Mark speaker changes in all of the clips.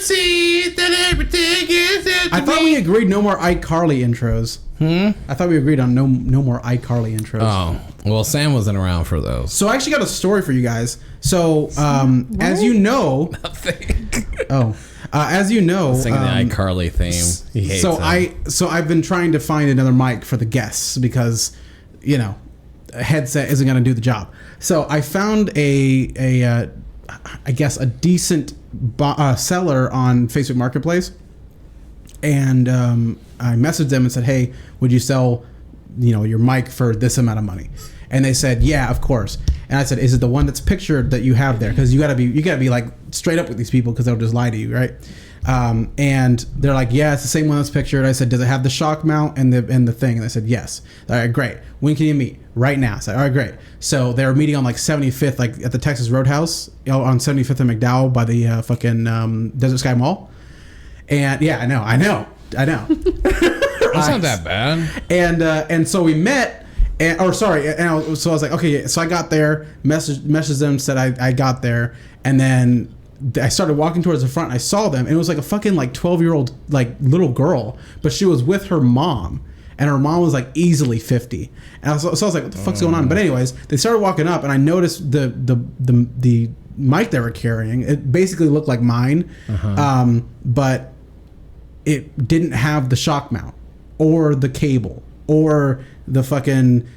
Speaker 1: see that everything is.
Speaker 2: I thought we agreed no more iCarly intros. I thought we agreed on no more iCarly intros.
Speaker 1: Oh, well, Sam wasn't around for those.
Speaker 2: So I actually got a story for you guys. So as you know,
Speaker 1: Nothing.
Speaker 2: as you know,
Speaker 1: Singing the iCarly theme. He hates
Speaker 2: so I've been trying to find another mic for the guests because, you know, a headset isn't going to do the job. So I found I guess a decent seller on Facebook Marketplace, and I messaged them and said, "Hey, would you sell, you know, your mic for this amount of money?" And they said, "Yeah, of course." And I said, "Is it the one that's pictured that you have there? Because you gotta be like straight up with these people because they'll just lie to you, right?" And they're like, "Yeah, it's the same one that's pictured." I said, "Does it have the shock mount and the thing?" And they said, "Yes." All right, great. When can you meet? Right now. I said, "All right, great." So they were meeting on like 75th, like at the Texas Roadhouse, on 75th and McDowell by the fucking Desert Sky Mall. And yeah, I know.
Speaker 1: That's not that bad.
Speaker 2: And so we met, so I was like, okay, so I got there, messaged them, said I got there, and then I started walking towards the front, and I saw them, and it was like a fucking like 12-year-old like little girl, but she was with her mom, and her mom was like easily 50, and so I was like, what the fuck's going on? But anyways, they started walking up, and I noticed the mic they were carrying. It basically looked like mine, but it didn't have the shock mount or the cable or the fucking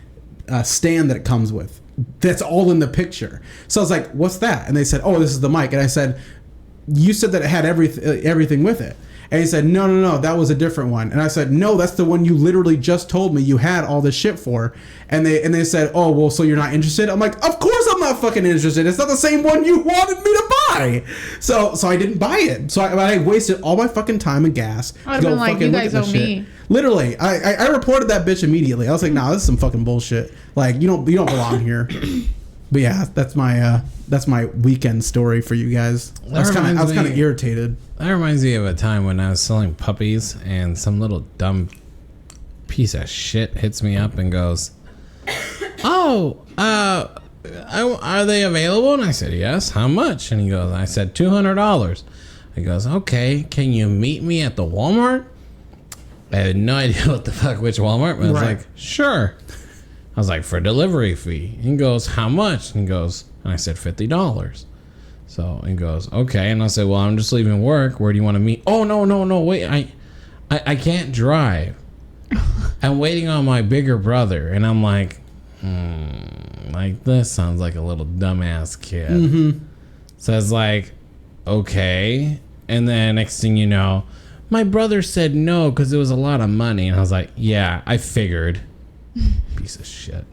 Speaker 2: stand that it comes with. That's all in the picture. So I was like, what's that? And they said, oh, this is the mic. And I said, you said that it had everything with it. And he said, no, that was a different one. And I said, no, that's the one you literally just told me you had all this shit for. And they said, oh, well, so you're not interested? I'm like, of course I'm not fucking interested. It's not the same one you wanted me to buy. So I didn't buy it. So I wasted all my fucking time and gas.
Speaker 3: I would have been like, you guys owe me.
Speaker 2: Literally, I reported that bitch immediately. I was like, nah, this is some fucking bullshit. Like, you don't belong here. But yeah, that's my weekend story for you guys. I was kind of irritated.
Speaker 1: That reminds me of a time when I was selling puppies and some little dumb piece of shit hits me up and goes, "Oh, are they available?" And I said, "Yes." "How much?" And he goes, I said, $200. He goes, "Okay, can you meet me at the Walmart?" I had no idea what the fuck which Walmart, but I was like, "Sure." I was like, "For delivery fee." He goes, "How much?" And he goes, and I said, $50. So he goes, "Okay." And I said, "Well, I'm just leaving work. Where do you want to meet?" "Oh, no, wait, I can't drive. I'm waiting on my bigger brother." And I'm like, like, this sounds like a little dumbass kid. Mm-hmm. So it's like, okay. And then next thing you know, my brother said no because it was a lot of money. And I was like, yeah, I figured. Piece of shit.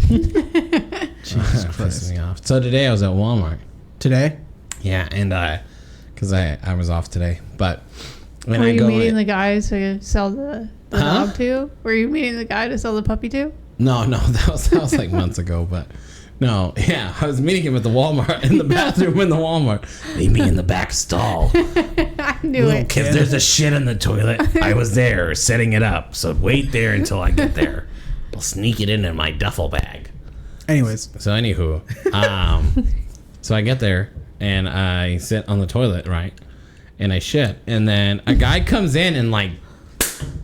Speaker 1: Jesus Christ. Pissed me off. So today I was at Walmart.
Speaker 2: Today?
Speaker 1: Yeah, and because I was off today. But when
Speaker 3: Were you meeting the guy to sell the dog to? Were you meeting the guy to sell the puppy to?
Speaker 1: No, that was like months ago. But no, yeah, I was meeting him at the Walmart, in the bathroom in the Walmart. Meet me in the back stall.
Speaker 3: I knew it.
Speaker 1: If there's a shit in the toilet, I was there setting it up. So wait there until I get there. I'll sneak it into my duffel bag.
Speaker 2: Anyways.
Speaker 1: So anywho, so I get there and I sit on the toilet, right? And I shit. And then a guy comes in and like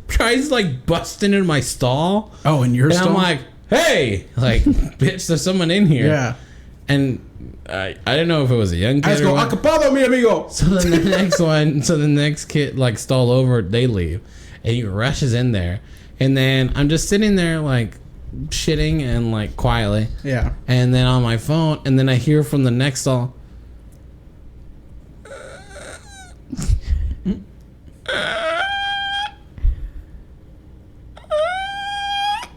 Speaker 1: tries like busting into my stall.
Speaker 2: Oh, in your stall?
Speaker 1: And I'm like, hey, like, bitch, there's someone in here.
Speaker 2: Yeah.
Speaker 1: And I didn't know if it was a young kid.
Speaker 2: I just go, "Acapado, mi amigo."
Speaker 1: So then the next kid like stall over, they leave, and he rushes in there, and then I'm just sitting there like shitting and like quietly.
Speaker 2: Yeah.
Speaker 1: And then on my phone, and then I hear from the next stall.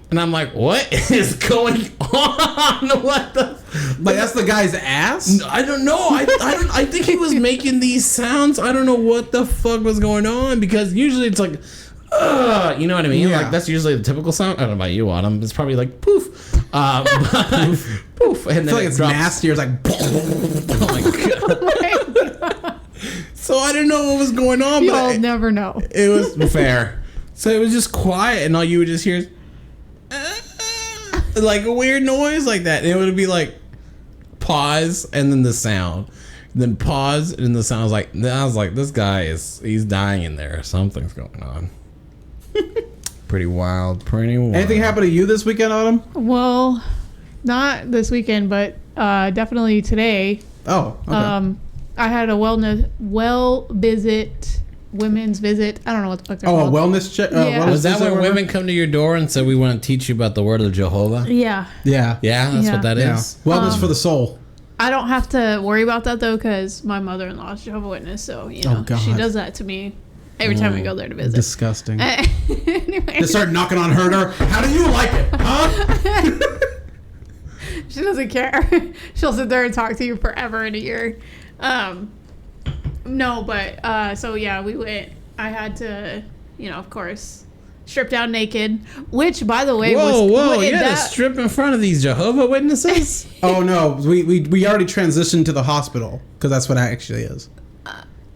Speaker 1: And I'm like, what is going on? What the?
Speaker 2: Like, that's the guy's ass?
Speaker 1: I don't know. I think he was making these sounds. I don't know what the fuck was going on, because usually it's like, you know what I mean?
Speaker 2: Yeah.
Speaker 1: Like, that's usually the typical sound. I don't know about you, Autumn. It's probably like poof. Poof. And then
Speaker 2: I feel like it's
Speaker 1: drops.
Speaker 2: nastier. It's like,
Speaker 1: Oh my God. So I didn't know what was going on.
Speaker 3: You'll never know.
Speaker 1: It was fair. So it was just quiet, and all you would just hear is like a weird noise like that. And it would be like pause and then the sound. then pause, and the sound was like, I was like, this guy he's dying in there. Something's going on. Pretty wild.
Speaker 2: Anything happened to you this weekend, Autumn?
Speaker 3: Well, not this weekend, but definitely today.
Speaker 2: Oh, okay.
Speaker 3: I had a women's visit. I don't know what the fuck they're called.
Speaker 2: A wellness check?
Speaker 3: Yeah.
Speaker 1: Was that when women come to your door and say, we want to teach you about the word of Jehovah?
Speaker 3: Yeah.
Speaker 2: Yeah.
Speaker 1: Yeah, that's
Speaker 3: Yeah.
Speaker 1: what that
Speaker 2: Yeah.
Speaker 1: is.
Speaker 2: Wellness for the soul.
Speaker 3: I don't have to worry about that though, because my mother-in-law is Jehovah's Witness, so
Speaker 2: God.
Speaker 3: she does that to me every time I go there to visit.
Speaker 2: Disgusting.
Speaker 3: Anyway,
Speaker 2: Just start knocking on her door. How do you like it? Huh?
Speaker 3: she doesn't care. She'll sit there and talk to you forever and a year. No, but so yeah, we went. I had to, of course, strip down naked. Which, by the way,
Speaker 1: Whoa! You had to strip in front of these Jehovah Witnesses?
Speaker 2: Oh no, we already transitioned to the hospital because that's what it actually is.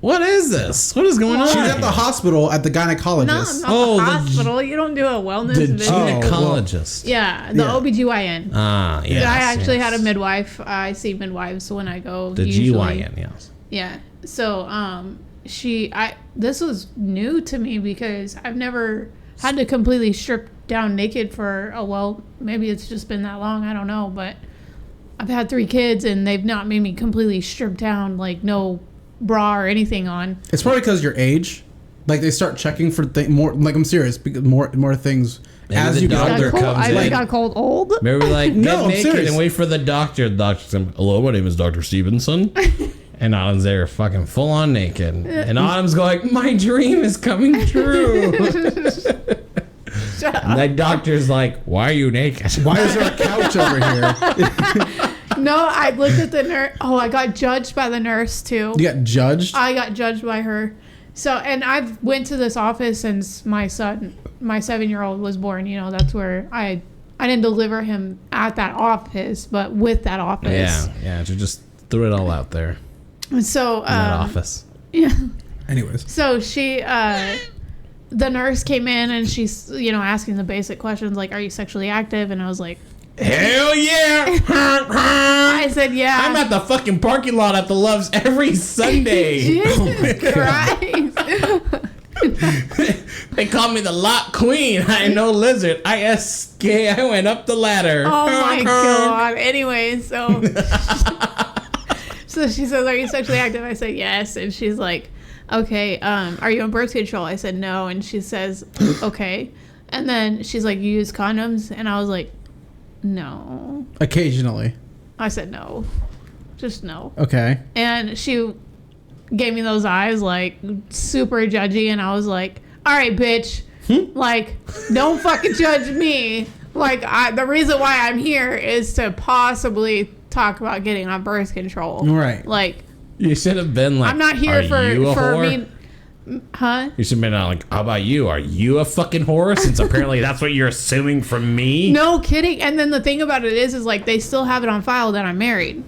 Speaker 1: What is this? What is going on?
Speaker 2: She's at the hospital at the gynecologist.
Speaker 3: not the hospital. You don't do a wellness
Speaker 1: The
Speaker 3: visit.
Speaker 1: gynecologist.
Speaker 3: Yeah, the OBGYN.
Speaker 1: Ah, yes.
Speaker 3: I actually
Speaker 1: yes.
Speaker 3: had a midwife. I see midwives when I go.
Speaker 1: The
Speaker 3: usually.
Speaker 1: GYN, yes.
Speaker 3: Yeah. So, this was new to me because I've never had to completely strip down naked for maybe it's just been that long. I don't know, but I've had 3 kids and they've not made me completely strip down, like no bra or anything on.
Speaker 2: It's probably because your age. Like they start checking for more. Like I'm serious, because more things
Speaker 1: Maybe
Speaker 2: as
Speaker 1: the
Speaker 2: you get
Speaker 1: doctor
Speaker 2: older.
Speaker 1: comes
Speaker 3: I
Speaker 1: in.
Speaker 3: got called old.
Speaker 1: Maybe like,
Speaker 2: No,
Speaker 1: get
Speaker 2: I'm
Speaker 1: naked
Speaker 2: serious.
Speaker 1: and wait for the doctor. The doctor's like, hello, my name is Dr. Stevenson. And Autumn's there fucking full on naked. And Autumn's going, my dream is coming true.
Speaker 3: Shut up.
Speaker 1: And the doctor's like, why are you naked?
Speaker 2: Why is there a couch over here?
Speaker 3: No, I looked at the nurse. Oh, I got judged by the nurse too.
Speaker 2: You got judged?
Speaker 3: I got judged by her. So, and I've went to this office since my 7-year-old was born. That's where I didn't deliver him at that office, but with that office.
Speaker 1: Yeah, she just threw it all out there
Speaker 3: So,
Speaker 1: in that office.
Speaker 3: Yeah.
Speaker 2: Anyways.
Speaker 3: So she, the nurse came in and she's, asking the basic questions like, are you sexually active? And I was like,
Speaker 1: Hell yeah!
Speaker 3: I said, yeah.
Speaker 1: I'm at the fucking parking lot at the Loves every Sunday.
Speaker 3: Jesus Christ.
Speaker 1: They call me the lot queen. I am no lizard. I went up the ladder.
Speaker 3: Oh my God. Anyway, so she says, are you sexually active? I said, yes. And she's like, okay, are you on birth control? I said, no. And she says, okay. And then she's like, you use condoms? And I was like, no.
Speaker 2: Occasionally.
Speaker 3: I said, no. Just no.
Speaker 2: Okay.
Speaker 3: And she gave me those eyes, like, super judgy. And I was like, all right, bitch. Like, don't fucking judge me. Like, the reason why I'm here is to possibly talk about getting on birth control.
Speaker 2: Right.
Speaker 3: Like,
Speaker 1: You should have been like,
Speaker 3: I'm not here
Speaker 1: are you a
Speaker 3: for
Speaker 1: whore?
Speaker 3: me. Huh?
Speaker 1: You should have been like, how about you? Are you a fucking whore? Since apparently that's what you're assuming from me.
Speaker 3: No kidding. And then the thing about it is like they still have it on file that I'm married.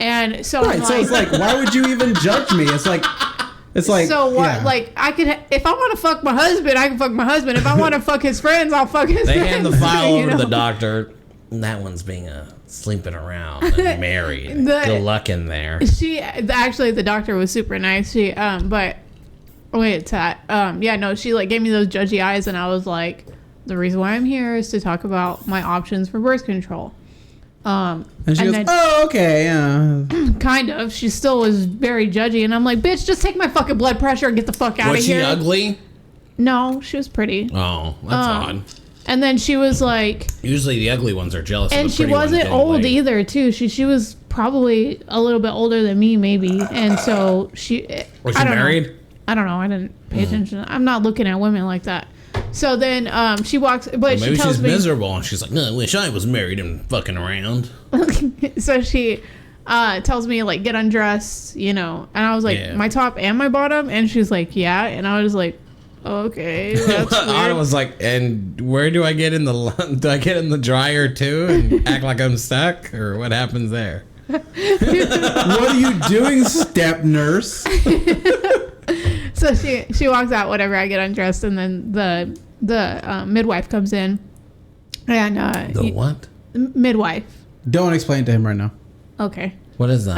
Speaker 3: And so
Speaker 2: Right.
Speaker 3: I'm
Speaker 2: So it's like, why would you even judge me? It's like.
Speaker 3: So what?
Speaker 2: yeah.
Speaker 3: Like I could, if I want to fuck my husband, I can fuck my husband. If I want to fuck his friends, I'll fuck his
Speaker 1: They
Speaker 3: friends.
Speaker 1: hand the file
Speaker 3: you
Speaker 1: over to the
Speaker 3: know?
Speaker 1: doctor. That one's being sleeping around and married. Good luck in there.
Speaker 3: Actually, the doctor was super nice. She, but wait, yeah, no, she like gave me those judgy eyes, and I was like, the reason why I'm here is to talk about my options for birth control.
Speaker 2: and she goes,
Speaker 3: then-
Speaker 2: oh, okay, yeah.
Speaker 3: Kind of. She still was very judgy, and I'm like, bitch, just take my fucking blood pressure and get the fuck out of
Speaker 1: Was she
Speaker 3: here.
Speaker 1: ugly?
Speaker 3: No, she was pretty.
Speaker 1: Oh, that's odd.
Speaker 3: And then she was like,
Speaker 1: Usually the ugly ones are jealous of
Speaker 3: and
Speaker 1: the
Speaker 3: she
Speaker 1: pretty ones
Speaker 3: wasn't
Speaker 1: getting
Speaker 3: old
Speaker 1: laid.
Speaker 3: either, too. She was probably a little bit older than me, maybe. And so she.
Speaker 1: Was
Speaker 3: I
Speaker 1: she
Speaker 3: don't know.
Speaker 1: married?
Speaker 3: I don't know. I didn't pay attention. I'm not looking at women like that. So then she walks, but
Speaker 1: Maybe
Speaker 3: she tells
Speaker 1: she's
Speaker 3: me.
Speaker 1: miserable and she's like, no, I wish I was married and fucking around.
Speaker 3: So she tells me like get undressed, and I was like
Speaker 1: Yeah.
Speaker 3: my top and my bottom, and she's like yeah, and I was like okay, that's
Speaker 1: I
Speaker 3: weird.
Speaker 1: was like, and where do I get in the do I get in the dryer too and act like I'm stuck, or what happens there?
Speaker 2: What are you doing, step nurse?
Speaker 3: So she walks out, whatever. I get undressed, and then the midwife comes in, and
Speaker 1: The what?
Speaker 3: midwife.
Speaker 2: Don't explain to him right now.
Speaker 3: Okay.
Speaker 1: What is that?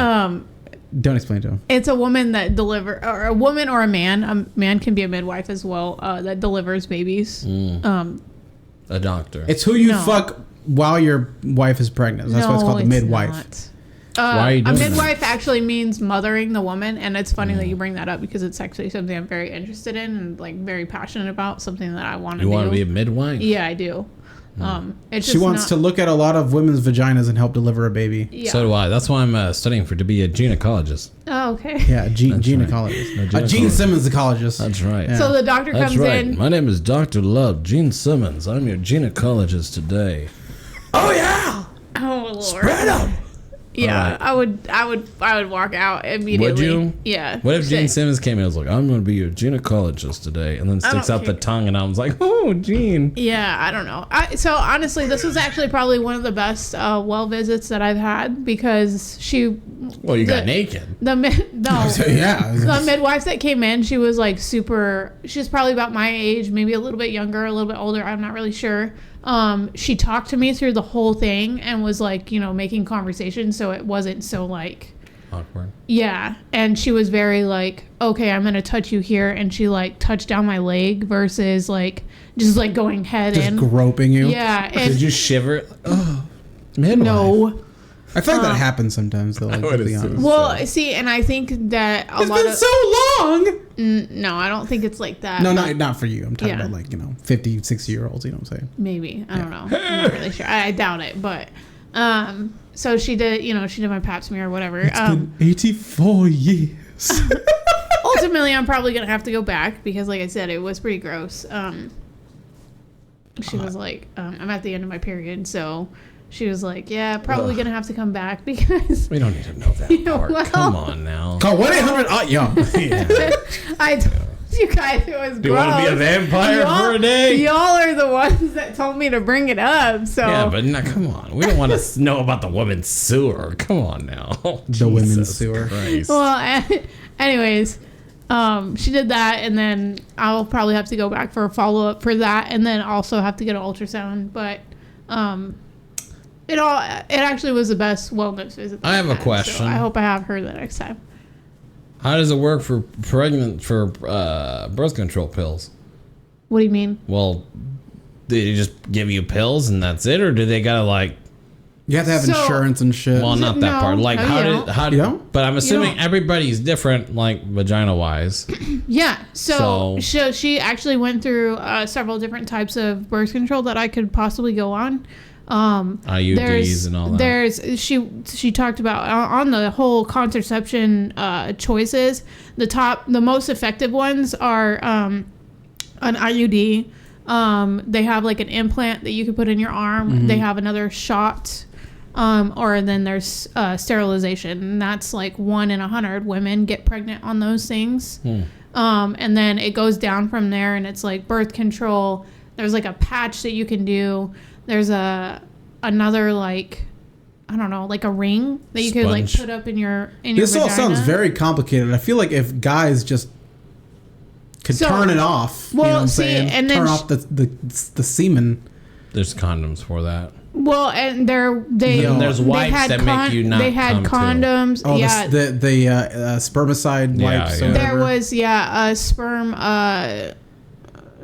Speaker 2: Don't explain to him.
Speaker 3: It's a woman that or a woman or a man. A man can be a midwife as well. That delivers babies.
Speaker 1: A doctor.
Speaker 2: It's who you fuck while your wife is pregnant. That's why it's called a midwife.
Speaker 3: Not.
Speaker 1: Why are you doing
Speaker 3: a midwife actually means mothering the woman, and it's funny that you bring that up because it's actually something I'm very interested in and like very passionate about. Something that I want to do.
Speaker 1: You want to be a midwife?
Speaker 3: Yeah, I do. It's
Speaker 2: She
Speaker 3: just
Speaker 2: wants to look at a lot of women's vaginas and help deliver a baby.
Speaker 3: Yeah.
Speaker 1: So do I. That's why I'm studying to be a gynecologist.
Speaker 3: Oh, okay.
Speaker 2: Yeah, gynecologist.
Speaker 1: Right. No,
Speaker 2: Gene Simmons, ecologist.
Speaker 1: That's right.
Speaker 2: Yeah.
Speaker 3: So the doctor
Speaker 1: That's
Speaker 3: comes
Speaker 1: right.
Speaker 3: in.
Speaker 1: My name is Dr. Love, Gene Simmons. I'm your gynecologist today. Oh, yeah.
Speaker 3: Oh Lord.
Speaker 1: Spread 'em.
Speaker 3: Yeah,
Speaker 1: Right.
Speaker 3: I would walk out immediately.
Speaker 1: Would you?
Speaker 3: Yeah.
Speaker 1: What if Gene
Speaker 3: Say-
Speaker 1: Simmons came in and was like, I'm going to be your gynecologist today, and then sticks
Speaker 3: don't
Speaker 1: out the
Speaker 3: care.
Speaker 1: tongue, and I was like, oh, Gene.
Speaker 3: Yeah, I don't know. So honestly, this was actually probably one of the best well visits that I've had because she.
Speaker 1: Well, you got naked.
Speaker 3: The midwife that came in, she was like super. She's probably about my age, maybe a little bit younger, a little bit older. I'm not really sure. She talked to me through the whole thing and was like, making conversation, so it wasn't so like.
Speaker 1: Awkward.
Speaker 3: Yeah, and she was very like, okay, I'm gonna touch you here, and she like touched down my leg versus like just like going head
Speaker 2: Just
Speaker 3: in.
Speaker 2: groping you.
Speaker 3: Yeah, and
Speaker 1: Did you shiver? Oh, midwife.
Speaker 3: no.
Speaker 2: I feel like that happens sometimes, though. Like,
Speaker 1: would
Speaker 2: to be
Speaker 1: assume.
Speaker 2: honest.
Speaker 3: Well, see, and I think that a
Speaker 2: It's
Speaker 3: lot
Speaker 2: been
Speaker 3: of
Speaker 2: so long.
Speaker 3: no, I don't think it's like that.
Speaker 2: No,
Speaker 3: but
Speaker 2: not for you. I'm talking
Speaker 3: Yeah.
Speaker 2: about like 50, 60-year-olds. You know what I'm saying?
Speaker 3: maybe I don't know. I'm not really sure. I doubt it, but so she did. She did my pap smear or whatever.
Speaker 2: It's been 84 years.
Speaker 3: Ultimately, I'm probably gonna have to go back because, like I said, it was pretty gross. She was like, I'm at the end of my period, so. She was like, yeah, probably going to have to come back because...
Speaker 1: We don't need to know that part.
Speaker 3: well-
Speaker 1: Come on now.
Speaker 2: Call 1-800. Yeah.
Speaker 3: I told you guys it was
Speaker 1: Do you want to be a
Speaker 3: gross.
Speaker 1: vampire
Speaker 3: Y'all-
Speaker 1: for a day?
Speaker 3: Y'all are the ones that told me to bring it up, so...
Speaker 1: Yeah, but no, come on. We don't want to know about the women's sewer. Come on now.
Speaker 2: The women's
Speaker 1: Jesus
Speaker 2: sewer.
Speaker 1: Christ.
Speaker 3: Well, anyways, she did that, and then I'll probably have to go back for a follow-up for that, and then also have to get an ultrasound, but... It actually was the best wellness visit that
Speaker 1: I have a
Speaker 3: had,
Speaker 1: question.
Speaker 3: So I hope I have her the next time.
Speaker 1: How does it work for birth control pills?
Speaker 3: What do you mean?
Speaker 1: Well, do they just give you pills and that's it, or do they gotta like?
Speaker 2: You have to have
Speaker 3: So-
Speaker 2: insurance and shit.
Speaker 1: Well, not that
Speaker 3: No.
Speaker 1: part. Like,
Speaker 3: No,
Speaker 1: how
Speaker 3: you
Speaker 1: did
Speaker 3: don't.
Speaker 1: how
Speaker 2: You
Speaker 1: do?
Speaker 2: don't?
Speaker 1: But I'm assuming
Speaker 3: don't.
Speaker 1: everybody's different, like vagina wise.
Speaker 3: Yeah. So
Speaker 1: So-
Speaker 3: she actually went through several different types of birth control that I could possibly go on.
Speaker 1: IUDs and all that.
Speaker 3: She talked about on the whole contraception choices. The most effective ones are an IUD. They have like an implant that you could put in your arm.
Speaker 2: Mm-hmm.
Speaker 3: They have another shot. Or then there's sterilization. And that's like 1 in 100 women get pregnant on those things. And then it goes down from there, and it's like birth control. There's like a patch that you can do. There's another like, I don't know, like a ring that you could like
Speaker 1: Sponge.
Speaker 3: put up in your
Speaker 2: This all
Speaker 3: vagina.
Speaker 2: sounds very complicated. I feel like if guys just could
Speaker 3: So-
Speaker 2: turn it off, you know
Speaker 3: well,
Speaker 2: what I'm
Speaker 3: see,
Speaker 2: saying?
Speaker 3: and then
Speaker 2: Turn
Speaker 3: sh-
Speaker 2: off the semen.
Speaker 1: There's condoms for that.
Speaker 3: Well, and
Speaker 1: And there's wipes
Speaker 3: had
Speaker 1: that make you not
Speaker 3: They had
Speaker 1: come too.
Speaker 3: condoms.
Speaker 2: Oh,
Speaker 3: yeah,
Speaker 2: the spermicide
Speaker 1: Yeah,
Speaker 2: wipes.
Speaker 1: yeah.
Speaker 2: Or
Speaker 3: there
Speaker 2: whatever.
Speaker 3: was a sperm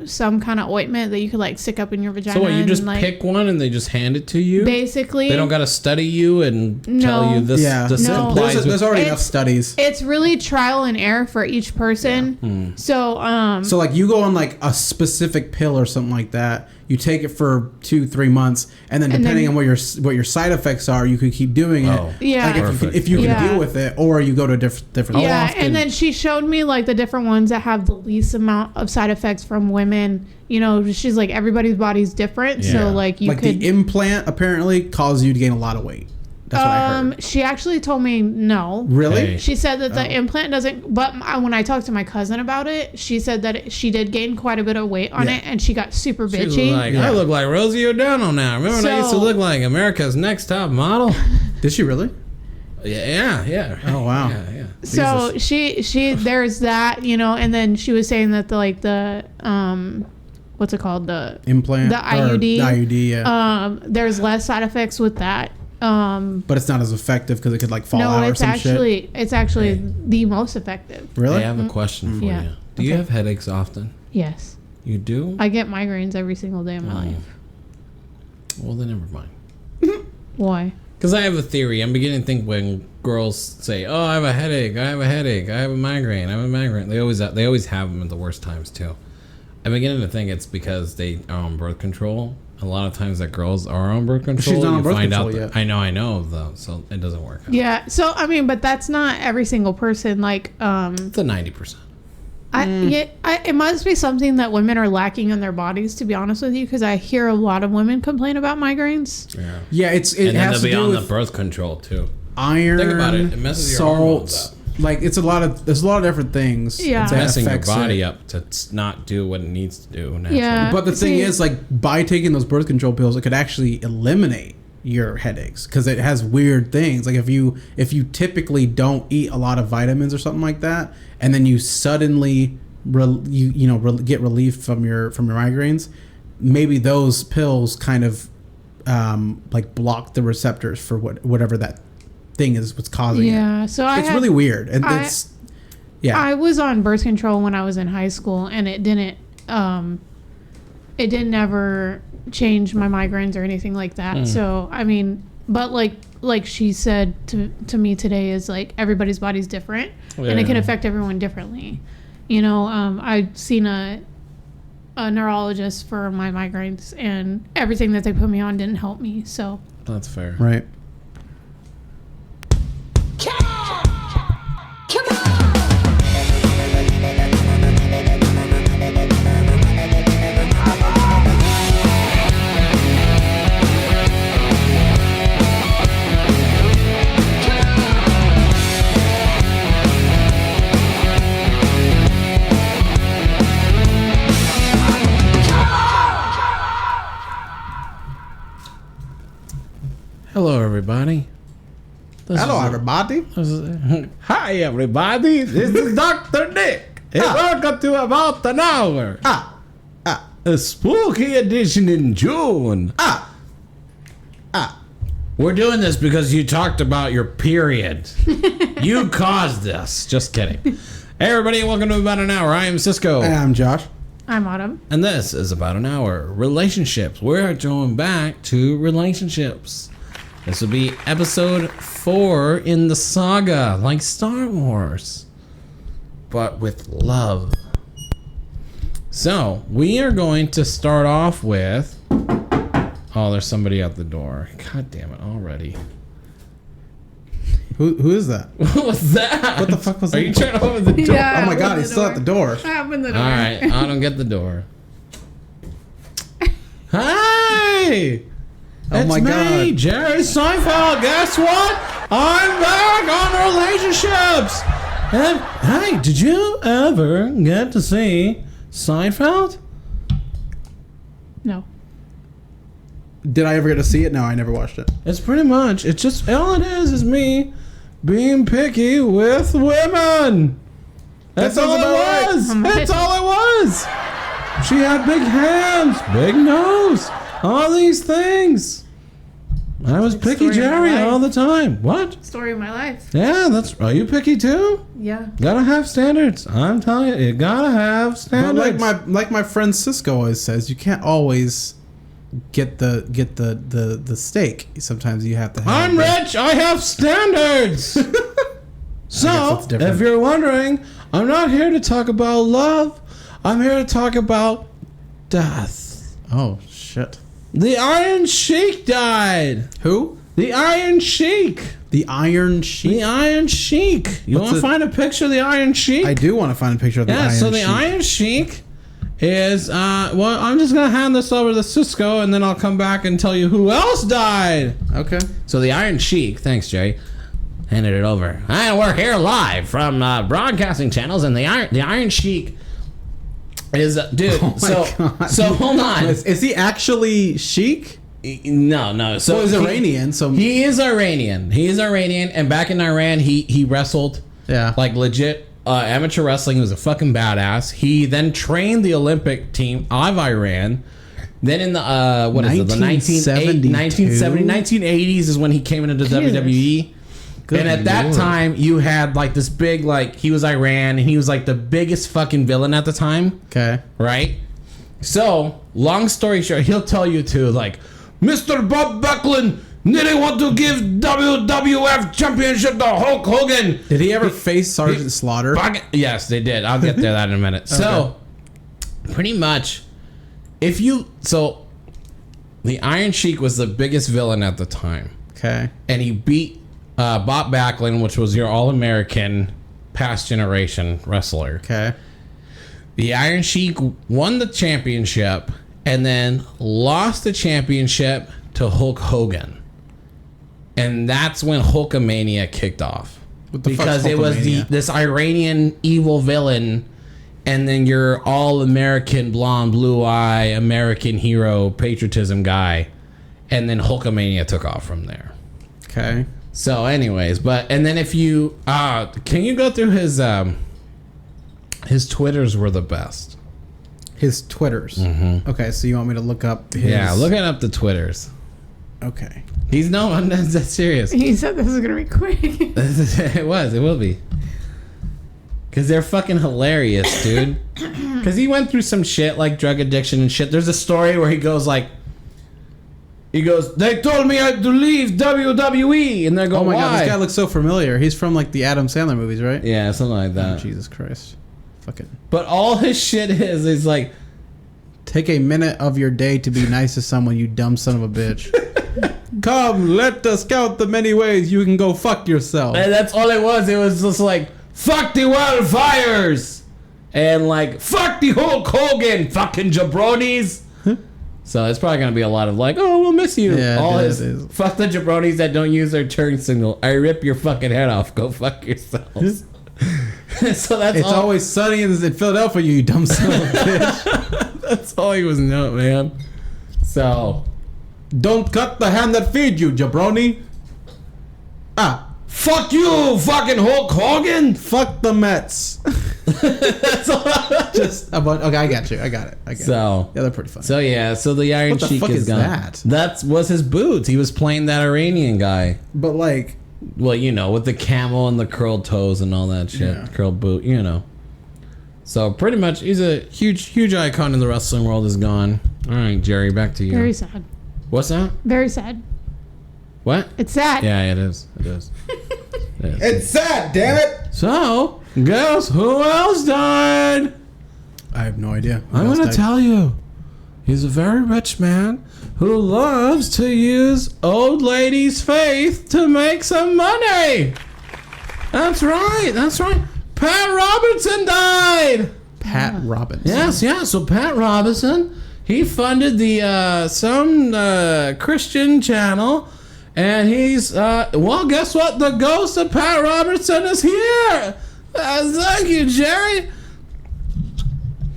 Speaker 3: some kind of ointment that you could like stick up in your vagina.
Speaker 1: So what? You just
Speaker 3: and, like,
Speaker 1: pick one and they just hand it to you.
Speaker 3: basically.
Speaker 1: They don't got to study you and tell
Speaker 3: No.
Speaker 1: you this.
Speaker 2: Yeah.
Speaker 1: This
Speaker 3: No.
Speaker 1: complies with.
Speaker 2: There's already
Speaker 3: It's-
Speaker 2: enough studies.
Speaker 3: It's really trial and error for each person.
Speaker 1: Hmm.
Speaker 3: So
Speaker 2: So like you go on like a specific pill or something like that. You take it for 2-3 months, and then
Speaker 3: And
Speaker 2: depending
Speaker 3: then-
Speaker 2: on what your side effects are, you could keep doing it.
Speaker 1: Oh.
Speaker 3: Yeah.
Speaker 2: Like
Speaker 1: Perfect.
Speaker 2: if you can
Speaker 3: Yeah.
Speaker 2: deal with it, or you go to a different.
Speaker 3: yeah,
Speaker 2: often?
Speaker 3: and then she showed me like the different ones that have the least amount of side effects from women. She's like everybody's body's different,
Speaker 1: Yeah.
Speaker 3: so like you
Speaker 2: like
Speaker 3: could.
Speaker 2: the implant apparently causes you to gain a lot of weight. That's what I heard.
Speaker 3: She actually told me no.
Speaker 2: Really?
Speaker 1: Hey.
Speaker 3: She said that the
Speaker 2: Oh.
Speaker 3: implant doesn't. But when I talked to my cousin about it, she said that she did gain quite a bit of weight on
Speaker 2: Yeah.
Speaker 3: it, and she got super
Speaker 1: She was
Speaker 3: bitchy.
Speaker 1: like,
Speaker 2: Yeah.
Speaker 1: I look like Rosie O'Donnell now. Remember when I used to
Speaker 3: So-
Speaker 1: look like America's Next Top Model?
Speaker 2: Did she really?
Speaker 1: Yeah.
Speaker 2: Oh wow.
Speaker 1: Yeah.
Speaker 3: So she there's that, and then she was saying that the what's it called, the
Speaker 2: Implant.
Speaker 3: The IUD.
Speaker 2: The IUD. Yeah.
Speaker 3: there's less side effects with that.
Speaker 2: But it's not as effective because it could like fall
Speaker 3: No,
Speaker 2: out or
Speaker 3: it's
Speaker 2: some
Speaker 3: actually
Speaker 2: shit.
Speaker 3: it's actually the most effective.
Speaker 2: Really?
Speaker 1: I have a question for
Speaker 3: Yeah.
Speaker 1: you. Do you have headaches often?
Speaker 3: Yes,
Speaker 1: You do?
Speaker 3: I get migraines every single day of my life.
Speaker 1: Well, then never mind.
Speaker 3: Why?
Speaker 1: Because I have a theory. I'm beginning to think when girls say, "Oh, I have a headache. I have a headache. I have a migraine. I have a migraine." They always have them at the worst times too. I'm beginning to think it's because they are on birth control. A lot of times that girls are on birth control.
Speaker 2: She's not on
Speaker 1: you
Speaker 2: birth
Speaker 1: find
Speaker 2: control
Speaker 1: out
Speaker 2: yet.
Speaker 1: I know though, so it doesn't work out.
Speaker 3: Yeah. So I mean, but that's not every single person. Like,
Speaker 1: It's a 90%.
Speaker 3: it must be something that women are lacking in their bodies. To be honest with you, because I hear a lot of women complain about migraines.
Speaker 1: Yeah.
Speaker 2: Yeah, it
Speaker 1: And then
Speaker 2: has
Speaker 1: they'll
Speaker 2: to
Speaker 1: be
Speaker 2: do
Speaker 1: on the
Speaker 2: with
Speaker 1: birth control too.
Speaker 2: iron.
Speaker 1: Think about it. It messes your hormones
Speaker 2: salts.
Speaker 1: up.
Speaker 2: Like there's a lot of different things.
Speaker 3: Yeah.
Speaker 2: that
Speaker 1: Messing your
Speaker 2: affects
Speaker 1: body
Speaker 2: it.
Speaker 1: up to not do what it needs to do naturally.
Speaker 3: Yeah.
Speaker 2: But the thing
Speaker 3: See-
Speaker 2: is, like, by taking those birth control pills, it could actually eliminate your headaches because it has weird things. Like if you typically don't eat a lot of vitamins or something like that, and then you suddenly get relief from your migraines, maybe those pills kind of like block the receptors for whatever that thing is what's causing it.
Speaker 3: Yeah. So
Speaker 2: It's really weird, and it's
Speaker 3: I was on birth control when I was in high school, and it didn't ever change my migraines or anything like that. So I mean, but like she said to me today, is like everybody's body's different, and it can affect everyone differently. I've seen a neurologist for my migraines, and everything that they put me on didn't help me. So
Speaker 1: That's fair.
Speaker 2: right.
Speaker 1: Hello, everybody.
Speaker 2: Hello, everybody.
Speaker 1: Hi, everybody. This is Dr. Nick. And welcome to About an Hour. A spooky edition in June. We're doing this because you talked about your period. You caused this. Just kidding. Hey, everybody. Welcome to About an Hour. I am Cisco.
Speaker 2: And I'm Josh.
Speaker 3: I'm Autumn.
Speaker 1: And this is About an Hour. Relationships. We're going back to relationships. This will be episode 4 in the saga, like Star Wars, but with love. So, we are going to start off with... Oh, there's somebody at the door. God damn it, already.
Speaker 2: Who is that?
Speaker 1: What was that?
Speaker 2: What the fuck was
Speaker 1: Are
Speaker 2: that?
Speaker 1: you trying to open the door?
Speaker 3: Yeah.
Speaker 2: Oh my
Speaker 3: Open
Speaker 2: god,
Speaker 3: the
Speaker 2: he's still at the door.
Speaker 3: Open the door.
Speaker 1: All right, I don't get the door. Hi!
Speaker 2: Oh my
Speaker 1: me,
Speaker 2: God.
Speaker 1: Jerry Seinfeld. Guess what? I'm back on relationships. And, hey, did you ever get to see Seinfeld?
Speaker 3: No.
Speaker 2: Did I ever get to see it? No, I never watched it.
Speaker 1: It's pretty much, it's just, all it is me being picky with women. That's all it was. That's all it was. She had big hands, big nose, all these things. I was picky
Speaker 3: Story of my
Speaker 1: Jerry
Speaker 3: life.
Speaker 1: all the time. What?
Speaker 3: Story of my life.
Speaker 1: Yeah, are you picky too?
Speaker 3: Yeah.
Speaker 1: Gotta have standards. I'm telling you, you gotta have
Speaker 2: But
Speaker 1: standards.
Speaker 2: like my friend Cisco always says, you can't always get the steak. Sometimes you have to have
Speaker 1: I'm rich. I have standards. So,
Speaker 2: that's different.
Speaker 1: if you're wondering, I'm not here to talk about love. I'm here to talk about death.
Speaker 2: Oh shit.
Speaker 1: The Iron Sheik died.
Speaker 2: Who?
Speaker 1: The Iron Sheik.
Speaker 2: The Iron Sheik.
Speaker 1: The Iron Sheik. You
Speaker 2: What's
Speaker 1: want to
Speaker 2: it-
Speaker 1: find a picture of the Iron Sheik?
Speaker 2: I do want to find a picture of the
Speaker 1: Yeah,
Speaker 2: Iron
Speaker 1: so the
Speaker 2: Sheik.
Speaker 1: Iron Sheik is, well, I'm just going to hand this over to Cisco, and then I'll come back and tell you who else died.
Speaker 2: Okay.
Speaker 1: So the Iron Sheik, thanks, Jay, handed it over. And we're here live from broadcasting channels, and the Iron Sheik is, dude,
Speaker 2: Oh my God.
Speaker 1: so hold on.
Speaker 2: Is he actually Sheik?
Speaker 1: No. So
Speaker 2: Well, he's Iranian, so
Speaker 1: he is Iranian. He is Iranian, and back in Iran, he wrestled.
Speaker 2: Yeah.
Speaker 1: Like legit amateur wrestling. He was a fucking badass. He then trained the Olympic team of Iran, Then in the what is it? The 1980s is when he came into WWE.
Speaker 2: Good
Speaker 1: and at that
Speaker 2: Lord.
Speaker 1: time, you had like this big, like, he was Iran, and he was like the biggest fucking villain at the time.
Speaker 2: Okay.
Speaker 1: Right? So, long story short, he'll tell you to, like, Mr. Bob Backlund didn't want to give WWF Championship to Hulk Hogan.
Speaker 2: Did he ever face Sergeant Slaughter?
Speaker 1: Yes, they did. I'll get there that in a minute. So, pretty much, so, the Iron Sheik was the biggest villain at the time.
Speaker 2: Okay.
Speaker 1: And he beat Bob Backlund, which was your all-American past generation wrestler.
Speaker 2: Okay.
Speaker 1: The Iron Sheik won the championship and then lost the championship to Hulk Hogan. And that's when Hulkamania kicked off.
Speaker 2: What the
Speaker 1: because
Speaker 2: fuck's
Speaker 1: it was
Speaker 2: Hulkamania?
Speaker 1: this Iranian evil villain, and then your all-American blonde, blue-eye, American hero, patriotism guy. And then Hulkamania took off from there.
Speaker 2: Okay.
Speaker 1: So anyways, and then if you can you go through his Twitters were the best.
Speaker 2: His Twitters.
Speaker 1: Mm-hmm.
Speaker 2: Okay, so you want me to look up his...
Speaker 1: Yeah, looking up the Twitters.
Speaker 2: Okay.
Speaker 1: He's that's serious.
Speaker 3: He said this is gonna be quick.
Speaker 1: It will be. Cause they're fucking hilarious, dude. Cause he went through some shit like drug addiction and shit. There's a story where he goes, they told me I had to leave WWE, and they're going,
Speaker 2: Oh my
Speaker 1: why?
Speaker 2: god, this guy looks so familiar. He's from like the Adam Sandler movies, right?
Speaker 1: Yeah, something like that.
Speaker 2: Oh, Jesus Christ. Fucking.
Speaker 1: But all his shit is like,
Speaker 2: Take a minute of your day to be nice to someone, you dumb son of a bitch. Come, let us count the many ways you can go fuck yourself.
Speaker 1: and that's all it was. It was just like, fuck the wildfires, and like, fuck the Hulk Hogan, fucking jabronis. So it's probably gonna be a lot of like, oh, we'll miss you.
Speaker 2: Yeah,
Speaker 1: all
Speaker 2: it
Speaker 1: his
Speaker 2: is.
Speaker 1: fuck the jabronis that don't use their turn signal. I rip your fucking head off. Go fuck yourselves. So that's
Speaker 2: It's
Speaker 1: all.
Speaker 2: always sunny in Philadelphia, you dumb son of a bitch.
Speaker 1: That's all he was knowing, man. So
Speaker 2: Don't cut the hand that feeds you, jabroni.
Speaker 1: fuck you, fucking Hulk Hogan.
Speaker 2: Fuck the Mets.
Speaker 1: That's all.
Speaker 2: Just about, okay, I got you. I got it.
Speaker 1: So
Speaker 2: Yeah, they're pretty fun.
Speaker 1: So yeah, so the Iron
Speaker 2: What the
Speaker 1: Sheik
Speaker 2: fuck
Speaker 1: is
Speaker 2: is
Speaker 1: gone.
Speaker 2: that?
Speaker 1: That was his boots. He was playing that Iranian guy.
Speaker 2: But like,
Speaker 1: Well, you know, with the camel and the curled toes and all that shit.
Speaker 2: Yeah.
Speaker 1: Curled boot, you know. So pretty much, he's a huge icon in the wrestling world. Is gone. All right, Jerry, back to you.
Speaker 3: Very sad.
Speaker 1: What's that?
Speaker 3: Very sad.
Speaker 1: What?
Speaker 3: It's sad.
Speaker 1: Yeah, it is. It is. It is.
Speaker 2: it's sad, damn it.
Speaker 1: So, guess who else died?
Speaker 2: I have no idea. Who
Speaker 1: I'm
Speaker 2: else
Speaker 1: gonna
Speaker 2: died?
Speaker 1: tell you. He's a very rich man who loves to use old ladies' faith to make some money. That's right. That's right. Pat Robertson died.
Speaker 2: Pat Robbins.
Speaker 1: Yes, yeah. So Pat Robinson, he funded the some Christian channel, and he's well. Guess what? The ghost of Pat Robertson is here. Thank you, Jerry.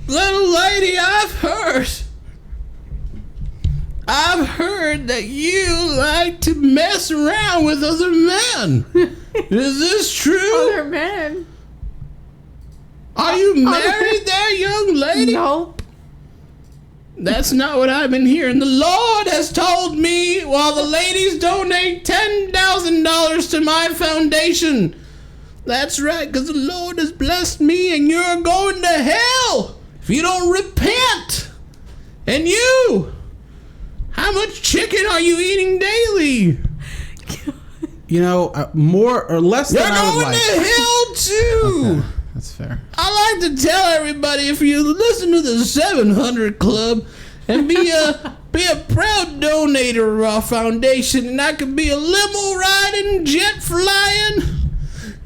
Speaker 1: Little lady, I've heard that you like to mess around with other men. Is this true?
Speaker 3: Other men.
Speaker 1: Are you married there, young lady?
Speaker 3: Nope.
Speaker 1: That's not what I've been hearing. The Lord has told me while the ladies donate $10,000 to my foundation. That's right, because the Lord has blessed me and you're going to hell if you don't repent. And you, how much chicken are you eating daily?
Speaker 2: You know, more or less
Speaker 1: You're
Speaker 2: than I would
Speaker 1: going
Speaker 2: like.
Speaker 1: to hell too.
Speaker 2: Okay, that's fair.
Speaker 1: I like to tell everybody, if you listen to the 700 Club and be a proud donator of our foundation, and I could be a limo riding, jet flying,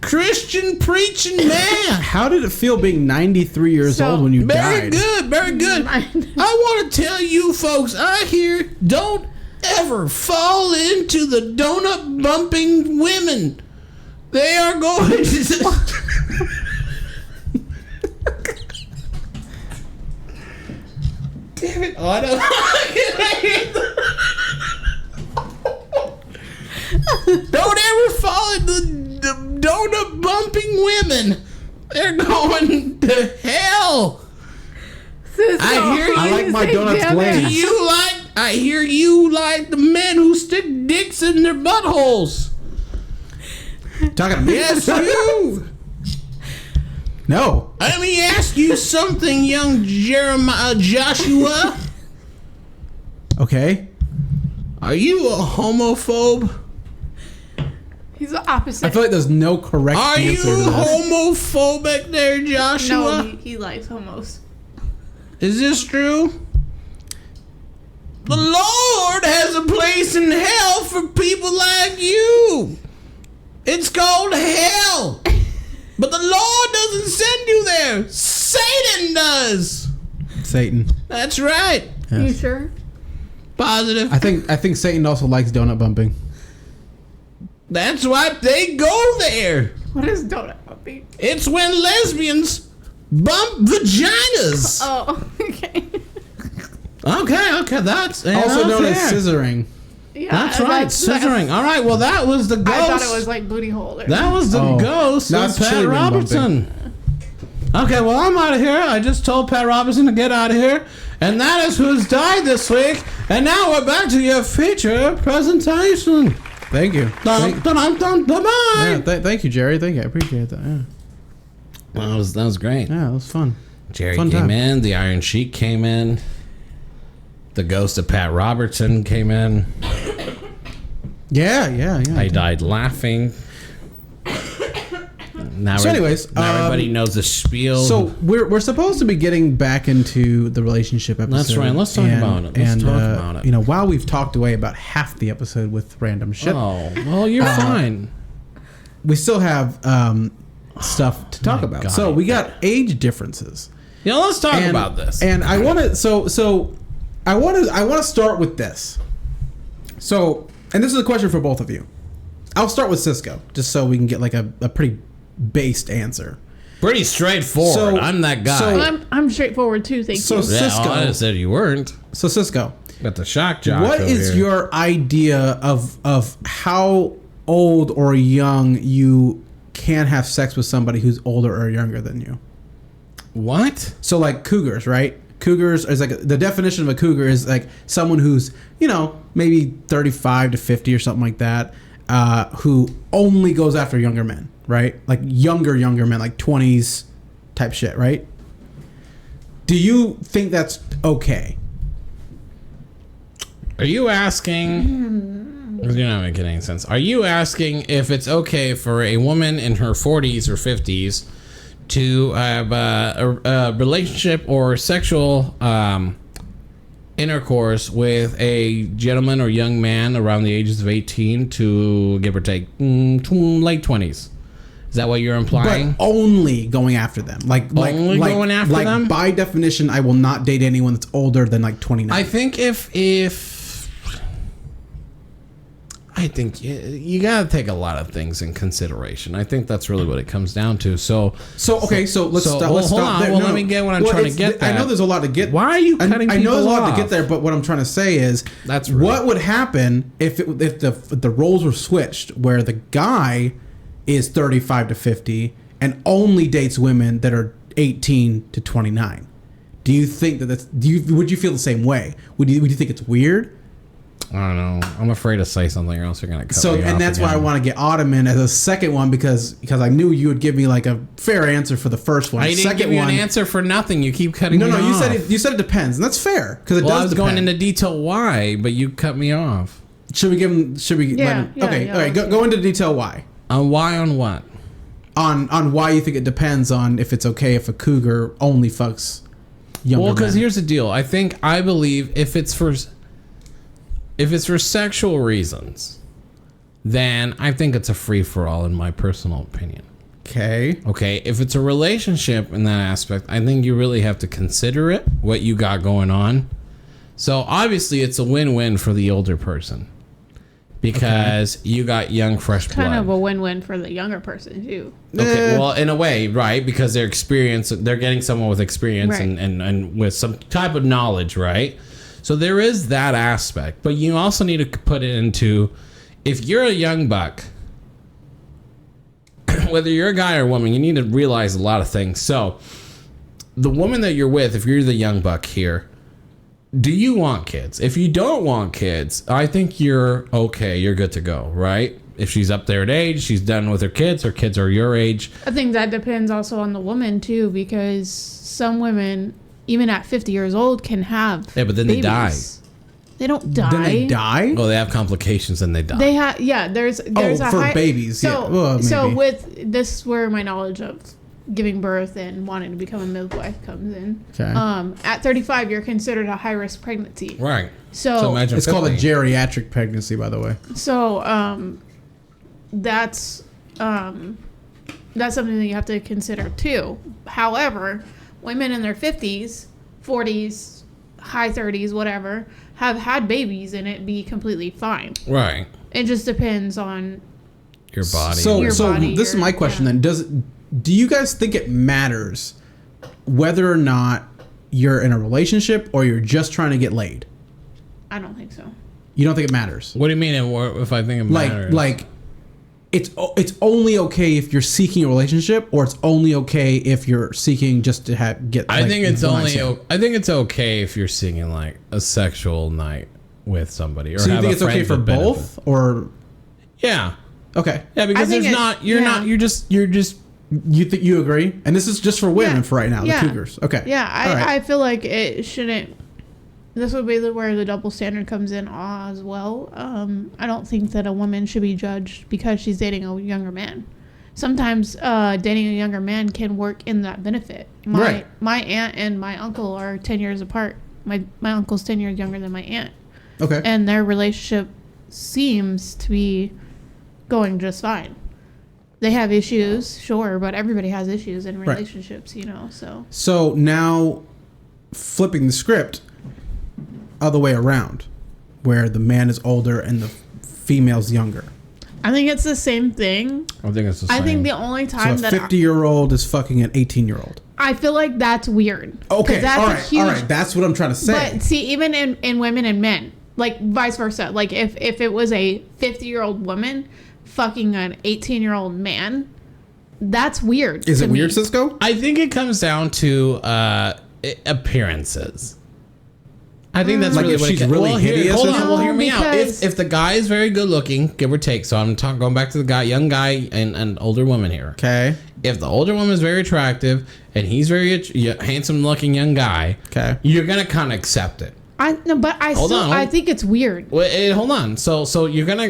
Speaker 1: Christian preaching man.
Speaker 2: How did it feel being 93 years
Speaker 3: So,
Speaker 2: old when you
Speaker 1: Very
Speaker 2: died?
Speaker 1: good, very good. I want to tell you folks out here, don't ever fall into the donut bumping women. They are going to... Damn it, Otto. Don't ever fall into the donut bumping women. They're going to hell. I hear
Speaker 2: I like my donuts
Speaker 3: damn it.
Speaker 2: glazed.
Speaker 1: I hear you like the men who stick dicks in their buttholes.
Speaker 2: Talking to me?
Speaker 1: Yes, you.
Speaker 2: No.
Speaker 1: Let me ask you something, young Joshua.
Speaker 2: Okay.
Speaker 1: Are you a homophobe?
Speaker 3: He's the opposite.
Speaker 2: I feel like there's no correct
Speaker 1: Are you
Speaker 2: answer to this.
Speaker 1: homophobic there, Joshua?
Speaker 3: no, he likes homos.
Speaker 1: Is this true? The Lord has a place in hell for people like you. It's called hell. But the Lord doesn't send you there. Satan does.
Speaker 2: Satan.
Speaker 1: That's right.
Speaker 2: Yes.
Speaker 3: You sure?
Speaker 1: Positive.
Speaker 2: I think Satan also likes donut bumping.
Speaker 1: That's why they go there.
Speaker 3: What is donut bumping?
Speaker 1: It's when lesbians bump vaginas.
Speaker 3: Oh, okay.
Speaker 1: Okay, that's
Speaker 2: Also known as
Speaker 1: fair.
Speaker 2: scissoring.
Speaker 3: Yeah,
Speaker 1: That's right, scissoring. All right, well, that was the ghost.
Speaker 3: I thought it was like booty hole. Or
Speaker 1: That was the
Speaker 2: Oh.
Speaker 1: ghost
Speaker 2: Now
Speaker 1: of
Speaker 2: it's
Speaker 1: Pat
Speaker 2: chili ring
Speaker 1: Robertson. Okay, well, I'm out of here. I just told Pat Robertson to get out of here. And that is who's died this week. And now we're back to your feature presentation.
Speaker 2: Thank you.
Speaker 1: Dun, dun, dun, dun, dun,
Speaker 2: Yeah,
Speaker 1: dun.
Speaker 2: thank you, Jerry. Thank you. I appreciate that. Yeah,
Speaker 1: That was great.
Speaker 2: yeah, that was fun.
Speaker 1: Jerry
Speaker 2: Fun
Speaker 1: came
Speaker 2: time.
Speaker 1: in. The Iron Sheik came in. The ghost of Pat Robertson came in.
Speaker 2: Yeah.
Speaker 1: I died laughing. Now
Speaker 2: So anyways,
Speaker 1: now everybody knows the spiel.
Speaker 2: So we're supposed to be getting back into the relationship episode.
Speaker 1: That's right. Let's talk about it. Let's talk about it.
Speaker 2: You know, while we've talked away about half the episode with random shit,
Speaker 1: Oh, well, you're fine.
Speaker 2: we still have stuff to talk
Speaker 1: My
Speaker 2: about.
Speaker 1: God.
Speaker 2: So we got age differences.
Speaker 1: Yeah, let's talk
Speaker 2: And-
Speaker 1: about this.
Speaker 2: And I want to I want to start with this. So, and this is a question for both of you. I'll start with Cisco, just so we can get like a pretty based answer.
Speaker 1: Pretty straightforward.
Speaker 2: So-
Speaker 1: I'm that guy.
Speaker 2: so-
Speaker 3: I'm straightforward too. Thank
Speaker 2: So-
Speaker 3: you.
Speaker 1: yeah,
Speaker 2: Cisco.
Speaker 1: well, I said you weren't.
Speaker 2: So Cisco,
Speaker 1: But the shock jock.
Speaker 2: what
Speaker 1: over
Speaker 2: is
Speaker 1: here.
Speaker 2: your idea of how old or young you can have sex with somebody who's older or younger than you?
Speaker 1: what?
Speaker 2: So like cougars, right? Cougars is like the definition of a cougar is like someone who's, you know, maybe 35 to 50 or something like that, who only goes after younger men, right? Like younger men, like 20s type shit, right? Do you think that's okay?
Speaker 1: Are you asking? You're not making any sense. Are you asking if it's okay for a woman in her 40s or 50s to have a relationship or sexual intercourse with a gentleman or young man around the ages of 18 to give or take late 20s? Is that what you're implying?
Speaker 2: But only going after them.
Speaker 1: Only going after them?
Speaker 2: By definition, I will not date anyone that's older than like 29.
Speaker 1: I think I think you got to take a lot of things in consideration. I think that's really what it comes down to. So
Speaker 2: let's stop. Let's
Speaker 1: hold
Speaker 2: stop
Speaker 1: on.
Speaker 2: there.
Speaker 1: Well, let me get what I'm trying to
Speaker 2: it's-
Speaker 1: get
Speaker 2: I know
Speaker 1: at.
Speaker 2: there's a lot to get.
Speaker 1: Why are you cutting
Speaker 2: I know there's a
Speaker 1: people
Speaker 2: lot to
Speaker 1: off?
Speaker 2: get there, but what I'm trying to say is
Speaker 1: That's rude.
Speaker 2: what would happen if the roles were switched, where the guy is 35 to 50 and only dates women that are 18 to 29. Do you think that's would you feel the same way? Would you think it's weird?
Speaker 1: I don't know. I'm afraid to say something or else you're gonna cut
Speaker 2: So,
Speaker 1: me off
Speaker 2: and that's why I
Speaker 1: again.
Speaker 2: want to get Autumn in as a second one because I knew you would give me like a fair answer for the first one.
Speaker 1: I didn't
Speaker 2: second
Speaker 1: give you
Speaker 2: one,
Speaker 1: an answer for nothing. You keep cutting
Speaker 2: No,
Speaker 1: me
Speaker 2: no,
Speaker 1: off.
Speaker 2: you said it depends, and that's fair because it
Speaker 1: Well, I
Speaker 2: does
Speaker 1: was going
Speaker 2: depend.
Speaker 1: into detail why, but you cut me off.
Speaker 2: Should we give him? Should we?
Speaker 3: Yeah,
Speaker 2: let him,
Speaker 3: yeah,
Speaker 2: okay,
Speaker 3: yeah,
Speaker 2: all right.
Speaker 3: let's
Speaker 2: Go into detail why
Speaker 1: Why on what?
Speaker 2: on why you think it depends on if it's okay if a cougar only fucks younger
Speaker 1: Well, because
Speaker 2: men.
Speaker 1: here's the deal. I believe if it's for sexual reasons, then I think it's a free for all in my personal opinion.
Speaker 2: Okay.
Speaker 1: Okay, if it's a relationship in that aspect, I think you really have to consider it, what you got going on. So obviously it's a win-win for the older person because you got young, fresh blood.
Speaker 3: Kind of a win-win for the younger person too.
Speaker 1: Okay, well, in a way, right? Because they're getting someone with experience
Speaker 3: Right.
Speaker 1: and with some type of knowledge, right? So there is that aspect, but you also need to put it into, if you're a young buck, whether you're a guy or a woman, you need to realize a lot of things. So the woman that you're with, if you're the young buck here, do you want kids? If you don't want kids, I think you're okay. You're good to go, right? If she's up there in age, she's done with her kids are your age.
Speaker 3: I think that depends also on the woman too, because some women, even at 50 years old, can have
Speaker 1: but then
Speaker 3: babies.
Speaker 1: they die.
Speaker 3: They don't die.
Speaker 2: Then they die?
Speaker 1: Oh, they have complications and they die.
Speaker 3: They have, there's a
Speaker 2: for
Speaker 3: high,
Speaker 2: babies,
Speaker 3: so,
Speaker 2: yeah. Well,
Speaker 3: so
Speaker 2: maybe.
Speaker 3: with this is where my knowledge of giving birth and wanting to become a midwife comes in.
Speaker 2: Okay.
Speaker 3: At 35, you're considered a high risk pregnancy.
Speaker 1: Right.
Speaker 3: So
Speaker 1: imagine
Speaker 2: It's called a
Speaker 1: 50.
Speaker 2: geriatric pregnancy, by the way.
Speaker 3: So that's something that you have to consider too. However, women in their 50s, 40s, high 30s, whatever, have had babies and it be completely fine.
Speaker 1: Right.
Speaker 3: It just depends on
Speaker 1: Your body.
Speaker 2: So,
Speaker 3: Your body,
Speaker 2: this is my question
Speaker 3: yeah.
Speaker 2: then. Do you guys think it matters whether or not you're in a relationship or you're just trying to get laid?
Speaker 3: I don't think so.
Speaker 2: You don't think it matters?
Speaker 1: What do you mean if I think it matters?
Speaker 2: Like it's only okay if you're seeking a relationship, or it's only okay if you're seeking just to get.
Speaker 1: I think it's
Speaker 2: one night
Speaker 1: only.
Speaker 2: stand?
Speaker 1: I think it's okay if you're seeing like a sexual night with somebody, or
Speaker 2: So you
Speaker 1: have
Speaker 2: think
Speaker 1: a
Speaker 2: it's okay
Speaker 1: friend
Speaker 2: for
Speaker 1: with
Speaker 2: both, or
Speaker 1: Yeah,
Speaker 2: okay?
Speaker 1: yeah, because
Speaker 3: think
Speaker 1: there's
Speaker 3: it-
Speaker 1: not. You're
Speaker 3: yeah.
Speaker 1: not. You're just.
Speaker 2: You agree? And this is just for women
Speaker 3: Yeah.
Speaker 2: for right now.
Speaker 3: Yeah.
Speaker 2: The Cougars. Okay.
Speaker 3: Yeah,
Speaker 2: All right.
Speaker 3: I feel like it shouldn't. This would be where the double standard comes in as well. I don't think that a woman should be judged because she's dating a younger man. Sometimes dating a younger man can work in that benefit.
Speaker 2: Right.
Speaker 3: My aunt and my uncle are 10 years apart. My uncle's 10 years younger than my aunt.
Speaker 2: Okay.
Speaker 3: And their relationship seems to be going just fine. They have issues, sure, but everybody has issues in relationships, so.
Speaker 2: So now, flipping the script, other way around, where the man is older and the female's younger.
Speaker 3: I think it's the same thing.
Speaker 1: I think it's the same.
Speaker 3: I think the only time
Speaker 2: So a
Speaker 3: that
Speaker 2: 50-year-old is fucking an 18-year-old.
Speaker 3: I feel like that's weird. 'Cause
Speaker 2: Okay.
Speaker 3: that's
Speaker 2: All
Speaker 3: a
Speaker 2: right.
Speaker 3: huge,
Speaker 2: All right. That's what I'm trying to say.
Speaker 3: But see, even in women and men, like vice versa. Like if it was a 50-year-old woman fucking an 18-year-old man, that's weird.
Speaker 2: Is
Speaker 3: to
Speaker 2: it weird,
Speaker 3: me.
Speaker 2: Cisco?
Speaker 1: I think it comes down to appearances. I think that's
Speaker 2: Like
Speaker 1: really
Speaker 2: if
Speaker 1: what
Speaker 2: she's
Speaker 1: it comes.
Speaker 2: really hideous
Speaker 1: Hold
Speaker 2: or
Speaker 1: on.
Speaker 2: something?
Speaker 1: Well, hear me out.
Speaker 3: Because-
Speaker 1: If the guy is very good looking, give or take. So I'm going back to the young guy and older woman here.
Speaker 2: Okay.
Speaker 1: If the older woman is very attractive and he's very handsome looking young guy,
Speaker 2: Okay.
Speaker 1: you're gonna kind of accept it.
Speaker 3: I think it's weird.
Speaker 1: Well, hold on. So you're kind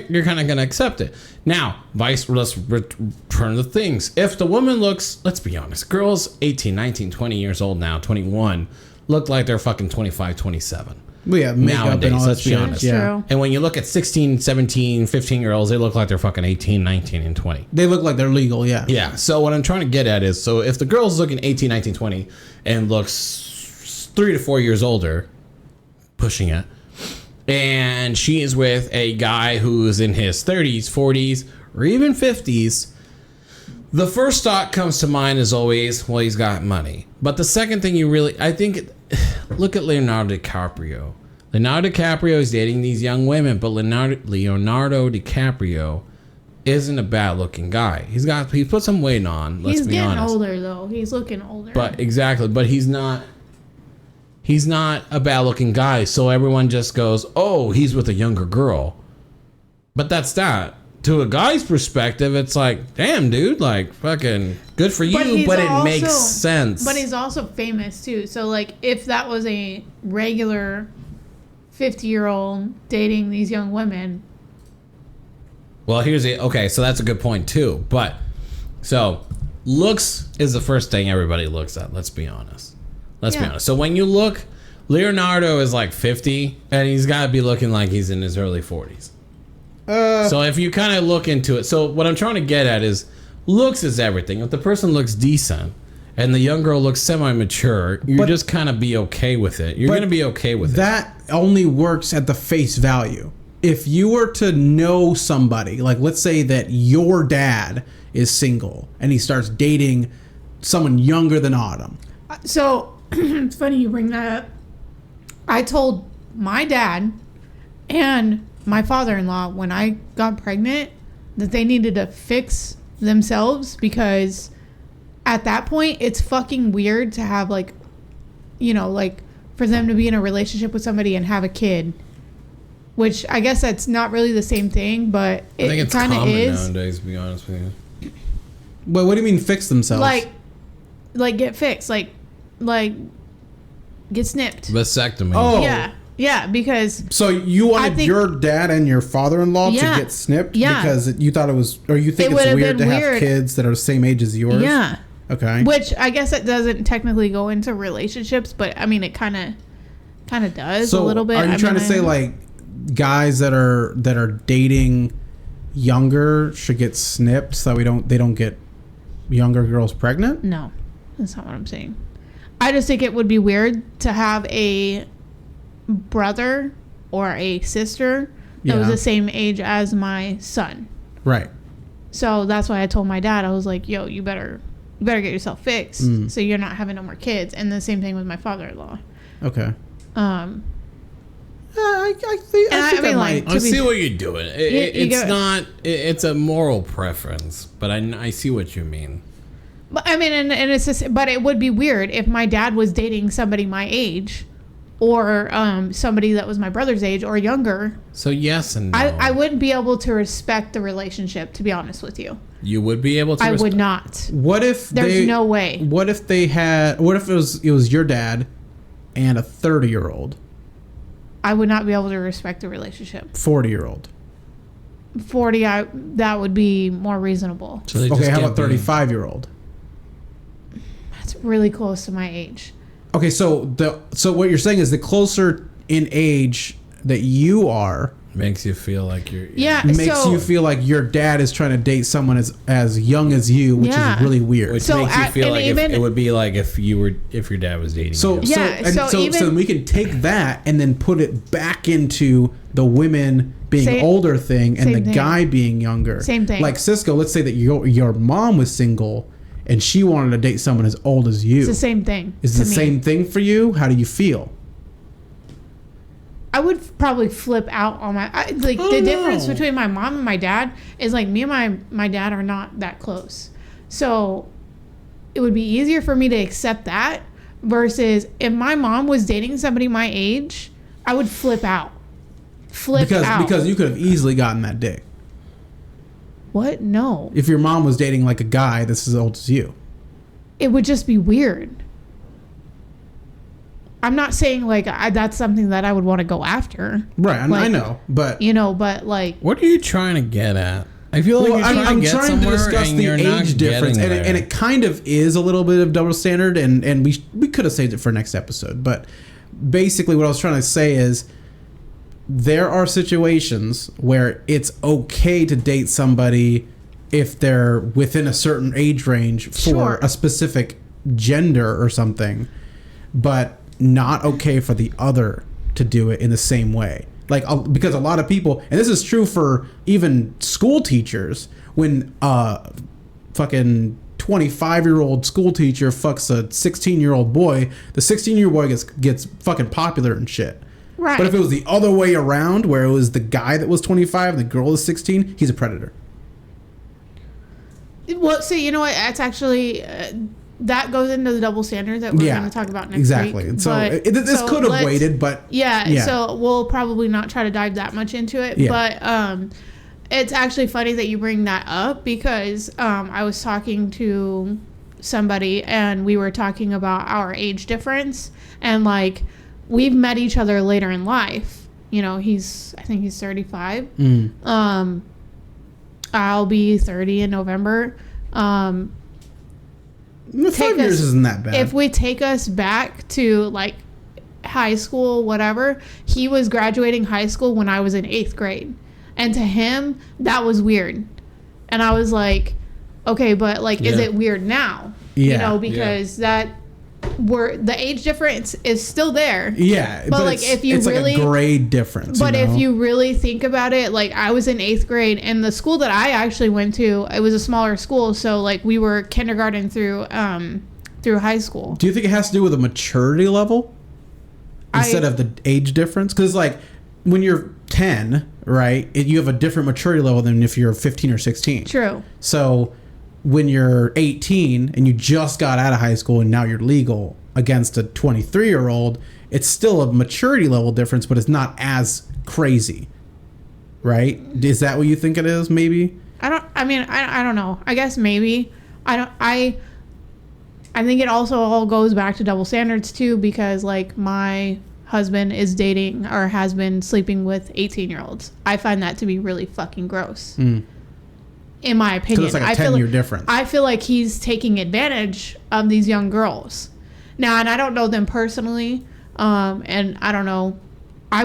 Speaker 1: of gonna accept it. Now, let's return to things. If the woman looks, let's be honest, girls 18, 19, 20 years old now, 21, look like they're fucking 25, 27.
Speaker 2: Well, yeah, makeup
Speaker 1: Nowadays,
Speaker 2: and all that
Speaker 1: let's be
Speaker 2: shit.
Speaker 1: honest.
Speaker 2: Yeah.
Speaker 3: True.
Speaker 1: And when you look at 16, 17, 15-year-olds, they look like they're fucking 18, 19, and 20.
Speaker 2: They look like they're legal, yeah.
Speaker 1: Yeah. So what I'm trying to get at is, so if the girl's looking 18, 19, 20 and looks 3 to 4 years older, pushing it, and she is with a guy who's in his 30s, 40s, or even 50s, the first thought comes to mind is always, well, he's got money. But the second thing I think, look at Leonardo DiCaprio. Leonardo DiCaprio is dating these young women, but Leonardo DiCaprio isn't a bad looking guy. He put some weight on, let's
Speaker 3: He's
Speaker 1: be
Speaker 3: getting
Speaker 1: honest.
Speaker 3: older though. He's looking older.
Speaker 1: But he's not a bad looking guy, so everyone just goes, oh, he's with a younger girl. But that's that. To a guy's perspective, it's like, damn, dude, like, fucking good for you, but it makes sense.
Speaker 3: But he's also famous too. So like, if that was a regular 50-year-old dating these young women,
Speaker 1: Well, okay, so that's a good point too. But, so, looks is the first thing everybody looks at, let's be honest. Let's be
Speaker 3: Yeah.
Speaker 1: honest. So when you look, Leonardo is like 50, and he's got to be looking like he's in his early 40s. So if you kind of look into it, so what I'm trying to get at is, looks is everything. If the person looks decent and the young girl looks semi-mature, you just kind of be okay with it. You're going to be okay with it.
Speaker 2: That only works at the face value. If you were to know somebody, like let's say that your dad is single and he starts dating someone younger than Autumn.
Speaker 3: so it's funny you bring that up. I told my dad and my father-in-law when I got pregnant that they needed to fix themselves because at that point, it's fucking weird to have like, you know, like for them to be in a relationship with somebody and have a kid. Which I guess that's not really the same thing, but
Speaker 1: I think it's
Speaker 3: kind of
Speaker 1: common
Speaker 3: is.
Speaker 1: nowadays, to be honest with you.
Speaker 2: But what do you mean fix themselves?
Speaker 3: Like get fixed, like get snipped.
Speaker 1: Vasectomy.
Speaker 2: Oh.
Speaker 3: Yeah, because
Speaker 2: so you wanted your dad and your father-in-law to get snipped because you thought it was, or you think it's weird to have kids that are the same age as yours?
Speaker 3: Yeah.
Speaker 2: Okay.
Speaker 3: Which I guess it doesn't technically go into relationships, but I mean it kind of does a little bit.
Speaker 2: Are you trying to say like guys that are dating younger should get snipped so they don't get younger girls pregnant?
Speaker 3: No, that's not what I'm saying. I just think it would be weird to have a brother or a sister that was the same age as my son.
Speaker 2: Right.
Speaker 3: So that's why I told my dad, I was like, yo, you better get yourself fixed so you're not having no more kids. And the same thing with my father-in-law.
Speaker 2: Okay.
Speaker 3: I
Speaker 1: see what you're doing. It's a moral preference, but I see what you mean.
Speaker 3: But I mean, and it's just, but it would be weird if my dad was dating somebody my age, or somebody that was my brother's age or younger.
Speaker 1: So yes and no.
Speaker 3: I wouldn't be able to respect the relationship, to be honest with you.
Speaker 1: You would be able to.
Speaker 3: I would not.
Speaker 2: What if
Speaker 3: there's no way?
Speaker 2: What if it was your dad and a 30-year-old?
Speaker 3: I would not be able to respect the relationship.
Speaker 2: 40-year-old.
Speaker 3: 40, that would be more reasonable.
Speaker 2: So okay, how about 35-year-old?
Speaker 3: That's really close to my age.
Speaker 2: Okay, so what you're saying is the closer in age that you are
Speaker 1: makes you feel like you're
Speaker 2: you feel like your dad is trying to date someone as young as you, which is really weird.
Speaker 1: Which makes you feel like it would be like if your dad was dating you.
Speaker 2: So we can take that and then put it back into the women being older thing and the guy being younger.
Speaker 3: Same thing.
Speaker 2: Like Cisco, let's say that your mom was single and she wanted to date someone as old as you.
Speaker 3: It's the same thing.
Speaker 2: Is it the same thing for you? How do you feel?
Speaker 3: I would probably flip out on the difference between my mom and my dad is like me and my dad are not that close. So it would be easier for me to accept that versus if my mom was dating somebody my age, I would flip out. Because
Speaker 2: you could have easily gotten that dick.
Speaker 3: What? No.
Speaker 2: If your mom was dating like a guy that's as old as you.
Speaker 3: It would just be weird. I'm not saying like that's something that I would want to go after.
Speaker 2: Right, I know, but
Speaker 3: but like,
Speaker 1: what are you trying to get at? I feel like
Speaker 2: I'm trying to discuss the age difference, and it kind of is a little bit of double standard, and we could have saved it for next episode, but basically what I was trying to say is there are situations where it's okay to date somebody if they're within a certain age range for a specific gender or something, but not okay for the other to do it in the same way. Like, because a lot of people, and this is true for even school teachers, when fucking 25-year-old school teacher fucks a 16-year-old boy, the 16-year-old boy gets fucking popular and shit.
Speaker 3: Right.
Speaker 2: But if it was the other way around, where it was the guy that was 25 and the girl is 16, he's a predator.
Speaker 3: Well, so you know what? That's actually that goes into the double standard that we're going to talk about next week.
Speaker 2: Exactly. So this could have waited, but
Speaker 3: yeah. So we'll probably not try to dive that much into it. Yeah. But it's actually funny that you bring that up because I was talking to somebody and we were talking about our age difference and like we've met each other later in life. You know, I think he's 35. I'll be 30 in November. 5
Speaker 2: years isn't that bad.
Speaker 3: If we take us back to like high school, whatever, he was graduating high school when I was in 8th grade. And to him, that was weird. And I was like, okay, but like, is it weird now?
Speaker 2: Yeah.
Speaker 3: You know, because the age difference is still there.
Speaker 2: Yeah,
Speaker 3: but like if you really
Speaker 2: like a grade difference.
Speaker 3: But if you really think about it, like I was in 8th grade, and the school that I actually went to, it was a smaller school, so like we were kindergarten through high school.
Speaker 2: Do you think it has to do with a maturity level instead of the age difference? Because like when you're 10, right, you have a different maturity level than if you're 15 or 16.
Speaker 3: True.
Speaker 2: So when you're 18 and you just got out of high school and now you're legal against a 23-year-old, it's still a maturity level difference, but it's not as crazy, right? Is that what you think it is? Maybe.
Speaker 3: I don't know. I guess maybe. I think it also all goes back to double standards too, because like my husband is dating or has been sleeping with 18-year-olds. I find that to be really fucking gross. In my opinion.
Speaker 2: So it's like a 10-year difference.
Speaker 3: I feel like he's taking advantage of these young girls. Now, and I don't know them personally, and I don't know. I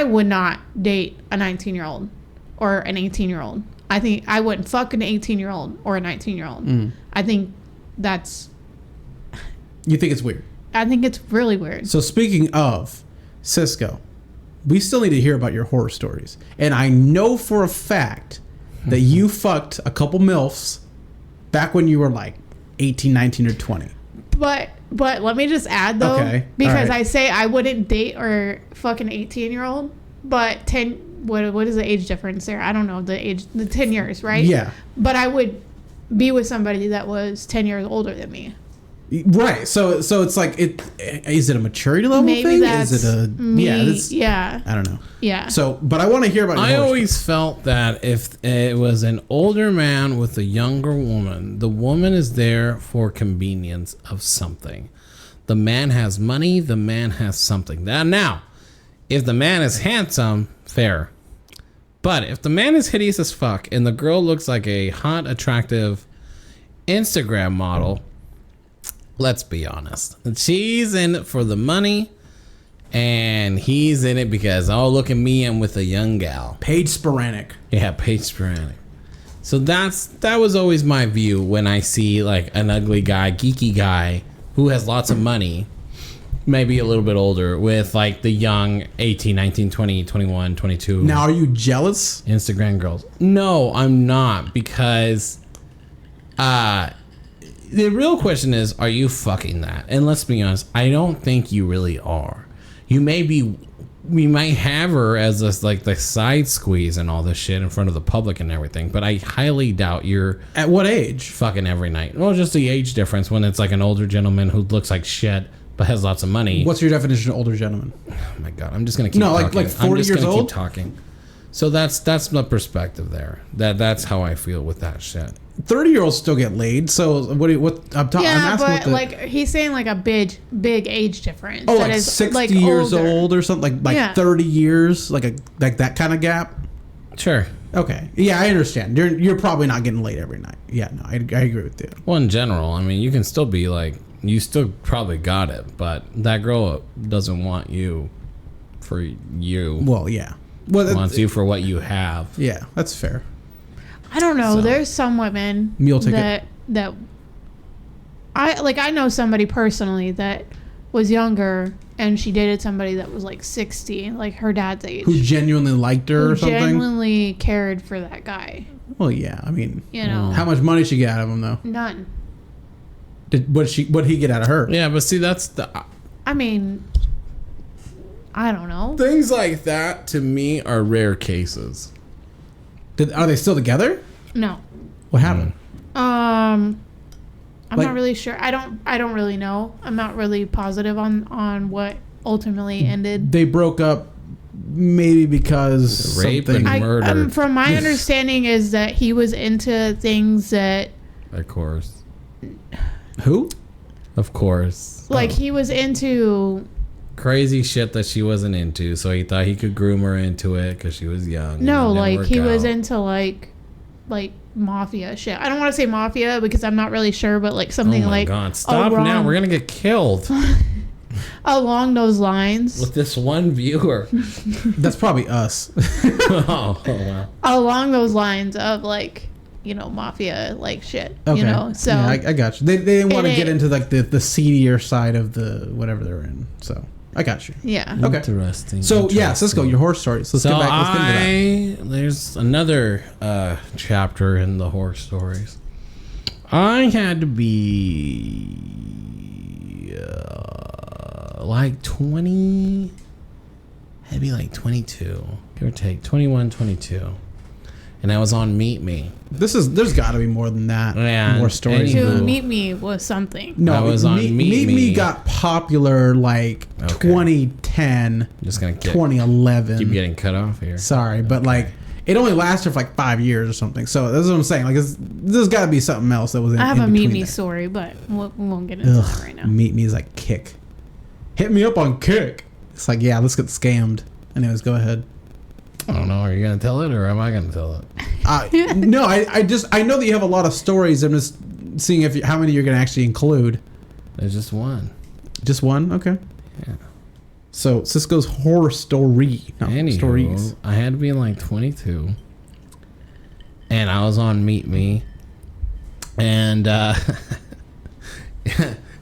Speaker 3: would not date a 19-year-old or an 18-year-old. I think I wouldn't fuck an 18-year-old or a 19-year-old. I think that's...
Speaker 2: You think it's weird?
Speaker 3: I think it's really weird.
Speaker 2: So speaking of Cisco, we still need to hear about your horror stories. And I know for a fact that you fucked a couple MILFs back when you were like 18, 19, or 20.
Speaker 3: But let me just add though,
Speaker 2: okay.
Speaker 3: Because
Speaker 2: right.
Speaker 3: I say I wouldn't date or fuck an 18-year-old, but 10. What is the age difference there? I don't know the 10 years, right?
Speaker 2: Yeah.
Speaker 3: But I would be with somebody that was 10 years older than me.
Speaker 2: Right. So it's like is it a maturity level
Speaker 3: Maybe
Speaker 2: thing?
Speaker 3: That's
Speaker 2: is it a
Speaker 3: me.
Speaker 2: Yeah? I don't know.
Speaker 3: Yeah.
Speaker 2: So, but I want to hear about. Your
Speaker 1: I
Speaker 2: horror
Speaker 1: always
Speaker 2: stories.
Speaker 1: felt that if it was an older man with a younger woman, the woman is there for convenience of something. The man has money. The man has something. Now, if the man is handsome, fair. But if the man is hideous as fuck and the girl looks like a hot, attractive Instagram model, let's be honest. She's in it for the money and he's in it because, oh, look at me, I'm with a young gal.
Speaker 2: Paige Sporanic.
Speaker 1: Yeah, Paige Sporanic. So that was always my view when I see like an ugly guy, geeky guy who has lots of money, maybe a little bit older, with like the young 18, 19, 20, 21, 22.
Speaker 2: Now, are you jealous?
Speaker 1: Instagram girls. No, I'm not, because the real question is, are you fucking that? And let's be honest, I don't think you really are. We might have her as this, like the side squeeze and all this shit in front of the public and everything, but I highly doubt you're
Speaker 2: At what age?
Speaker 1: fucking every night. Well, just the age difference when it's like an older gentleman who looks like shit but has lots of money.
Speaker 2: What's your definition of older gentleman?
Speaker 1: Oh my god, I'm just gonna keep
Speaker 2: No,
Speaker 1: talking.
Speaker 2: like 40
Speaker 1: I'm just
Speaker 2: years
Speaker 1: gonna
Speaker 2: old?
Speaker 1: keep talking. So that's the perspective there. That's how I feel with that shit.
Speaker 2: 30-year-olds still get laid. So what I'm talking. I'm
Speaker 3: Yeah,
Speaker 2: asking
Speaker 3: but
Speaker 2: what the,
Speaker 3: like he's saying like a big age difference.
Speaker 2: oh,
Speaker 3: that
Speaker 2: like
Speaker 3: is,
Speaker 2: 60 years
Speaker 3: older.
Speaker 2: old or something, like
Speaker 3: Yeah.
Speaker 2: 30 years, like that kind of gap.
Speaker 1: Sure.
Speaker 2: Okay, yeah, I understand. You're probably not getting laid every night. Yeah, no, I agree with you.
Speaker 1: Well, in general, I mean, you can still be like, you still probably got it, but that girl doesn't want you for you.
Speaker 2: Well, yeah. Well,
Speaker 1: Wants you for what you have.
Speaker 2: yeah, that's fair.
Speaker 3: I don't know.
Speaker 1: So.
Speaker 3: There's some women
Speaker 2: Meal ticket.
Speaker 3: that I know somebody personally that was younger and she dated somebody that was like 60, like her dad's age.
Speaker 2: Who genuinely liked her
Speaker 3: who
Speaker 2: or something?
Speaker 3: genuinely cared for that guy.
Speaker 2: Well, yeah. I mean,
Speaker 3: You know,
Speaker 2: how much money did she get out of him though?
Speaker 3: none.
Speaker 2: What did he get out of her?
Speaker 1: Yeah, but see, that's the
Speaker 3: I mean, I don't know.
Speaker 1: things like that to me are rare cases.
Speaker 2: Are they still together?
Speaker 3: No.
Speaker 2: What happened?
Speaker 3: I'm
Speaker 2: Like-
Speaker 3: not really sure. I don't really know. I'm not really positive on what ultimately ended.
Speaker 2: They broke up maybe because
Speaker 1: Rape
Speaker 2: something.
Speaker 1: and murder.
Speaker 3: From my understanding is that he was into things that
Speaker 1: Of course.
Speaker 2: Who?
Speaker 1: Of course.
Speaker 3: like he was into.
Speaker 1: Crazy shit that she wasn't into, so he thought he could groom her into it because she was young.
Speaker 3: No,
Speaker 1: and it didn't
Speaker 3: like
Speaker 1: work
Speaker 3: he was
Speaker 1: out.
Speaker 3: into like mafia shit. I don't want to say mafia because I'm not really sure, but like something
Speaker 1: Oh my
Speaker 3: like
Speaker 1: god! Stop now! We're gonna get killed
Speaker 3: along those lines.
Speaker 1: with this one viewer.
Speaker 2: That's probably us.
Speaker 1: oh wow!
Speaker 3: Along those lines of like, you know, mafia like shit.
Speaker 2: Okay.
Speaker 3: You know, so
Speaker 2: yeah, I got you. They didn't want to
Speaker 3: And
Speaker 2: get
Speaker 3: it-
Speaker 2: into like the seedier side of the whatever they're in. So I got you.
Speaker 3: yeah.
Speaker 2: Okay.
Speaker 1: Interesting.
Speaker 2: So yeah, Cisco, your horror stories. Let's
Speaker 1: So
Speaker 2: get back. Let's get into that.
Speaker 1: there's another chapter in the horror stories. I had to be like 20, maybe like 22, give or take, 21, 22. and I was on Meet Me.
Speaker 2: There's got to be more than that.
Speaker 1: Yeah,
Speaker 2: More stories.
Speaker 1: anywho.
Speaker 3: Dude, Meet Me was something.
Speaker 2: No,
Speaker 1: I was on Meet Me.
Speaker 2: got popular like
Speaker 1: Okay.
Speaker 2: 2010,
Speaker 1: Just gonna keep
Speaker 2: 2011.
Speaker 1: getting cut off here.
Speaker 2: Sorry, but like it only lasted for like 5 years or something. So that's what I'm saying. Like there's got to be something else that was in
Speaker 3: I have
Speaker 2: in
Speaker 3: a Meet
Speaker 2: between
Speaker 3: Me
Speaker 2: there.
Speaker 3: story, but we won't get into that right now.
Speaker 2: Meet Me is like Kick. Hit me up on Kick. It's like, yeah, let's get scammed. Anyways, go ahead.
Speaker 1: I don't know. Are you gonna tell it or am I gonna tell it?
Speaker 2: No, I know that you have a lot of stories. I'm just seeing how many you're gonna actually include.
Speaker 1: There's just one.
Speaker 2: Just one, okay.
Speaker 1: Yeah.
Speaker 2: So Cisco's horror story, not
Speaker 1: Anywho,
Speaker 2: stories.
Speaker 1: I had to be like 22, and I was on Meet Me, and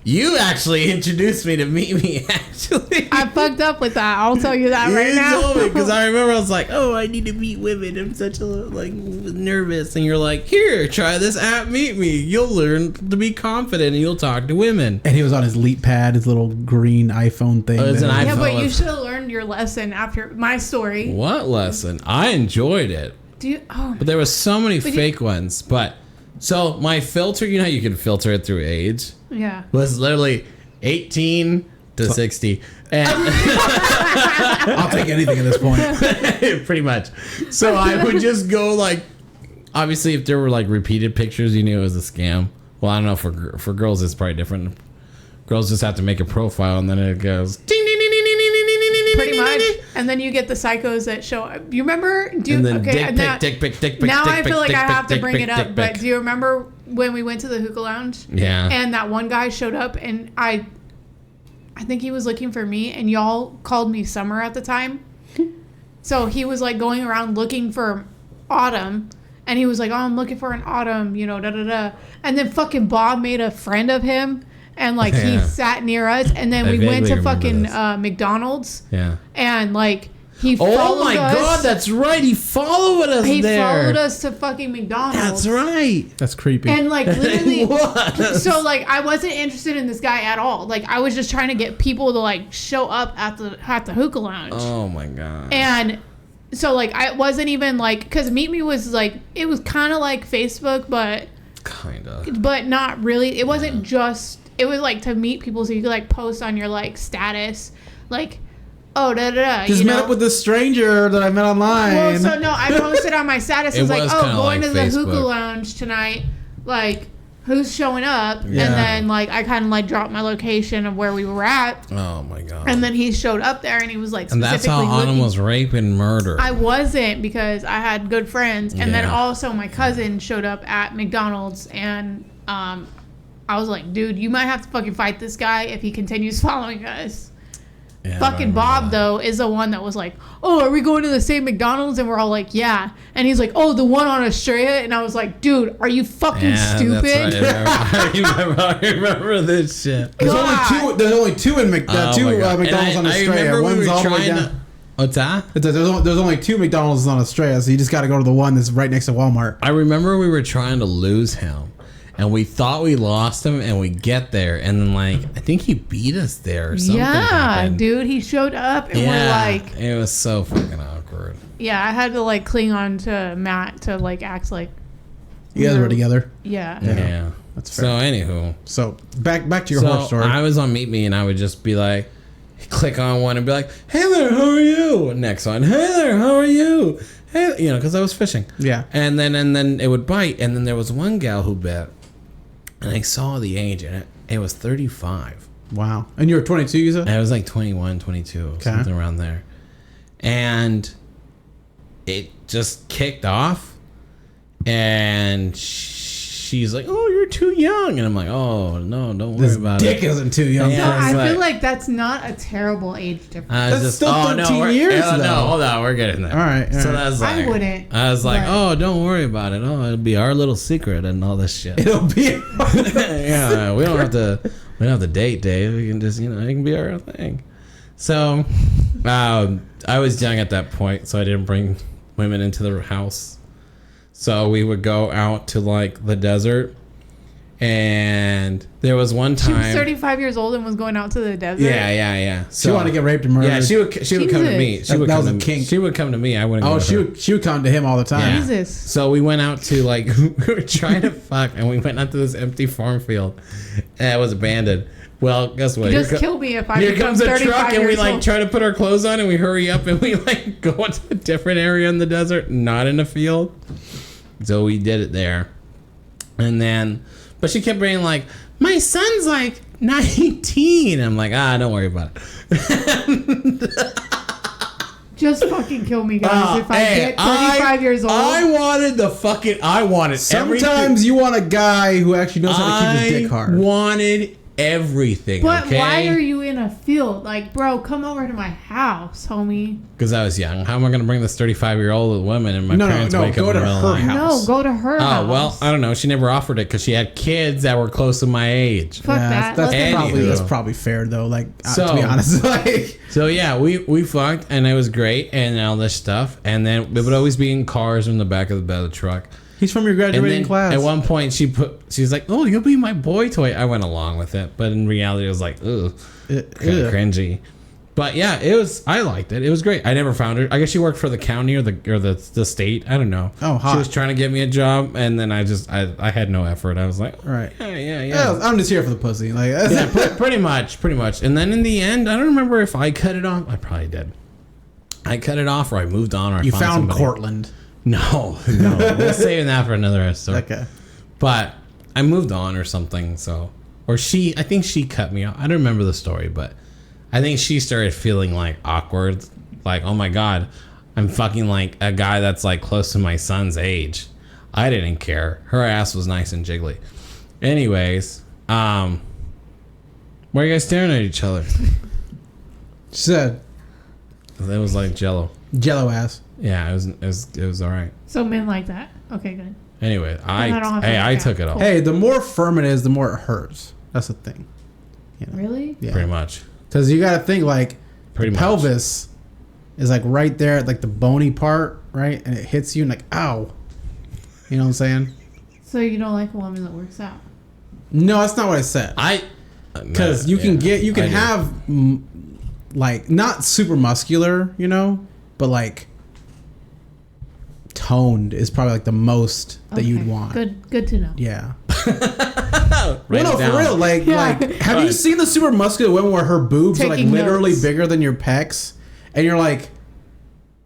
Speaker 1: you actually introduced me to Meet Me. Actually,
Speaker 3: I fucked up with that. I'll tell you that right now.
Speaker 1: because I remember I was like, "Oh, I need to meet women. I'm such a like nervous," and you're like, "Here, try this app, Meet Me. You'll learn to be confident, and you'll talk to women."
Speaker 2: And he was on his Leap Pad, his little green iPhone thing.
Speaker 1: Oh, it's an
Speaker 2: that-
Speaker 3: Yeah, but
Speaker 1: iPhone.
Speaker 3: you should have learned your lesson after my story.
Speaker 1: What lesson? I enjoyed it.
Speaker 3: Do you? Oh,
Speaker 1: But there was so many
Speaker 3: But you-
Speaker 1: fake ones. But so my filter, you know how you can filter it through age,
Speaker 3: yeah.
Speaker 1: was literally 18 to 60. And
Speaker 2: I'll take anything at this point.
Speaker 1: pretty much. So I would just go like, obviously if there were like repeated pictures, you knew it was a scam. Well, I don't know, for girls it's probably different. Girls just have to make a profile and then it goes ding ding ding ding ding ding ding ding ding.
Speaker 3: Pretty much. And then you get the psychos that show up. You remember? Do you,
Speaker 1: And then
Speaker 3: okay, now,
Speaker 1: dick pic.
Speaker 3: now I feel like I have to
Speaker 1: dick
Speaker 3: bring
Speaker 1: pic,
Speaker 3: it
Speaker 1: dick
Speaker 3: up. But
Speaker 1: pic.
Speaker 3: do you remember when we went to the hookah lounge?
Speaker 1: Yeah.
Speaker 3: And that one guy showed up, and I think he was looking for me, and y'all called me Summer at the time. So he was like going around looking for Autumn, and he was like, "Oh, I'm looking for an Autumn," you know, da da da. And then fucking Bob made a friend of him, and like he
Speaker 1: Yeah.
Speaker 3: sat near us, and then
Speaker 1: I
Speaker 3: we went
Speaker 1: vaguely
Speaker 3: to
Speaker 1: remember
Speaker 3: fucking
Speaker 1: this.
Speaker 3: McDonald's,
Speaker 1: Yeah.
Speaker 3: and like he
Speaker 1: Oh
Speaker 3: followed
Speaker 1: my
Speaker 3: us.
Speaker 1: god, that's right. He followed us
Speaker 3: He
Speaker 1: there.
Speaker 3: followed us to fucking McDonald's.
Speaker 1: That's right.
Speaker 2: That's creepy.
Speaker 3: And like literally,
Speaker 1: What?
Speaker 3: so like I wasn't interested in this guy at all. Like I was just trying to get people to like show up at the hookah lounge.
Speaker 1: Oh my god.
Speaker 3: And so like I wasn't even like, because Meet Me was like, it was kind of like Facebook, but not really. It wasn't just, it was like to meet people so you could like post on your like status, like, oh da da da.
Speaker 2: Just
Speaker 3: you
Speaker 2: met
Speaker 3: know?
Speaker 2: up with this stranger that I met online.
Speaker 3: Well, so no, I posted on my status. It was like,
Speaker 1: was
Speaker 3: oh,
Speaker 1: kinda
Speaker 3: going
Speaker 1: like
Speaker 3: to the hookah
Speaker 1: Facebook.
Speaker 3: lounge tonight. Like, who's showing up?
Speaker 1: Yeah.
Speaker 3: And then like I kind of like dropped my location of where we were at,
Speaker 1: Oh my god.
Speaker 3: and then he showed up there, and he was like
Speaker 1: And that's
Speaker 3: specifically
Speaker 1: how Autumn
Speaker 3: looking.
Speaker 1: was raped and murdered.
Speaker 3: I wasn't, because I had good friends, and then
Speaker 1: Yeah.
Speaker 3: also my cousin showed up at McDonald's, and I was like, dude, you might have to fucking fight this guy if he continues following us.
Speaker 1: Yeah, I
Speaker 3: Fucking
Speaker 1: remember
Speaker 3: Bob,
Speaker 1: that.
Speaker 3: though, is the one that was like, oh, are we going to the same McDonald's? And we're all like, yeah. And he's like, oh, the one on Australia? And I was like, dude, are you fucking
Speaker 1: Yeah,
Speaker 3: stupid?
Speaker 1: That's right. I remember this shit.
Speaker 2: There's
Speaker 3: God.
Speaker 2: only two in
Speaker 1: Oh my God.
Speaker 2: McDonald's
Speaker 1: And
Speaker 2: on
Speaker 1: I
Speaker 2: Australia.
Speaker 1: remember we
Speaker 2: One's
Speaker 1: were
Speaker 2: all the way
Speaker 1: trying
Speaker 2: down.
Speaker 1: to- What's that?
Speaker 2: There's only two McDonald's on Australia, so you just got to go to the one that's right next to Walmart.
Speaker 1: I remember we were trying to lose him. And we thought we lost him, and we get there, and then like I think he beat us there or something.
Speaker 3: Yeah,
Speaker 1: happened.
Speaker 3: dude, he showed up, and we're like,
Speaker 1: it was so fucking awkward.
Speaker 3: yeah, I had to like cling on to Matt to like act like,
Speaker 2: You guys were together.
Speaker 3: yeah.
Speaker 1: Yeah,
Speaker 2: That's
Speaker 1: so
Speaker 2: fair.
Speaker 1: anywho,
Speaker 2: So back to your horror story.
Speaker 1: I was on Meet Me, and I would just be like, click on one and be like, "Hey there, how are you?" Next one, "Hey there, how are you?" Hey, you know, because I was fishing.
Speaker 2: Yeah.
Speaker 1: And then it would bite, and then there was one gal who bit, and I saw the age, and it was 35.
Speaker 2: Wow. And you were 22, you said?
Speaker 1: I was like 21, 22, something around there. And it just kicked off. And she's like, "Oh, you're too young." And I'm like, "Oh, no, don't worry
Speaker 2: This
Speaker 1: about
Speaker 2: dick
Speaker 1: it."
Speaker 2: isn't too young.
Speaker 1: Yeah.
Speaker 3: No, I
Speaker 1: it's
Speaker 3: feel
Speaker 1: like-
Speaker 3: like that's not a terrible age difference.
Speaker 1: I was
Speaker 2: That's
Speaker 1: just,
Speaker 2: still
Speaker 1: oh,
Speaker 2: 13
Speaker 1: no,
Speaker 2: years,
Speaker 1: yeah,
Speaker 2: though.
Speaker 1: No, hold on, we're getting there.
Speaker 2: All right.
Speaker 1: So that's like,
Speaker 3: I wouldn't,
Speaker 1: I was like,
Speaker 3: but-
Speaker 1: "Oh, don't worry about it. Oh, it'll be our little secret and all this shit."
Speaker 2: It'll be.
Speaker 1: Yeah, we don't have to date, Dave. We can just, it can be our thing. So, I was young at that point, so I didn't bring women into the house. So we would go out to like the desert, And there was one
Speaker 3: She
Speaker 1: time.
Speaker 3: was 35 years old and was going out to the desert.
Speaker 1: Yeah.
Speaker 2: She wanted to get raped and murdered.
Speaker 1: Yeah, she would come to me. She would
Speaker 2: That
Speaker 1: come
Speaker 2: was
Speaker 1: to
Speaker 2: a kink.
Speaker 1: She would come to me. I wouldn't.
Speaker 2: Oh,
Speaker 1: go to her.
Speaker 2: she would come to him all the time.
Speaker 1: Yeah.
Speaker 3: Jesus.
Speaker 1: So we went out to like we were trying to fuck, and we went out to this empty farm field, and it was abandoned. Well, guess what?
Speaker 3: You just kill me if I
Speaker 1: Here
Speaker 3: become
Speaker 1: comes a
Speaker 3: 35
Speaker 1: truck, and we
Speaker 3: years
Speaker 1: like
Speaker 3: old.
Speaker 1: try to put our clothes on, and we hurry up, and we like go into a different area in the desert, not in a field. So we did it there, and then, but she kept being like, "My son's like 19." I'm like, don't worry about it.
Speaker 3: Just fucking kill me, guys. If I get 35 years old.
Speaker 1: I wanted everything.
Speaker 2: Sometimes you want a guy who actually knows how to keep his dick hard.
Speaker 1: Wanted everything.
Speaker 3: But
Speaker 1: okay?
Speaker 3: why are you in a field? Like, bro, come over to my house, homie.
Speaker 1: Because I was young. How am I going to bring this 35-year-old woman and my parents wake
Speaker 2: go
Speaker 1: up
Speaker 2: to
Speaker 1: in the middle
Speaker 2: her
Speaker 1: of the night?
Speaker 2: house.
Speaker 3: No, go to her house.
Speaker 1: Oh, well, I don't know. She never offered it because she had kids that were close to my age.
Speaker 3: Fuck that.
Speaker 2: That's probably fair though. Like to be honest, like
Speaker 1: So yeah, we fucked and it was great and all this stuff. And then we would always be in cars in the back of the bed of the truck.
Speaker 2: he's from your
Speaker 1: And
Speaker 2: graduating
Speaker 1: then
Speaker 2: class.
Speaker 1: at one point she's like, "Oh, you'll be my boy toy." I went along with it, but in reality, it was like, ugh, kind of cringy. But yeah, I liked it. It was great. I never found her. I guess she worked for the county or the state. I don't know.
Speaker 2: Oh, hot.
Speaker 1: She was trying to get me a job, and then I had no effort. I was like,
Speaker 2: Right.
Speaker 1: Yeah.
Speaker 2: I'm just here for the pussy. Like
Speaker 1: Yeah, pretty much. And then in the end, I don't remember if I cut it off. I probably did. I cut it off, or I moved on, or I
Speaker 2: you found
Speaker 1: somebody.
Speaker 2: Cortland.
Speaker 1: No. We're saving that for another episode.
Speaker 2: Okay.
Speaker 1: But I moved on or something. So, I think she cut me off. I don't remember the story, but I think she started feeling like awkward. Like, oh my God, I'm fucking like a guy that's like close to my son's age. I didn't care. Her ass was nice and jiggly. Anyways, why are you guys staring at each other?
Speaker 2: She said
Speaker 1: It was like Jello.
Speaker 2: Jello ass.
Speaker 1: Yeah, it was all right.
Speaker 3: So men like that. Okay, good.
Speaker 1: Anyway,
Speaker 3: I don't have to
Speaker 1: I
Speaker 3: look
Speaker 1: took
Speaker 3: at.
Speaker 1: it off.
Speaker 2: Hey, the more firm it is, the more it hurts. That's the thing.
Speaker 3: Really?
Speaker 2: Yeah.
Speaker 1: Pretty much.
Speaker 2: Because you got to think like
Speaker 1: Pretty
Speaker 2: the
Speaker 1: much.
Speaker 2: pelvis is like right there at like the bony part, right? And it hits you and like, ow. You know what I'm saying?
Speaker 3: So you don't like a woman that works out?
Speaker 2: No, that's not what I said. Because you can have like not super muscular, you know, but like toned is probably like the most that you'd want.
Speaker 3: Good to know.
Speaker 2: Yeah.
Speaker 1: Write
Speaker 2: No,
Speaker 1: it down.
Speaker 2: for real. Like,
Speaker 3: Yeah.
Speaker 2: have you seen the super muscular women where her boobs are like
Speaker 3: Taking
Speaker 2: literally
Speaker 3: notes.
Speaker 2: bigger than your pecs? And you're like,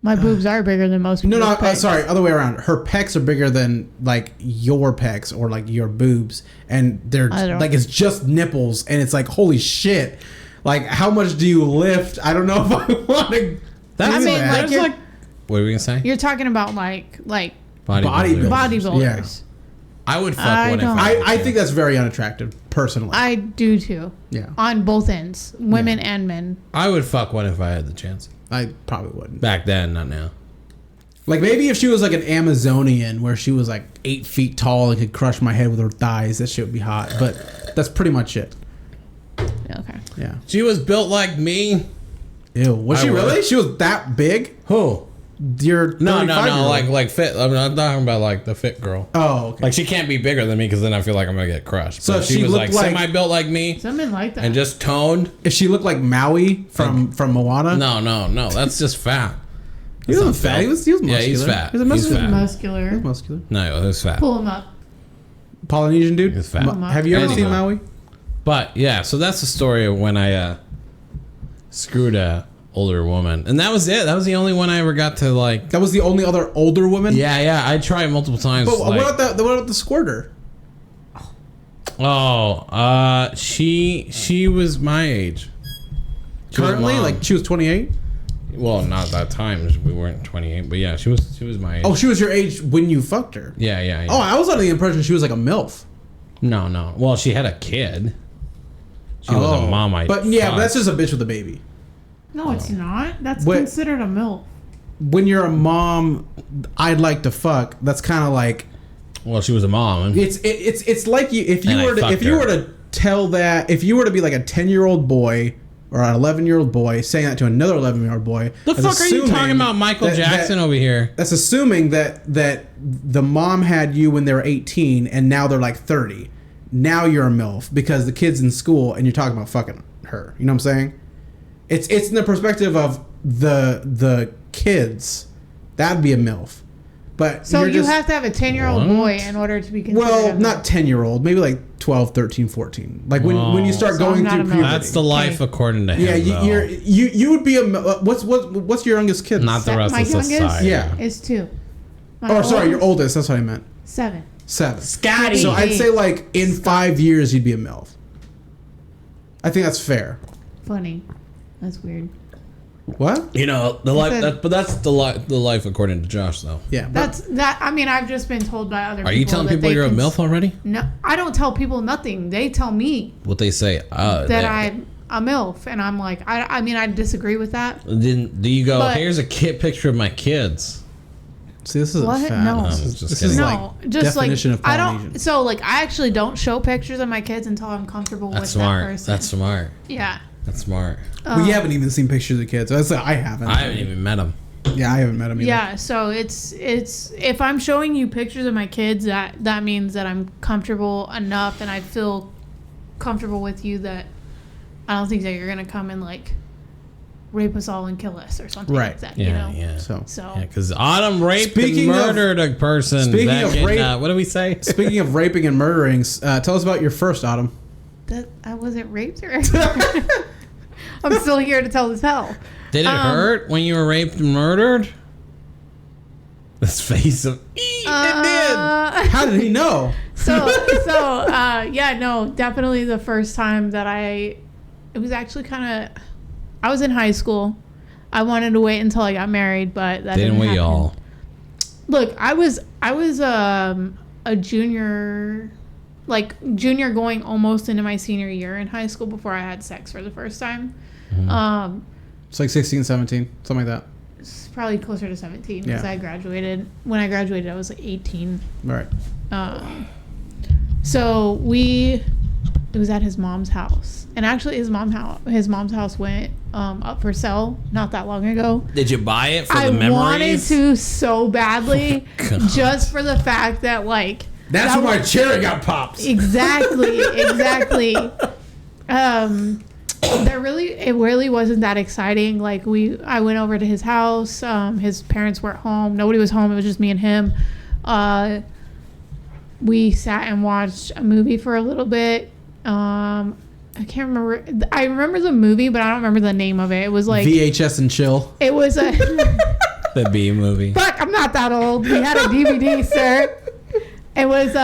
Speaker 3: My boobs are bigger than most
Speaker 2: no,
Speaker 3: people's pecs.
Speaker 2: sorry, other way around. Her pecs are bigger than like your pecs or like your boobs, and they're
Speaker 3: I don't-
Speaker 2: like it's just nipples, and it's like holy shit. Like, how much do you lift? I don't know if I want to.
Speaker 3: I mean, like, you're,
Speaker 1: What were we gonna say?
Speaker 3: you're talking about like
Speaker 2: Bodybuilders.
Speaker 3: bodybuilders.
Speaker 2: Yeah.
Speaker 1: I would fuck
Speaker 3: I
Speaker 1: one if
Speaker 3: don't-
Speaker 2: I think that's very unattractive, personally.
Speaker 3: I do too.
Speaker 2: Yeah.
Speaker 3: On both ends, women and men.
Speaker 1: I would fuck one if I had the chance.
Speaker 2: I probably wouldn't.
Speaker 1: Back then, not now.
Speaker 2: Like, maybe if she was like an Amazonian where she was like 8 feet tall and could crush my head with her thighs, that shit would be hot. But that's pretty much it.
Speaker 3: Okay.
Speaker 2: Yeah.
Speaker 1: She was built like me.
Speaker 2: Ew. Was
Speaker 1: I
Speaker 2: she
Speaker 1: would.
Speaker 2: really? She was that big?
Speaker 1: Who?
Speaker 2: Your
Speaker 1: No,
Speaker 2: 35-year-old.
Speaker 1: like fit. I mean, I'm talking about like the fit girl.
Speaker 2: Oh, okay.
Speaker 1: Like she can't be bigger than me because then I feel like I'm gonna get crushed.
Speaker 2: So
Speaker 1: But
Speaker 2: she
Speaker 1: she was
Speaker 2: looked
Speaker 1: like
Speaker 2: like-
Speaker 1: semi built like
Speaker 3: Some men like that.
Speaker 1: and just toned.
Speaker 2: If she looked like Maui from Moana?
Speaker 1: No, that's just fat.
Speaker 2: He
Speaker 1: That's
Speaker 2: wasn't
Speaker 1: not
Speaker 2: fat.
Speaker 1: built.
Speaker 2: He was muscular.
Speaker 1: Yeah, he's fat.
Speaker 2: He was a
Speaker 1: He's
Speaker 2: muscular.
Speaker 1: fat.
Speaker 3: muscular.
Speaker 2: Muscular.
Speaker 1: No, it was fat.
Speaker 3: Pull him up.
Speaker 2: Polynesian dude?
Speaker 1: He's fat.
Speaker 2: Have you ever
Speaker 1: Anyway.
Speaker 2: seen Maui?
Speaker 1: But yeah, so that's the story of when I screwed a older woman, and that was it. That was the only one I ever got to like.
Speaker 2: That was the only other older woman?
Speaker 1: Yeah, I tried multiple times.
Speaker 2: But
Speaker 1: like,
Speaker 2: what about the squirter?
Speaker 1: She was my age. She was
Speaker 2: Currently?
Speaker 1: mom.
Speaker 2: Like, she was 28?
Speaker 1: Well, not that time. We weren't 28, but yeah, she was my age.
Speaker 2: Oh, she was your age when you fucked her?
Speaker 1: yeah.
Speaker 2: Oh, I was under the impression she was like a MILF.
Speaker 1: No. Well, she had a kid. She was a mom.
Speaker 2: But yeah, but that's just a bitch with a baby.
Speaker 3: No, it's not. That's
Speaker 2: What-
Speaker 3: considered a MILF.
Speaker 2: When you're a mom, I'd like to fuck. That's kind of like
Speaker 1: Well, she was a mom.
Speaker 2: it's like if
Speaker 1: And I
Speaker 2: you were
Speaker 1: fucked her.
Speaker 2: to tell that if you were to be like a 10-year-old boy or an 11-year-old boy saying that to another 11-year-old boy.
Speaker 1: The
Speaker 2: that's
Speaker 1: fuck are you
Speaker 2: assuming
Speaker 1: talking about, Michael
Speaker 2: that-
Speaker 1: Jackson over here?
Speaker 2: That's assuming that the mom had you when they were 18 and now they're like 30. now you're a MILF because the kid's in school and you're talking about fucking her. You know what I'm saying? It's in the perspective of the kids. That'd be a MILF. But
Speaker 3: so you have to have a 10-year-old boy in order to be considered.
Speaker 2: Well, not 10-year-old, maybe like 12, 13, 14. Like when you start going through puberty.
Speaker 1: That's the life according to him.
Speaker 2: Yeah, you would be a what's your youngest kid?
Speaker 1: Not the rest of society.
Speaker 2: Yeah,
Speaker 3: is 2.
Speaker 2: Sorry, your oldest. That's what I meant.
Speaker 3: 7.
Speaker 4: Scotty.
Speaker 2: So I'd say like in 5 years you'd be a MILF. I think that's fair.
Speaker 3: Funny. That's weird.
Speaker 2: What?
Speaker 1: You know the life, but that's the life according to Josh, though.
Speaker 2: Yeah,
Speaker 3: that's that. I mean, I've just been told by other people.
Speaker 1: Are you telling people you're a MILF already?
Speaker 3: No, I don't tell people nothing. They tell me
Speaker 1: what they say.
Speaker 3: That I'm a MILF, and I'm like, I mean, I disagree with that.
Speaker 1: Then do you go?
Speaker 3: But,
Speaker 1: here's a picture of my kids.
Speaker 2: See, this isn't
Speaker 3: what?
Speaker 2: fat.
Speaker 3: No,
Speaker 2: this is like
Speaker 3: just
Speaker 2: definition
Speaker 3: like
Speaker 2: of Polynesian.
Speaker 3: I don't. So like, I actually don't show pictures of my kids until I'm comfortable with that person.
Speaker 1: That's smart.
Speaker 3: Yeah.
Speaker 1: That's smart.
Speaker 2: We haven't even seen pictures of kids. I haven't.
Speaker 1: I haven't even met them.
Speaker 2: Yeah, I haven't met them either.
Speaker 3: Yeah, so it's if I'm showing you pictures of my kids, that means that I'm comfortable enough and I feel comfortable with you that I don't think that you're gonna come and like rape us all and kill us or something like that.
Speaker 1: Yeah,
Speaker 3: you know?
Speaker 1: yeah.
Speaker 2: So
Speaker 1: because Autumn raped and murdered a person.
Speaker 2: Speaking of rape,
Speaker 1: what do we say?
Speaker 2: Speaking of raping and murdering, tell us about your first, Autumn.
Speaker 3: That I wasn't raped or I'm still here to tell the tale.
Speaker 1: Did it hurt when you were raped and murdered? This face of
Speaker 2: it did. How did he know?
Speaker 3: Yeah, no, definitely the first time that it was actually kind of, I was in high school. I wanted to wait until I got married, but that didn't happen.
Speaker 1: all?
Speaker 3: Look, I was a junior, junior going almost into my senior year in high school before I had sex for the first time.
Speaker 1: Mm-hmm.
Speaker 2: It's like 16, 17, something like that.
Speaker 3: It's probably closer to 17 because
Speaker 2: Yeah.
Speaker 3: I graduated. When I graduated, I was like 18.
Speaker 2: Right.
Speaker 3: So it was at his mom's house, and actually his mom's house went up for sale not that long ago.
Speaker 1: Did you buy it for the memories?
Speaker 3: I wanted to so badly, just for the fact that
Speaker 2: that's where my cherry got popped.
Speaker 3: Exactly. It really wasn't that exciting. I went over to his house. His parents weren't home. Nobody was home. It was just me and him. We sat and watched a movie for a little bit. I can't remember. I remember the movie, but I don't remember the name of it. It was like
Speaker 2: VHS and chill.
Speaker 3: It was a
Speaker 1: the B movie.
Speaker 3: Fuck, I'm not that old. We had a DVD, sir. It was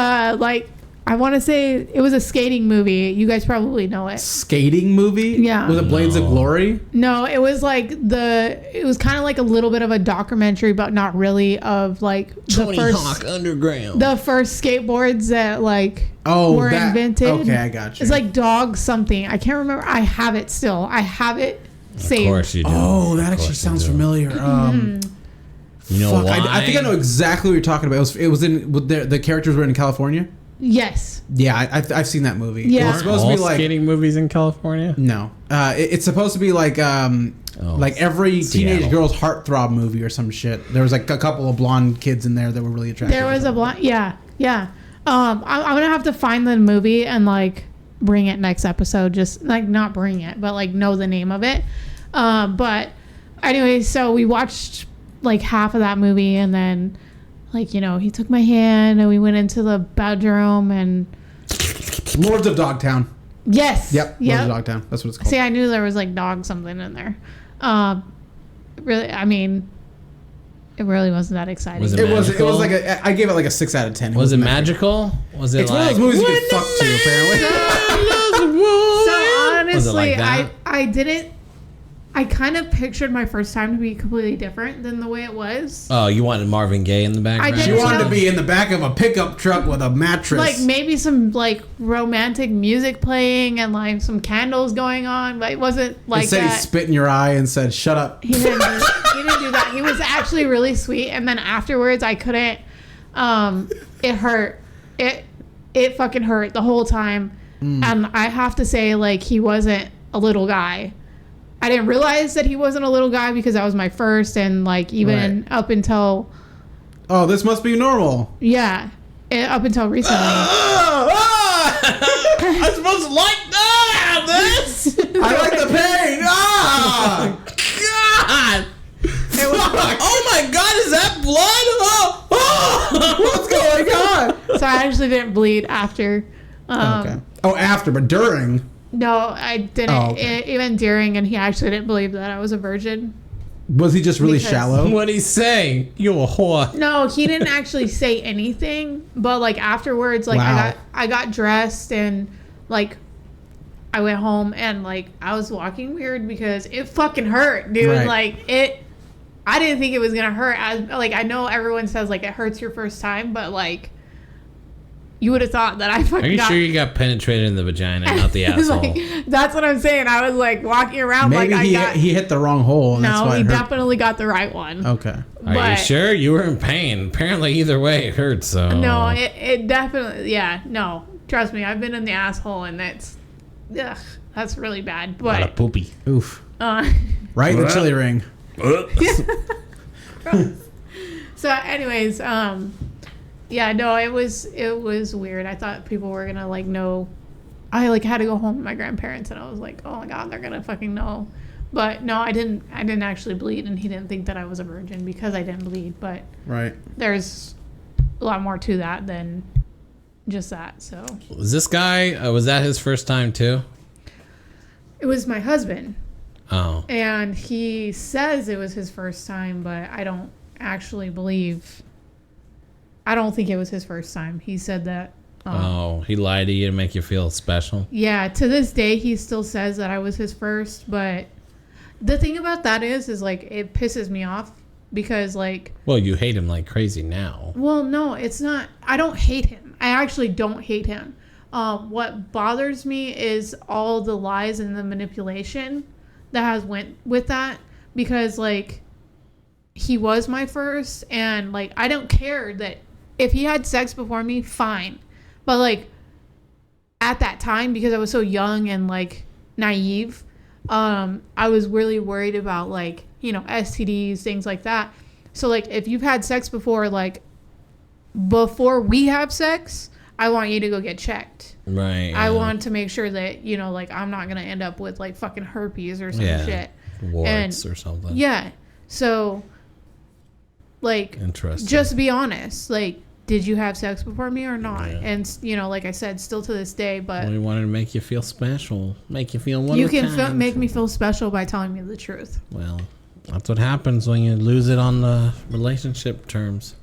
Speaker 3: I want to say it was a skating movie. You guys probably know it.
Speaker 2: Skating movie?
Speaker 3: Yeah.
Speaker 2: Was it Blades of Glory?
Speaker 3: No, it was it was kind of like a little bit of a documentary, but not really, of
Speaker 1: Tony Hawk Underground.
Speaker 3: The first skateboards that were invented.
Speaker 2: Okay, I got you.
Speaker 3: It's like Dog something. I can't remember. I have it still. I have it saved.
Speaker 1: Of course you do.
Speaker 2: Oh, that actually sounds familiar.
Speaker 1: You know why?
Speaker 2: I think I know exactly what you're talking about. It was in the characters were in California.
Speaker 3: Yes.
Speaker 2: Yeah, I've seen that movie.
Speaker 3: Yeah.
Speaker 2: It's supposed to be
Speaker 1: skating movies in California.
Speaker 2: No, it's supposed to be like every teenage girl's heartthrob movie or some shit. There was a couple of blonde kids in there that were really attractive.
Speaker 3: There was a blonde. Yeah. I'm gonna have to find the movie and bring it next episode. Just not bring it, but know the name of it. But anyway, so we watched half of that movie, and then he took my hand and we went into the bedroom and
Speaker 2: Lords of Dogtown.
Speaker 3: Yes.
Speaker 2: Yep. Lords of Dogtown. That's what it's called.
Speaker 3: See, I knew there was dog something in there. Really, I mean, it really wasn't that exciting.
Speaker 1: Was it
Speaker 2: It was
Speaker 1: magical?
Speaker 2: I gave it a 6 out of 10.
Speaker 1: Was it magical? Was it
Speaker 2: It's one of those movies you get fucked to, apparently.
Speaker 3: So honestly,
Speaker 1: Was it like that?
Speaker 3: I didn't. I kind of pictured my first time to be completely different than the way it was.
Speaker 1: Oh, you wanted Marvin Gaye in the background?
Speaker 3: did.
Speaker 2: She wanted to be in the back of a pickup truck with a mattress.
Speaker 3: Maybe some romantic music playing and some candles going on, but it wasn't
Speaker 2: He said
Speaker 3: that.
Speaker 2: he spit in your eye and said, "Shut up."
Speaker 3: He didn't do that. He was actually really sweet, and then afterwards I couldn't. It hurt. It fucking hurt the whole time, and I have to say he wasn't a little guy. I didn't realize that he wasn't a little guy because that was my first, and even up until.
Speaker 2: Oh, this must be normal.
Speaker 3: Yeah, up until recently.
Speaker 1: I'm supposed to like this.
Speaker 2: I like the pain. Ah!
Speaker 1: God. Oh my God, is that blood? Oh.
Speaker 2: What's going on?
Speaker 3: So I actually didn't bleed after.
Speaker 2: Okay. Oh, after, but during.
Speaker 3: No, I didn't.
Speaker 2: Oh, okay.
Speaker 3: Even during, and he actually didn't believe that I was a virgin.
Speaker 2: Was he just really
Speaker 3: Because-
Speaker 2: shallow?
Speaker 1: What'd he say? You a whore.
Speaker 3: No, he didn't actually say anything. But like afterwards, like
Speaker 2: Wow.
Speaker 3: I got dressed and like I went home and like I was walking weird because it fucking hurt, dude.
Speaker 2: Right.
Speaker 3: Like it. I didn't think it was gonna hurt. I know everyone says like it hurts your first time, but like you would have thought that I fucking.
Speaker 1: Are you sure you got penetrated in the vagina, not the asshole?
Speaker 3: Like, that's what I'm saying. I was like walking around
Speaker 2: Maybe
Speaker 3: like
Speaker 2: he hit the wrong hole. And that's
Speaker 3: No,
Speaker 2: why
Speaker 3: he
Speaker 2: it hurt.
Speaker 3: definitely got the right one.
Speaker 2: Okay.
Speaker 1: Are you
Speaker 3: But-
Speaker 1: sure? You were in pain. Apparently, either way, it hurts. So
Speaker 3: No, it definitely, yeah, no. Trust me, I've been in the asshole and that's really bad.
Speaker 1: a lot of
Speaker 3: But,
Speaker 1: poopy.
Speaker 2: Oof.
Speaker 3: uh,
Speaker 2: Right in the chili ring.
Speaker 3: so anyways, yeah, no, it was weird. I thought people were gonna like know. I like had to go home with my grandparents and I was like, oh my God, they're gonna fucking know. But no, I didn't actually bleed and he didn't think that I was a virgin because I didn't bleed. But
Speaker 2: Right.
Speaker 3: there's a lot more to that than just that. So
Speaker 1: Was this guy? Was that his first time too?
Speaker 3: it was my husband.
Speaker 1: Oh,
Speaker 3: And he says it was his first time, but I don't actually believe. I don't think it was his first time. He said that.
Speaker 1: he lied to you to make you feel special.
Speaker 3: Yeah, to this day, he still says that I was his first. But the thing about that is like, it pisses me off because, like,
Speaker 1: Well, you hate him like crazy now.
Speaker 3: well, no, it's not. I don't hate him. I actually don't hate him. What bothers me is all the lies and the manipulation that has went with that because, like, he was my first and, like, I don't care that if he had sex before me, fine. But, like, at that time, because I was so young and, like, naive, I was really worried about, like, you know, STDs, things like that. So, like, if you've had sex before, like, before we have sex, I want you to go get checked.
Speaker 1: Right.
Speaker 3: I want to make sure that, you know, like, I'm not going to end up with, like, fucking herpes or some shit.
Speaker 1: Warts or something.
Speaker 3: Yeah. So, like,
Speaker 1: Interesting.
Speaker 3: just be honest. Like, did you have sex before me or not?
Speaker 1: Yeah.
Speaker 3: And, you know, like I said, still to this day, but
Speaker 1: We wanted to make you feel special, make you feel one
Speaker 3: you
Speaker 1: of a
Speaker 3: can
Speaker 1: kind.
Speaker 3: make me feel special by telling me the truth.
Speaker 1: Well, that's what happens when you lose it on the relationship terms.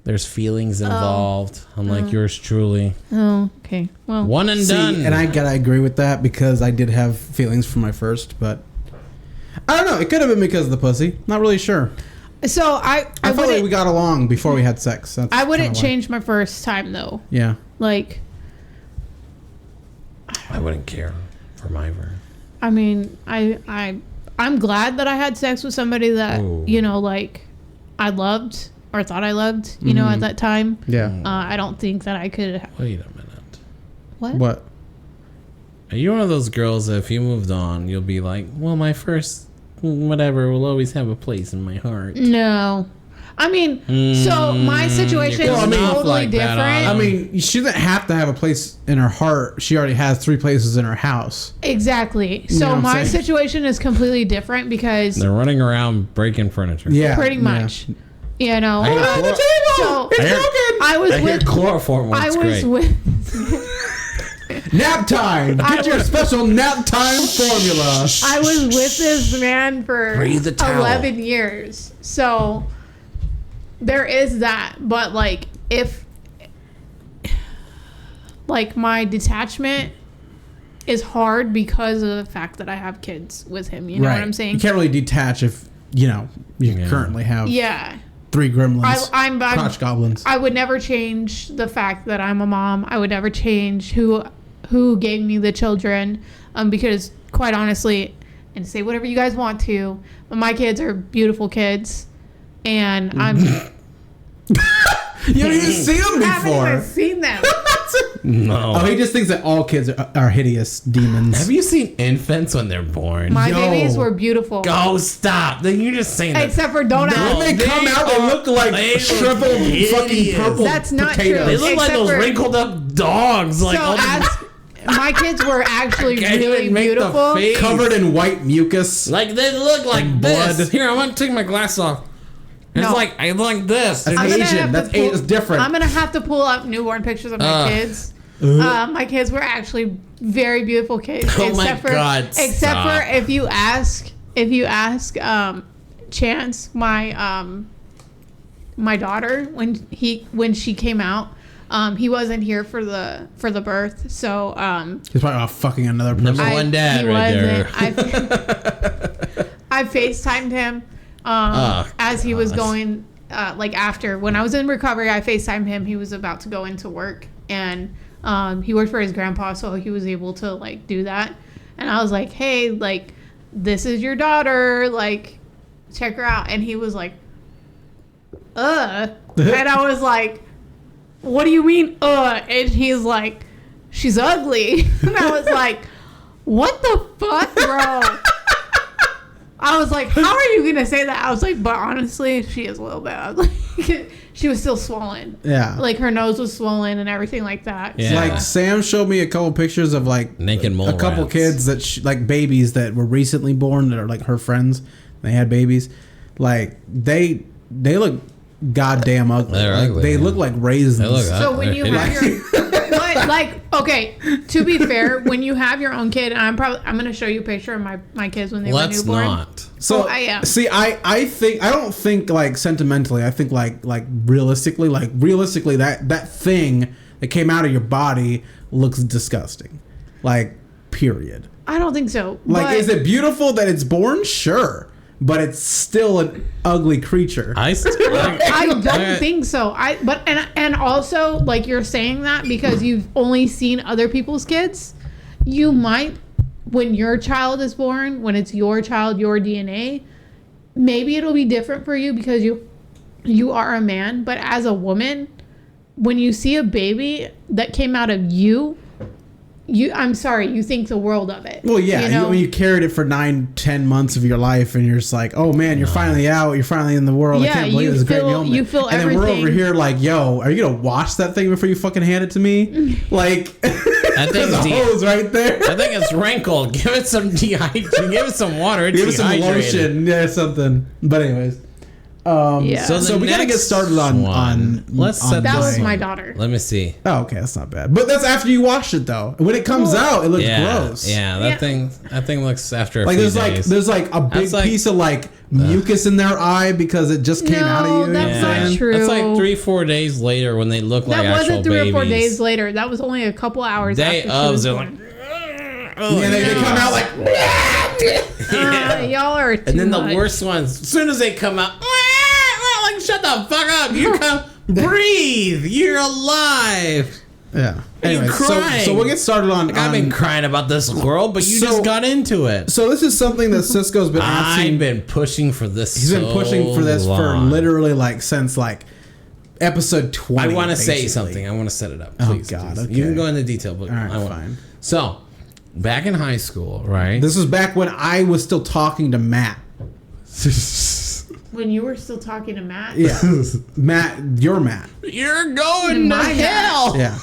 Speaker 1: There's feelings involved, unlike yours truly.
Speaker 3: Oh, okay. Well,
Speaker 1: One and
Speaker 2: See,
Speaker 1: done.
Speaker 2: and I gotta agree with that because I did have feelings for my first, but I don't know. It could have been because of the pussy. Not really sure.
Speaker 3: so I
Speaker 2: I felt like
Speaker 3: wouldn't,
Speaker 2: we got along before we had sex. That's
Speaker 3: I wouldn't
Speaker 2: kinda why.
Speaker 3: change my first time though.
Speaker 2: Yeah.
Speaker 3: Like,
Speaker 1: I wouldn't care for my version.
Speaker 3: I mean, I'm glad that I had sex with somebody that,
Speaker 1: Ooh.
Speaker 3: you know, like, I loved or thought I loved, you know, at that time.
Speaker 2: Yeah.
Speaker 3: I don't think that I could.
Speaker 1: Wait a minute.
Speaker 2: What?
Speaker 1: Are you one of those girls that if you moved on, you'll be like, well, my first whatever will always have a place in my heart?
Speaker 3: No. I mean, so my situation
Speaker 1: you're
Speaker 3: is
Speaker 1: going off
Speaker 3: totally
Speaker 1: like that
Speaker 3: different.
Speaker 1: on
Speaker 2: I mean, she doesn't have to have a place in her heart. She already has 3 places in her house.
Speaker 3: Exactly.
Speaker 2: You know
Speaker 3: So
Speaker 2: what I'm
Speaker 3: my
Speaker 2: saying?
Speaker 3: situation is completely different because
Speaker 1: They're running around breaking furniture.
Speaker 2: Yeah.
Speaker 3: pretty much, you know.
Speaker 1: I hear
Speaker 3: So
Speaker 1: I hear-
Speaker 3: I was
Speaker 1: I hear
Speaker 3: with.
Speaker 1: chloroform
Speaker 3: I
Speaker 1: works
Speaker 3: was
Speaker 1: great.
Speaker 3: with.
Speaker 2: Nap time. Get your special nap time formula.
Speaker 3: I was with this man for
Speaker 1: Breathe the towel.
Speaker 3: 11 years. So there is that. But like if like my detachment is hard because of the fact that I have kids with him. You know what I'm saying?
Speaker 2: You can't really detach if you currently have
Speaker 3: Yeah.
Speaker 2: 3 gremlins,
Speaker 3: I'm
Speaker 2: crotch goblins.
Speaker 3: I would never change the fact that I'm a mom. I would never change who gave me the children, because quite honestly, and say whatever you guys want to, but my kids are beautiful kids, and I'm
Speaker 2: You haven't even seen them
Speaker 3: haven't even
Speaker 2: before.
Speaker 3: seen them.
Speaker 1: No.
Speaker 2: Oh, he just thinks that all kids are hideous demons.
Speaker 1: Have you seen infants when they're born?
Speaker 3: My
Speaker 2: Yo.
Speaker 3: babies were beautiful,
Speaker 1: Go stop. Then you're just saying that.
Speaker 3: except for don't
Speaker 1: No.
Speaker 3: ask.
Speaker 2: When they come out, they look like
Speaker 1: They look
Speaker 2: shriveled fucking
Speaker 1: hideous.
Speaker 2: purple
Speaker 3: That's not
Speaker 2: potatoes.
Speaker 1: They
Speaker 3: true.
Speaker 1: look like
Speaker 3: Except
Speaker 1: those
Speaker 3: for-
Speaker 1: wrinkled up dogs. Like,
Speaker 3: So my kids were actually
Speaker 1: Can't
Speaker 3: really
Speaker 1: even make the
Speaker 3: beautiful.
Speaker 1: face.
Speaker 2: Covered in white mucus.
Speaker 1: Like, they look like
Speaker 2: And
Speaker 1: this.
Speaker 2: blood.
Speaker 1: Here, I want to take my glass off. It's
Speaker 3: No.
Speaker 1: like, I like this.
Speaker 2: That's
Speaker 3: I'm gonna
Speaker 2: Asian.
Speaker 3: have to
Speaker 2: That's
Speaker 3: pull-
Speaker 2: it's different.
Speaker 3: I'm gonna have to pull up newborn pictures of my kids. My kids were actually very beautiful kids.
Speaker 1: Oh my God,
Speaker 3: Except
Speaker 1: stop.
Speaker 3: for if you ask Chance, my daughter, when she came out, he wasn't here for the birth, so
Speaker 2: He's probably off fucking another person.
Speaker 1: Number one dad
Speaker 3: he
Speaker 1: right there.
Speaker 3: I FaceTimed him
Speaker 1: Oh,
Speaker 3: as he was
Speaker 1: God.
Speaker 3: going, like after when I was in recovery, I FaceTimed him. He was about to go into work, and he worked for his grandpa, so he was able to like do that. And I was like, hey, like, this is your daughter, like, check her out. And he was like, and I was like, what do you mean, And he's like, she's ugly. And I was like, what the fuck, bro? I was like, how are you going to say that? I was like, but honestly, she is a little bit ugly. She was still swollen.
Speaker 2: Yeah.
Speaker 3: Like, her nose was swollen and everything like that.
Speaker 1: Yeah.
Speaker 2: Like Sam showed me a couple pictures of like
Speaker 1: Naked mole
Speaker 2: a couple
Speaker 1: rats.
Speaker 2: kids that like babies that were recently born that are like her friends. They had babies. Like they look goddamn ugly.
Speaker 1: They're
Speaker 2: Like,
Speaker 1: ugly,
Speaker 2: they
Speaker 1: man.
Speaker 2: look like raisins.
Speaker 1: They look
Speaker 3: So when you have your, but like, okay, to be fair, when you have your own kid, and I'm going to show you a picture of my kids when they were
Speaker 1: Let's
Speaker 3: newborn.
Speaker 1: not.
Speaker 2: So
Speaker 3: Oh, I am.
Speaker 2: See, I think I don't think like sentimentally. I think like realistically, that thing that came out of your body looks disgusting. Like, period.
Speaker 3: I don't think so.
Speaker 2: Like,
Speaker 3: but
Speaker 2: is it beautiful that it's born? Sure, but it's still an ugly creature.
Speaker 3: I don't think so. And also, like, you're saying that because you've only seen other people's kids. You might, when your child is born, when it's your child, your DNA, maybe it'll be different for you because you are a man. But as a woman, when you see a baby that came out of you, I'm sorry, you think the world of it.
Speaker 2: Well, yeah,
Speaker 3: you know?
Speaker 2: when you carried it for 9-10 months of your life, and you're just like, "Oh man, you're finally out. You're finally in the world. I
Speaker 3: Yeah,
Speaker 2: can't believe
Speaker 3: you
Speaker 2: this great
Speaker 3: feel-
Speaker 2: moment."
Speaker 3: you feel
Speaker 2: and then we're over
Speaker 3: everything.
Speaker 2: here like, "Yo, are you gonna wash that thing before you fucking hand it to me?" Like,
Speaker 1: That
Speaker 2: there's
Speaker 1: thing's
Speaker 2: a
Speaker 1: deep.
Speaker 2: hose right there.
Speaker 1: I think it's wrinkled. Give it some dehydrated. Give it some water. It's
Speaker 2: Give it some
Speaker 1: dehydrated.
Speaker 2: lotion, yeah, something. But anyways,
Speaker 3: Yeah.
Speaker 1: So
Speaker 2: so
Speaker 1: the
Speaker 2: we gotta get
Speaker 1: next
Speaker 2: started on
Speaker 1: one. Let's set
Speaker 3: that
Speaker 1: this
Speaker 3: was
Speaker 1: one.
Speaker 3: my daughter.
Speaker 1: Let me see.
Speaker 2: Oh, okay, that's not bad. But that's after you wash it, though. When it comes out, it looks
Speaker 1: Yeah,
Speaker 2: gross.
Speaker 1: yeah.
Speaker 3: Yeah.
Speaker 1: That thing looks after a
Speaker 2: Like
Speaker 1: few
Speaker 2: there's
Speaker 1: days.
Speaker 2: like a big
Speaker 1: That's like-
Speaker 2: piece of like mucus in their eye because it just came out
Speaker 3: No,
Speaker 2: of you.
Speaker 3: that's
Speaker 2: you know what I'm
Speaker 3: not
Speaker 2: saying?
Speaker 3: true.
Speaker 1: That's like 3-4 days later when they look like
Speaker 3: That
Speaker 1: actual
Speaker 3: wasn't 3 or 4
Speaker 1: babies.
Speaker 3: days later. That was only a couple hours
Speaker 1: Day
Speaker 3: after she
Speaker 1: of,
Speaker 3: was
Speaker 1: they're
Speaker 3: born.
Speaker 1: like,
Speaker 2: Yeah, they come out like.
Speaker 3: Y'all are too
Speaker 1: and then
Speaker 3: much.
Speaker 1: the worst ones, as soon as they come out, like, shut the fuck up. You come, breathe. You're alive.
Speaker 2: Yeah.
Speaker 1: Are you
Speaker 2: Anyway,
Speaker 1: crying?
Speaker 2: so we'll get started on.
Speaker 1: Like, I've been crying about this girl, but you just got into it.
Speaker 2: So this is something that Cisco's been asking.
Speaker 1: I've been pushing for this.
Speaker 2: He's been pushing for this for
Speaker 1: long.
Speaker 2: literally like since like episode 20.
Speaker 1: I want to say
Speaker 2: basically.
Speaker 1: something. I want to set it up.
Speaker 2: Oh,
Speaker 1: Please,
Speaker 2: God,
Speaker 1: please.
Speaker 2: okay.
Speaker 1: You can go into detail, but
Speaker 2: All right,
Speaker 1: I want.
Speaker 2: fine.
Speaker 1: So, back in high school, right?
Speaker 2: This was back when I was still talking to Matt.
Speaker 3: When you were still talking to Matt.
Speaker 2: Yeah, Matt, you're Matt.
Speaker 1: You're going to
Speaker 3: My
Speaker 1: hell.
Speaker 2: Yeah.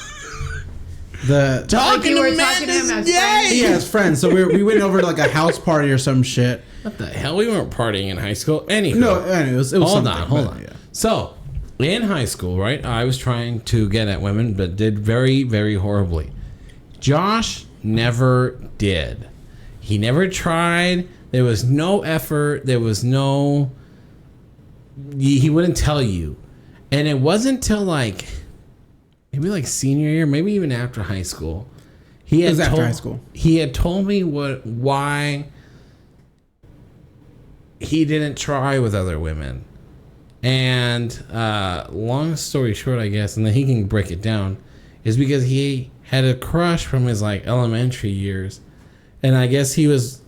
Speaker 2: The
Speaker 1: Talking
Speaker 3: you were
Speaker 1: to man
Speaker 3: talking to him
Speaker 1: is
Speaker 3: as
Speaker 1: gay.
Speaker 3: friends?
Speaker 2: yeah, his friends. So we went over to like a house party or some shit.
Speaker 1: What the hell? We weren't partying in high school. Anywho.
Speaker 2: No, it was
Speaker 1: hold
Speaker 2: something,
Speaker 1: on, hold
Speaker 2: but,
Speaker 1: on.
Speaker 2: yeah.
Speaker 1: So, in high school, right, I was trying to get at women, but did very, very horribly. Josh never did. He never tried. There was no effort. There was no... He wouldn't tell you. And it wasn't until like... Maybe like senior year, maybe even after high school. He
Speaker 2: It was
Speaker 1: had
Speaker 2: after
Speaker 1: told-
Speaker 2: high school.
Speaker 1: He had told me why he didn't try with other women. And long story short, I guess, and then he can break it down, is because he had a crush from his like elementary years. And I guess he was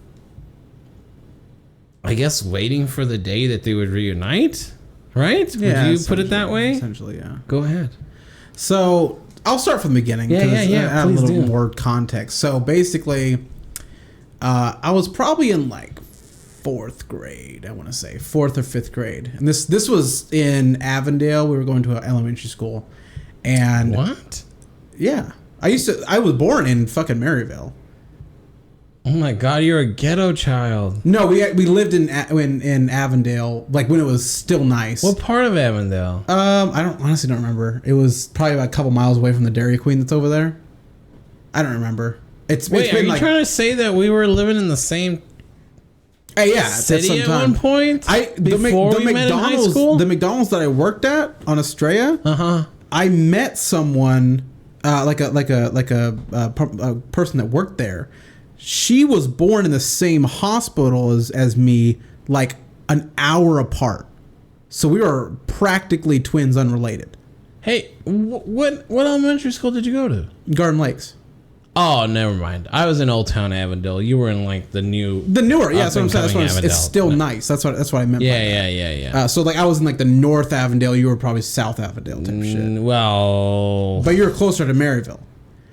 Speaker 1: waiting for the day that they would reunite, right?
Speaker 2: Yeah,
Speaker 1: Would you put it that way?
Speaker 2: Essentially, yeah.
Speaker 1: Go ahead.
Speaker 2: So I'll start from the beginning.
Speaker 1: Yeah,
Speaker 2: 'cause
Speaker 1: yeah,
Speaker 2: I add a
Speaker 1: please
Speaker 2: little
Speaker 1: do.
Speaker 2: more context. So basically, I was probably in like 4th grade. I want to say 4th or 5th grade, and this was in Avondale. We were going to an elementary school, and
Speaker 1: What?
Speaker 2: Yeah. I was born in fucking Maryville.
Speaker 1: Oh my god, you're a ghetto child.
Speaker 2: No, we lived in Avondale, like when it was still nice.
Speaker 1: What part of Avondale?
Speaker 2: I honestly don't remember. It was probably about a couple miles away from the Dairy Queen that's over there. I don't remember. It's
Speaker 1: Wait,
Speaker 2: been
Speaker 1: are you
Speaker 2: like,
Speaker 1: trying to say that we were living in the same city at one point? Before we met in high school?
Speaker 2: The McDonald's that I worked at on Estrella. I met someone like a person that worked there. She was born in the same hospital as me, like an hour apart. So we were practically twins, unrelated.
Speaker 1: Hey, what elementary school did you go to?
Speaker 2: Garden Lakes.
Speaker 1: Oh, never mind. I was in Old Town Avondale. You were in like the newer.
Speaker 2: Yeah, that's what I'm saying. It's still nice. That's what I meant.
Speaker 1: Yeah.
Speaker 2: So like I was in like the North Avondale. You were probably South Avondale type of shit.
Speaker 1: Well,
Speaker 2: but you were closer to Maryville.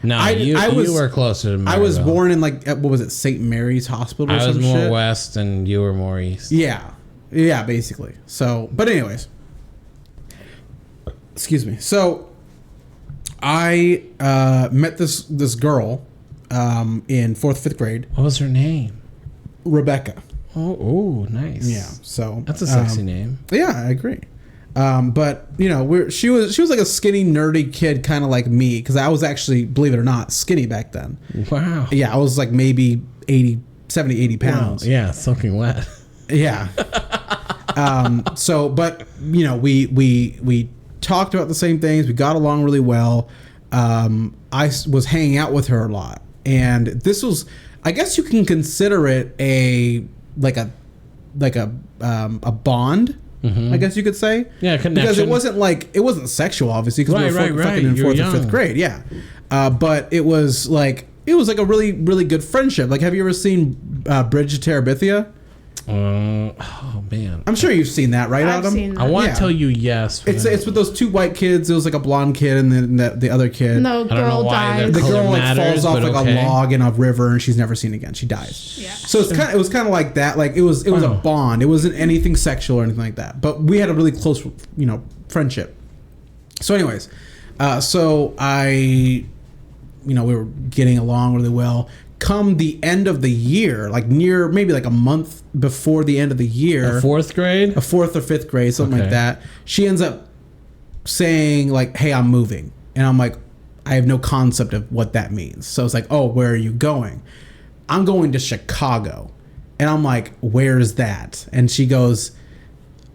Speaker 1: No, you were closer to Maryville.
Speaker 2: I was born in like, what was it, St. Mary's Hospital or some shit?
Speaker 1: I was more west and you were more east.
Speaker 2: Yeah, basically. So, but anyways. Excuse me. So, I met this girl in 4th, 5th grade.
Speaker 1: What was her name?
Speaker 2: Rebecca.
Speaker 1: Oh, nice.
Speaker 2: Yeah, so.
Speaker 1: That's a sexy name.
Speaker 2: Yeah, I agree. But you know, she was like a skinny, nerdy kid, kind of like me, because I was actually, believe it or not, skinny back then.
Speaker 1: Wow.
Speaker 2: Yeah, I was like maybe 70, 80 pounds.
Speaker 1: Wow. Yeah, soaking wet.
Speaker 2: Yeah. So, but you know, we talked about the same things. We got along really well. I was hanging out with her a lot, and this was, I guess you can consider it a bond. I guess you could say.
Speaker 1: Yeah, connection.
Speaker 2: Because it wasn't sexual, obviously, because we were fucking in 4th or 5th grade. Yeah, but it was like a really, really good friendship. Like, have you ever seen Bridge to Terabithia?
Speaker 1: Oh man,
Speaker 2: I'm sure you've seen that, right, Adam?
Speaker 3: I've seen that.
Speaker 1: I want to tell you yes.
Speaker 2: It's with those two white kids. It was like a blonde kid and then the other kid.
Speaker 3: No, girl dies.
Speaker 2: The girl like falls off like
Speaker 1: okay.
Speaker 2: a log in a river and she's never seen again. She dies.
Speaker 3: Yeah.
Speaker 2: So it was kind of like that. Like it was a bond. It wasn't anything sexual or anything like that. But we had a really close, friendship. So anyways, we were getting along really well. Come the end of the year, like near maybe like a month before the end of the year,
Speaker 1: a 4th grade,
Speaker 2: a 4th or 5th grade, something like that. She ends up saying like, "Hey, I'm moving," and I'm like, I have no concept of what that means. So it's like, "Oh, where are you going?" "I'm going to Chicago," and I'm like, "Where's that?" And she goes,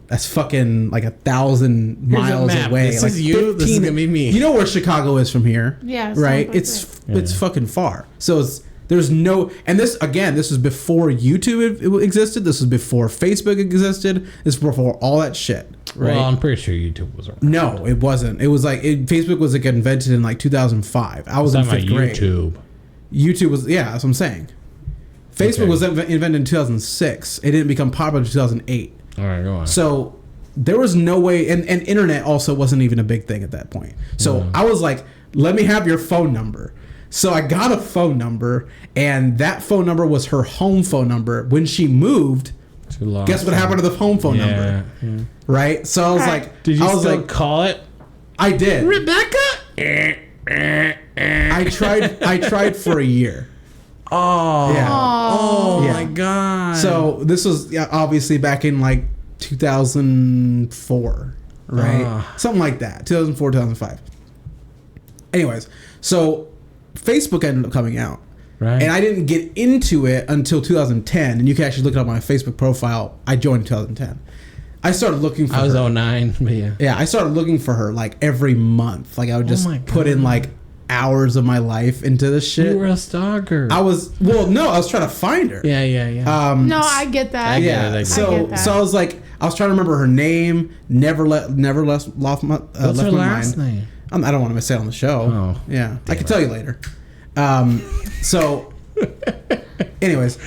Speaker 2: "That's fucking like 1,000 miles away."
Speaker 1: This
Speaker 2: like
Speaker 1: is you. This is gonna be me.
Speaker 2: You know where Chicago is from here?
Speaker 3: Yeah.
Speaker 2: Right. It's fucking far. So there's no, and this was before YouTube existed. This was before Facebook existed. This was before all that shit. Right.
Speaker 1: Well, I'm pretty sure YouTube was around.
Speaker 2: No, it wasn't. It was like Facebook was like invented in like 2005. I was in 5th grade. YouTube was, yeah, that's what I'm saying. Facebook was invented in 2006. It didn't become popular in 2008.
Speaker 1: All right, go on.
Speaker 2: So there was no way, and internet also wasn't even a big thing at that point. So I was like, let me have your phone number. So I got a phone number, and that phone number was her home phone number. When she moved, guess what happened to the home phone number? Yeah. Right? So I was like,
Speaker 1: did you still call it?
Speaker 2: I did.
Speaker 1: Rebecca?
Speaker 2: I tried for a year.
Speaker 1: Oh.
Speaker 2: Yeah.
Speaker 1: Oh my God.
Speaker 2: So this was obviously back in like 2004, right? Something like that. 2004, 2005. Anyways, so Facebook ended up coming out. Right. And I didn't get into it until 2010. And you can actually look it up on my Facebook profile. I joined in 2010. I started looking for her.
Speaker 1: I was 09, but yeah.
Speaker 2: Yeah, I started looking for her like every month. Like I would just put in like hours of my life into this shit.
Speaker 1: You were a stalker.
Speaker 2: I was trying to find her.
Speaker 1: Yeah.
Speaker 3: No, I get that.
Speaker 1: I get it.
Speaker 2: So I was like, I was trying to remember her name. Never left my
Speaker 1: What's her last name?
Speaker 2: I don't want to say it on the show.
Speaker 1: Oh,
Speaker 2: yeah, I can tell you later. So, anyways,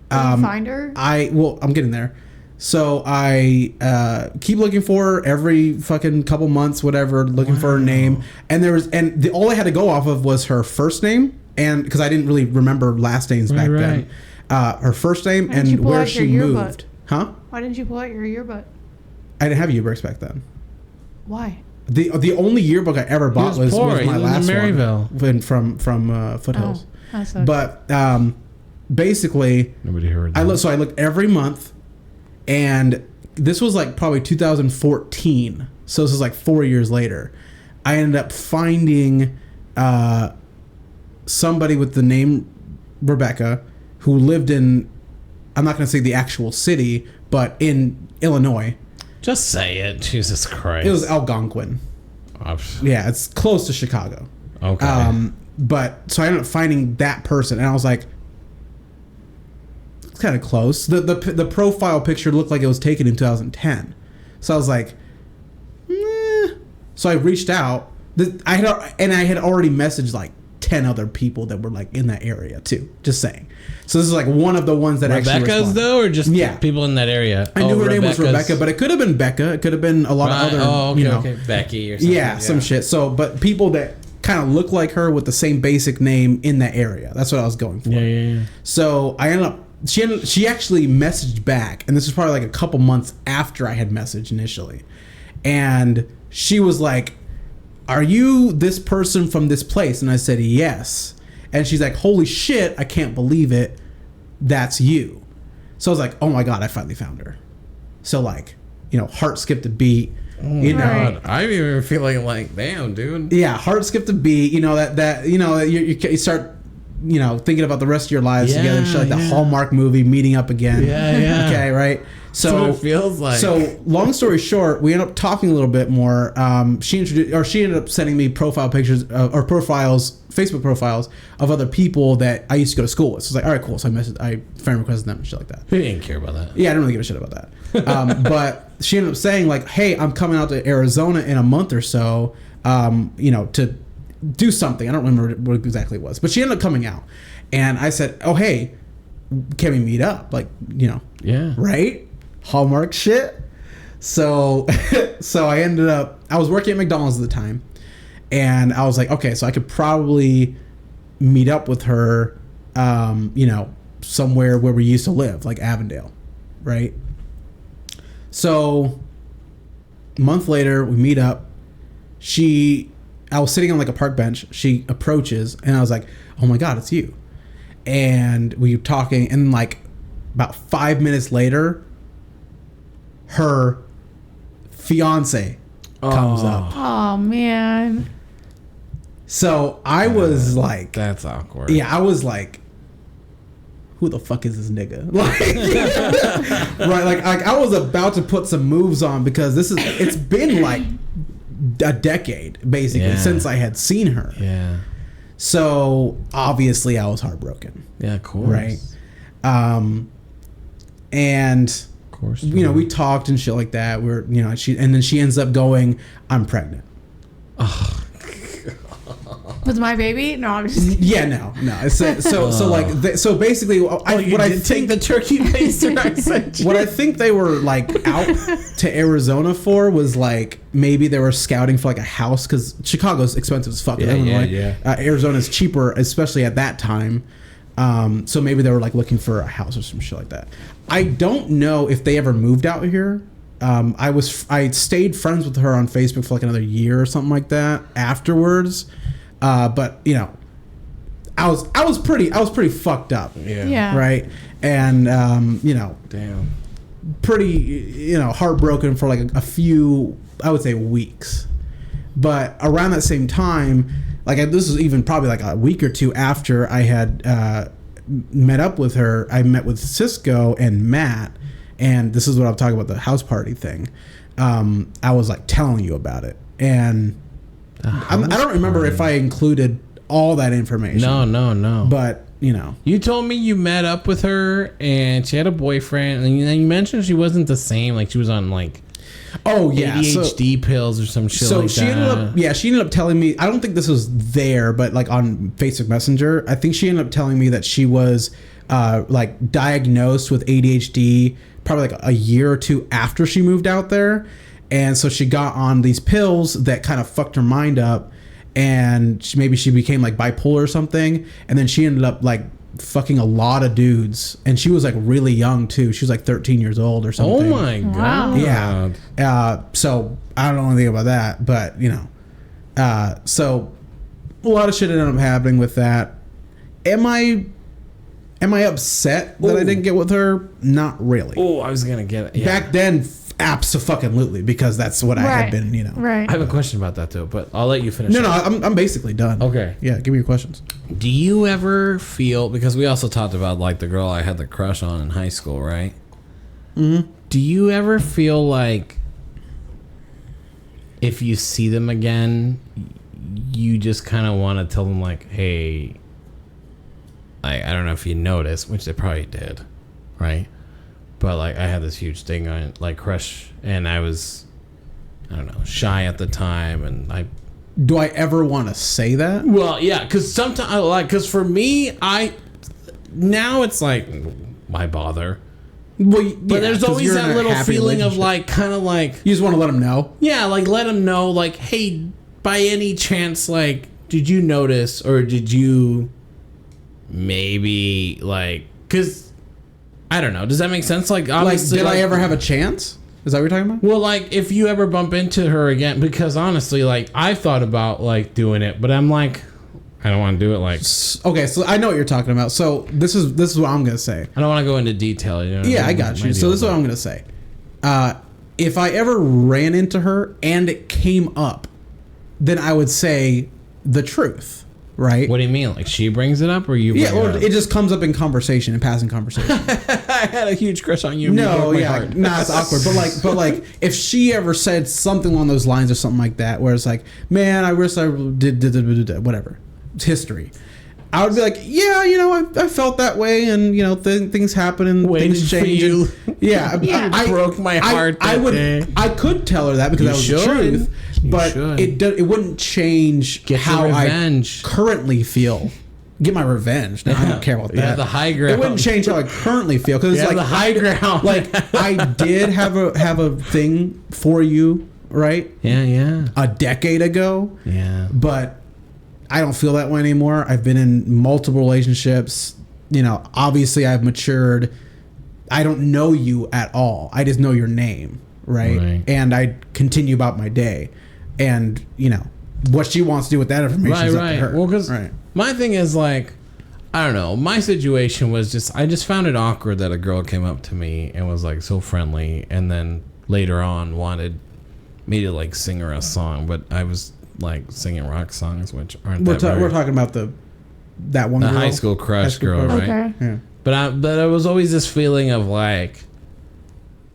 Speaker 3: find her.
Speaker 2: I'm getting there. So I keep looking for her every fucking couple months, whatever, looking for her name. And all I had to go off of was her first name, and because I didn't really remember last names back then. Her first name and where she moved. Huh?
Speaker 3: Why didn't you pull out your yearbook?
Speaker 2: I didn't have yearbooks back then.
Speaker 3: Why?
Speaker 2: The only yearbook I ever bought was my last one from Foothills.
Speaker 3: Oh, that sucks.
Speaker 2: But basically,
Speaker 1: Nobody heard.
Speaker 2: I looked every month, and this was like probably 2014. So this is like 4 years later. I ended up finding somebody with the name Rebecca who lived in, I'm not going to say the actual city, but in Illinois.
Speaker 1: Just say it. Jesus Christ.
Speaker 2: It was Algonquin. Yeah, it's close to Chicago.
Speaker 1: Okay.
Speaker 2: But so I ended up finding that person, and I was like, it's kind of close. The profile picture looked like it was taken in 2010. So I was like, So I reached out. I had already messaged like 10 other people that were like in that area too. Just saying. So this is like one of the ones that actually
Speaker 1: Rebecca's though, or just people in that area?
Speaker 2: I knew her name was Rebecca, but it could have been Becca. It could have been a lot of other.
Speaker 1: Oh, okay, Becky or something.
Speaker 2: Yeah, some shit. So, but people that kind of look like her with the same basic name in that area. That's what I was going for.
Speaker 1: Yeah.
Speaker 2: So I ended up. She actually messaged back, and this was probably like a couple months after I had messaged initially, and she was like, "Are you this person from this place?" And I said, "Yes." And she's like, "Holy shit, I can't believe it. That's you." So I was like, "Oh my God, I finally found her." So like, heart skipped a beat.
Speaker 1: God, I'm even feeling like, damn, dude.
Speaker 2: Yeah, heart skipped a beat. You start, thinking about the rest of your lives together and shit, like the Hallmark movie, meeting up again.
Speaker 1: Yeah.
Speaker 2: Okay, right. So
Speaker 1: that's what it feels like.
Speaker 2: So long story short, we ended up talking a little bit more. She ended up sending me profile pictures or Facebook profiles of other people that I used to go to school with. So I was like, all right, cool. So I friend requested them and shit like that.
Speaker 1: He didn't care about that.
Speaker 2: Yeah, I didn't really give a shit about that. But she ended up saying like, hey, I'm coming out to Arizona in a month or so, to do something. I don't remember what exactly it was, but she ended up coming out, and I said, oh, hey, can we meet up? Like,
Speaker 1: yeah,
Speaker 2: right? Hallmark shit. So I was working at McDonald's at the time, and I was like, okay, so I could probably meet up with her, somewhere where we used to live, like Avondale, right? So a month later, we meet up. I was sitting on like a park bench. She approaches, and I was like, oh my God, it's you. And we were talking, and like about 5 minutes later, her fiance comes up.
Speaker 3: Oh man.
Speaker 2: So I was like,
Speaker 1: that's awkward.
Speaker 2: Yeah, I was like, who the fuck is this nigga? Like, right? Like I was about to put some moves on because it's been like a decade basically since I had seen her.
Speaker 1: Yeah.
Speaker 2: So obviously I was heartbroken.
Speaker 1: Yeah, of course.
Speaker 2: Right. And we talked and shit like that. And then she ends up going, I'm pregnant.
Speaker 1: Oh.
Speaker 3: With my baby? No, I'm just kidding.
Speaker 2: Yeah, no. So basically,
Speaker 1: take the turkey baster I sent you.
Speaker 2: What I think they were like out to Arizona for was like maybe they were scouting for like a house because Chicago's expensive as fuck.
Speaker 1: Yeah.
Speaker 2: Arizona's cheaper, especially at that time. So maybe they were like looking for a house or some shit like that. I don't know if they ever moved out here. I stayed friends with her on Facebook for like another year or something like that afterwards. But I was pretty fucked up.
Speaker 3: Yeah.
Speaker 2: Right. And
Speaker 1: damn.
Speaker 2: Pretty heartbroken for like a few, I would say, weeks. But around that same time, like this was even probably like a week or two after I had met up with her, I met with Cisco and Matt, and this is what I'm talking about, the house party thing. I was like telling you about it, and I don't remember if I included all that information.
Speaker 1: No.
Speaker 2: But
Speaker 1: you told me you met up with her and she had a boyfriend, and then you mentioned she wasn't the same. Like she was on like ADHD pills or some shit. So
Speaker 2: she ended up telling me. I don't think this was there, but like on Facebook Messenger, I think she ended up telling me that she was like diagnosed with ADHD probably like a year or two after she moved out there. And so she got on these pills that kind of fucked her mind up, and maybe she became like bipolar or something. And then she ended up like fucking a lot of dudes, and she was like really young too. She was like 13 years old or something.
Speaker 1: Oh my god!
Speaker 2: Yeah. So I don't know anything about that, but you know, so a lot of shit ended up happening with that. Am I upset that I didn't get with her? Not really.
Speaker 1: Oh, I was gonna get it. Yeah.
Speaker 2: Back then, absolutely, because that's what I had been. You know.
Speaker 3: Right.
Speaker 1: I have a question about that too, but I'll let you finish.
Speaker 2: No, I'm basically done.
Speaker 1: Okay.
Speaker 2: Yeah, give me your questions.
Speaker 1: Do you ever feel, because we also talked about like the girl I had the crush on in high school, right?
Speaker 2: Mm-hmm.
Speaker 1: Do you ever feel like if you see them again, you just kind of want to tell them like, hey, I don't know if you noticed, which they probably did, right? But like I had this huge thing on like crush, and I was, I don't know, shy at the time, and
Speaker 2: Do I ever want to say that?
Speaker 1: well, yeah, because sometimes like, because for me, now it's like, why bother?
Speaker 2: Well,
Speaker 1: But there's always that little feeling of like, kind of like,
Speaker 2: you just want to let them know.
Speaker 1: yeah, like let them know, like, hey, by any chance, like, did you notice, or did you maybe like, because I don't know, does that make sense? Like, obviously,
Speaker 2: Did I ever have a chance? Is that what you're talking about?
Speaker 1: well, like, if you ever bump into her again, because honestly, like, I thought about like doing it, but I'm like, I don't want to do it. Like,
Speaker 2: Okay, so I know what you're talking about. So this is what I'm gonna say.
Speaker 1: I don't want to go into detail. You know?
Speaker 2: Yeah, I got you. So this is what I'm gonna say. If I ever ran into her and it came up, then I would say the truth, right?
Speaker 1: What do you mean? Like she brings it up, or you? Bring
Speaker 2: Yeah, or
Speaker 1: it up?
Speaker 2: it just comes up in conversation, in passing conversation.
Speaker 1: I had a huge crush on you.
Speaker 2: No,
Speaker 1: You broke my
Speaker 2: yeah,
Speaker 1: heart.
Speaker 2: nah, it's awkward. But like, if she ever said something along those lines or something like that, where it's like, man, I wish I did whatever, it's history. I would be like, yeah, you know, I felt that way, and you know, things happen and
Speaker 1: Waiting
Speaker 2: things
Speaker 1: for
Speaker 2: change.
Speaker 1: you.
Speaker 3: Yeah.
Speaker 2: I
Speaker 1: broke my heart
Speaker 2: I
Speaker 1: that
Speaker 2: would.
Speaker 1: day.
Speaker 2: I could tell her that because that was the
Speaker 1: should.
Speaker 2: truth,
Speaker 1: You
Speaker 2: but
Speaker 1: should.
Speaker 2: it wouldn't change
Speaker 1: Get
Speaker 2: how
Speaker 1: your
Speaker 2: I
Speaker 1: revenge.
Speaker 2: currently feel. Get my revenge. No, I don't care about that.
Speaker 1: Yeah, the high ground.
Speaker 2: It wouldn't change how I currently feel because it's
Speaker 1: Yeah,
Speaker 2: like
Speaker 1: the high ground.
Speaker 2: Like I did have a thing for you, right?
Speaker 1: Yeah.
Speaker 2: A decade ago,
Speaker 1: Yeah.
Speaker 2: but I don't feel that way anymore. I've been in multiple relationships. You know, obviously I've matured. I don't know you at all. I just know your name, right? And I continue about my day. And, you know, what she wants to do with that information is up to her.
Speaker 1: Well, because
Speaker 2: right.
Speaker 1: my thing is like, I don't know. My situation was just, I just found it awkward that a girl came up to me and was like so friendly, and then later on wanted me to like sing her a song, but I was like singing rock songs, which aren't
Speaker 2: We're
Speaker 1: that very,
Speaker 2: talking about that one
Speaker 1: the
Speaker 2: girl?
Speaker 1: high school crush girl,
Speaker 2: crush.
Speaker 1: right?
Speaker 3: Okay.
Speaker 2: Yeah.
Speaker 1: But there was always this feeling of like,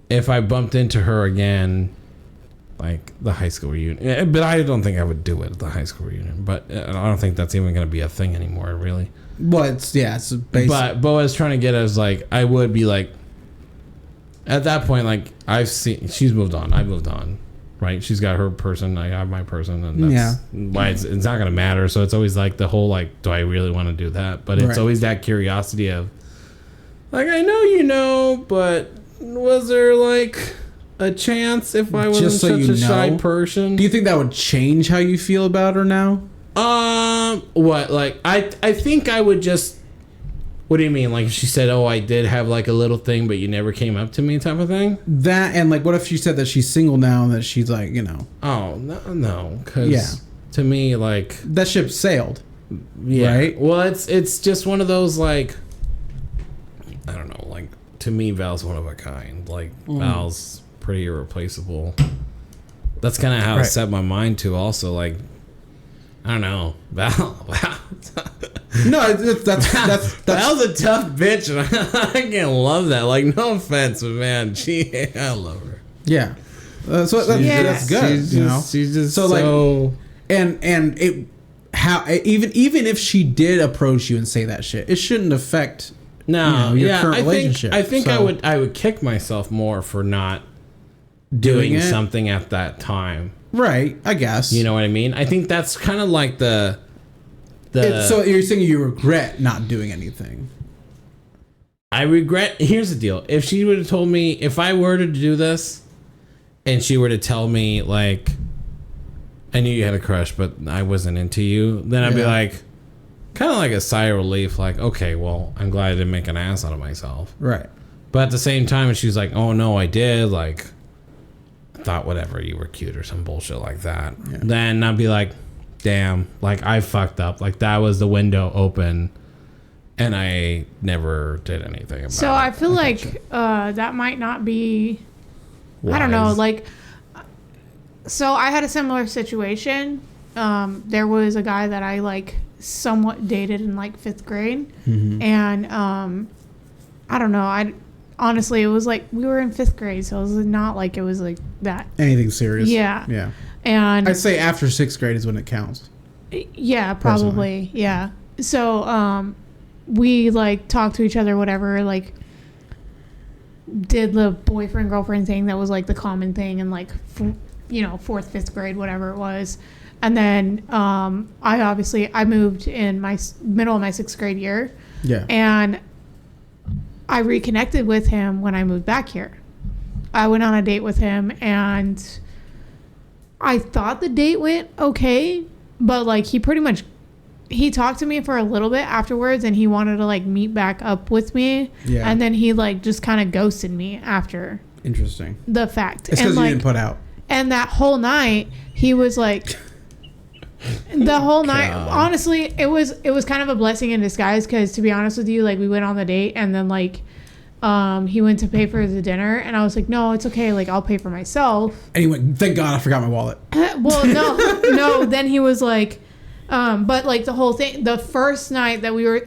Speaker 1: if I bumped into her again, like the high school reunion. But I don't think I would do it at the high school reunion. But I don't think that's even going to be a thing anymore, really.
Speaker 2: Well, it's basic.
Speaker 1: But what I was trying to get at is like, I would be like, at that point, like I've seen, she's moved on. I moved on, right? She's got her person. I have my person, and that's why it's not going to matter. So it's always like the whole like, do I really want to do that? But it's always that curiosity of, like, I know you know, but was there like a chance if I wasn't
Speaker 2: Just so
Speaker 1: such
Speaker 2: you
Speaker 1: a shy
Speaker 2: know,
Speaker 1: person?
Speaker 2: do you think that would change how you feel about her now?
Speaker 1: What? Like, I think I would just. What do you mean? Like, if she said, "Oh, I did have like a little thing, but you never came up to me," type of thing.
Speaker 2: That, and like, what if she said that she's single now and that she's like, you know,
Speaker 1: Oh no, because to me, like,
Speaker 2: that ship sailed.
Speaker 1: yeah.
Speaker 2: Right?
Speaker 1: Well, it's just one of those like, I don't know. Like, to me, Val's one of a kind. Like, Val's pretty irreplaceable. That's kind of how I set my mind to. Also, like, I don't know, Val.
Speaker 2: No, that's
Speaker 1: Val's a tough bitch, and I can't love that. Like, no offense, but man, I love her.
Speaker 2: yeah. So that's good.
Speaker 1: She's
Speaker 2: you know,
Speaker 1: just, she's just
Speaker 2: So,
Speaker 1: so
Speaker 2: like, and it how even if she did approach you and say that shit, it shouldn't affect
Speaker 1: no,
Speaker 2: your
Speaker 1: yeah.
Speaker 2: current
Speaker 1: I think
Speaker 2: relationship. So-
Speaker 1: I would kick myself more for not doing
Speaker 2: it?
Speaker 1: something at that time.
Speaker 2: right. I guess
Speaker 1: You know what I mean? I think that's kind of like the.
Speaker 2: So you're saying you regret not doing anything?
Speaker 1: I regret. Here's the deal: if she would have told me, if I were to do this, and she were to tell me like, I knew you had a crush, but I wasn't into you, then I'd be like, kind of like a sigh of relief. Like, okay, well, I'm glad I didn't make an ass out of myself.
Speaker 2: Right.
Speaker 1: But at the same time, she's like, oh no, I did. Like, I thought whatever, you were cute or some bullshit like that. Yeah. Then I'd be like, damn, like I fucked up. Like that was the window open. And I never did anything about it.
Speaker 3: So I feel like that might not be... Wise. I don't know. Like, so I had a similar situation. There was a guy that I, like, somewhat dated in, like, 5th grade. Mm-hmm. And I don't know. Honestly, it was like we were in 5th grade. So it was not like it was, like, that.
Speaker 2: Anything serious.
Speaker 3: Yeah.
Speaker 2: Yeah.
Speaker 3: And
Speaker 2: I'd say after 6th grade is when it counts.
Speaker 3: Yeah, probably. Personally. Yeah. So... we like talked to each other, whatever, like did the boyfriend girlfriend thing that was like the common thing in like 4th, 5th grade, whatever it was. And then I moved in my middle of my 6th grade year.
Speaker 2: Yeah.
Speaker 3: And I reconnected with him when I moved back here. I went on a date with him and I thought the date went okay, but like he talked to me for a little bit afterwards and he wanted to like meet back up with me. Yeah. And then he like just kind of ghosted me after.
Speaker 2: Interesting.
Speaker 3: The fact.
Speaker 2: It's because you didn't put out.
Speaker 3: And that whole night he was like, the whole night, honestly, it was kind of a blessing in disguise because to be honest with you, like we went on the date and then like he went to pay for the dinner and I was like, no, it's okay. Like I'll pay for myself.
Speaker 2: And he went, thank God I forgot my wallet.
Speaker 3: Well, no. Then he was like, but like the whole thing, the first night that we were,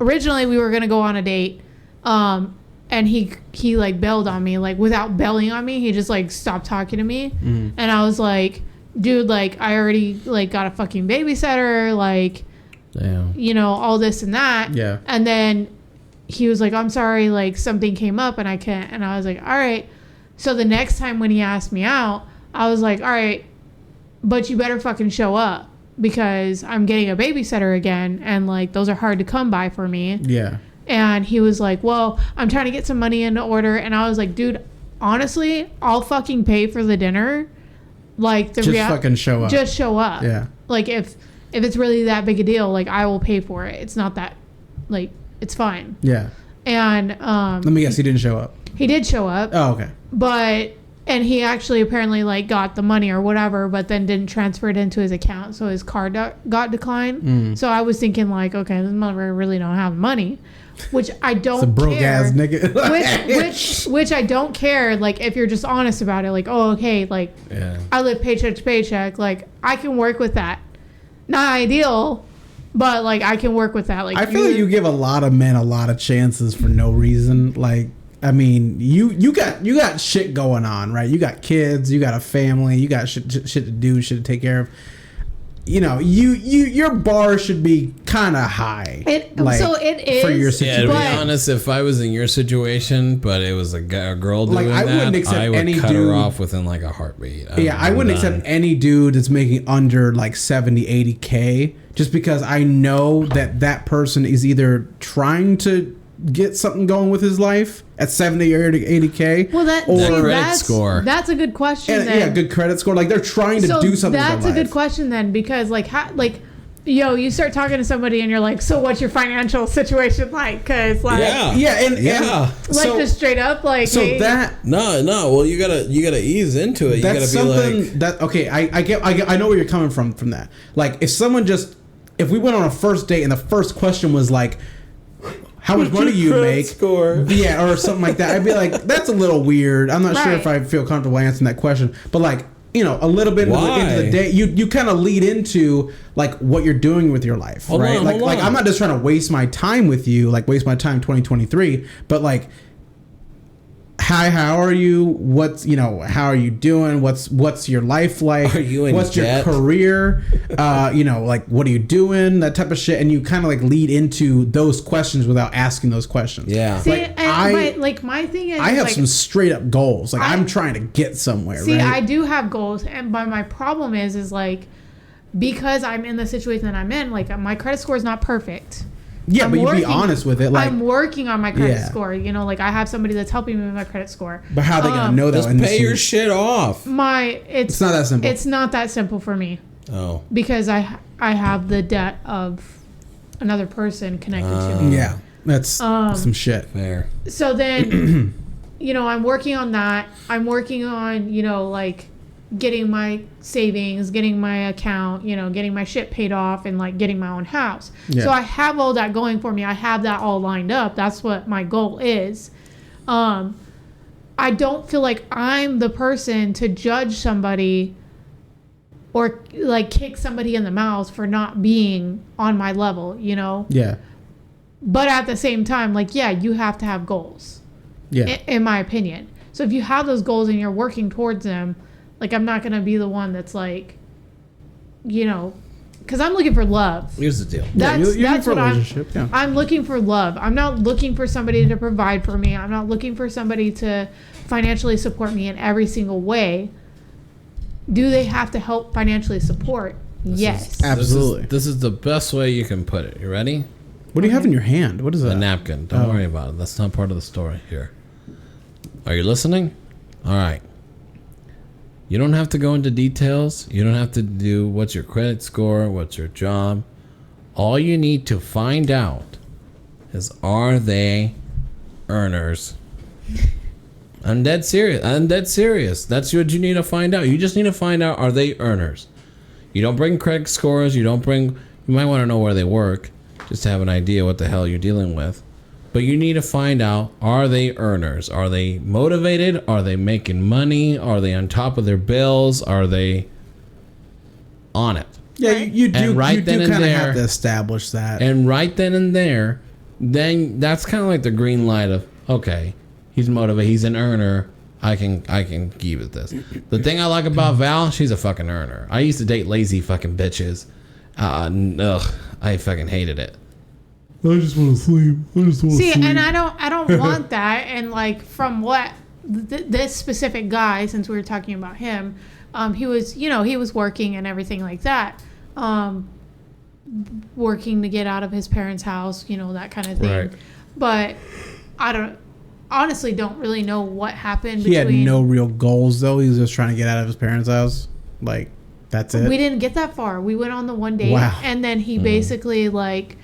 Speaker 3: originally we were going to go on a date. And he like bailed on me, like without bailing on me, he just like stopped talking to me. Mm-hmm. And I was like, dude, like I already like got a fucking babysitter, like, damn. All this and that.
Speaker 2: Yeah.
Speaker 3: And then he was like, I'm sorry, like something came up and I can't. And I was like, all right. So the next time when he asked me out, I was like, all right, but you better fucking show up. Because I'm getting a babysitter again, and like those are hard to come by for me.
Speaker 2: Yeah.
Speaker 3: And he was like, "Well, I'm trying to get some money into order," and I was like, "Dude, honestly, I'll fucking pay for the dinner. Like
Speaker 2: just fucking show up.
Speaker 3: Just show up.
Speaker 2: Yeah.
Speaker 3: Like if it's really that big a deal, like I will pay for it. It's not that, like it's fine.
Speaker 2: Yeah.
Speaker 3: And
Speaker 2: let me guess, he didn't show up.
Speaker 3: He did show up.
Speaker 2: Oh, okay.
Speaker 3: And he actually apparently like got the money or whatever, but then didn't transfer it into his account, so his card got declined. Mm. So I was thinking like, okay, this mother really don't have money, which I don't. It's a broke ass nigga. which I don't care. Like if you're just honest about it, like oh okay, like I live paycheck to paycheck, like I can work with that. Not ideal, but like I can work with that. Like
Speaker 2: I feel like you give a lot of men a lot of chances for no reason, like. I mean, you got shit going on, right? You got kids, you got a family, you got shit to do, shit to take care of. Your bar should be kind of high.
Speaker 3: So it is
Speaker 1: for your situation. Yeah, to be honest, if I was in your situation, but it was a girl doing
Speaker 2: I wouldn't accept
Speaker 1: I would
Speaker 2: any
Speaker 1: cut
Speaker 2: dude,
Speaker 1: her off within like a heartbeat.
Speaker 2: I wouldn't accept any dude that's making under like 70, 80K just because I know that person is either trying to get something going with his life at 70 or 80K.
Speaker 3: Well, that's a good question.
Speaker 2: And, yeah, good credit score. Like they're trying to do something.
Speaker 3: That's a good question then, because you start talking to somebody and you're like, so what's your financial situation like? Because like just straight up like.
Speaker 1: So hey, well you gotta ease into it. You gotta be like
Speaker 2: that. Okay, I know where you're coming from that. Like if we went on a first date and the first question was like, how much money you make? Score? Yeah, or something like that. I'd be like, that's a little weird. I'm not sure if I feel comfortable answering that question. But like, a little bit into the day, you kind of lead into like what you're doing with your life, right? Like I'm not just trying to waste my time with you, like waste my time 2023, but like, hi, how are you? How are you doing? What's your life like?
Speaker 1: Are you in
Speaker 2: What's
Speaker 1: debt?
Speaker 2: Your career? Like what are you doing? That type of shit, and you kind of like lead into those questions without asking those questions.
Speaker 3: Yeah. See, my thing is,
Speaker 2: I have some straight up goals. Like I'm trying to get somewhere.
Speaker 3: See,
Speaker 2: right?
Speaker 3: I do have goals, but my problem is like because I'm in the situation that I'm in, like my credit score is not perfect.
Speaker 2: Yeah, but you be honest with it. Like
Speaker 3: I'm working on my credit score. Like I have somebody that's helping me with my credit score.
Speaker 2: But how are they gonna know that?
Speaker 1: Just pay your shit off.
Speaker 3: It's
Speaker 2: not that simple.
Speaker 3: It's not that simple for me.
Speaker 1: Oh.
Speaker 3: Because I have the debt of another person connected to me.
Speaker 2: Yeah, that's some shit.
Speaker 1: Fair.
Speaker 3: So then, I'm working on that. I'm working on, like getting my savings, getting my account, getting my shit paid off, and like getting my own house.
Speaker 2: Yeah.
Speaker 3: So I have all that going for me. I have that all lined up. That's what my goal is. I don't feel like I'm the person to judge somebody or like kick somebody in the mouth for not being on my level,
Speaker 2: Yeah.
Speaker 3: But at the same time, like, yeah, you have to have goals.
Speaker 2: Yeah.
Speaker 3: In my opinion. So if you have those goals and you're working towards them, like, I'm not going to be the one that's like, because I'm looking for love.
Speaker 1: Here's the deal.
Speaker 3: That's
Speaker 2: for
Speaker 3: what
Speaker 2: a relationship. Yeah.
Speaker 3: I'm looking for love. I'm not looking for somebody to provide for me. I'm not looking for somebody to financially support me in every single way. Do they have to help financially support? Yes.
Speaker 2: Absolutely.
Speaker 1: This is the best way you can put it. You ready?
Speaker 2: What do you have in your hand? What is that?
Speaker 1: A napkin. Don't worry about it. That's not part of the story here. Are you listening? All right. You don't have to go into details. You don't have to do what's your credit score, what's your job. All you need to find out is, are they earners? I'm dead serious. That's what you need to find out. You just need to find out, are they earners? You don't bring credit scores. You might want to know where they work just to have an idea what the hell you're dealing with. But you need to find out, are they earners? Are they motivated? Are they making money? Are they on top of their bills? Are they on it?
Speaker 2: Yeah, you do.
Speaker 1: And
Speaker 2: You do kind of have to establish that.
Speaker 1: And right then and there, then that's kind of like the green light of, okay, he's motivated. He's an earner. I can keep it this. The thing I like about Val, she's a fucking earner. I used to date lazy fucking bitches. I fucking hated it.
Speaker 2: I just want to sleep.
Speaker 3: See, and I don't want that. And like, from what this specific guy, since we were talking about him, he was working and everything like that, working to get out of his parents' house, that kind of thing.
Speaker 1: Right.
Speaker 3: But I honestly don't really know what happened.
Speaker 2: He had no real goals though. He was just trying to get out of his parents' house. Like, that's it.
Speaker 3: We didn't get that far. We went on the one date, and then he basically like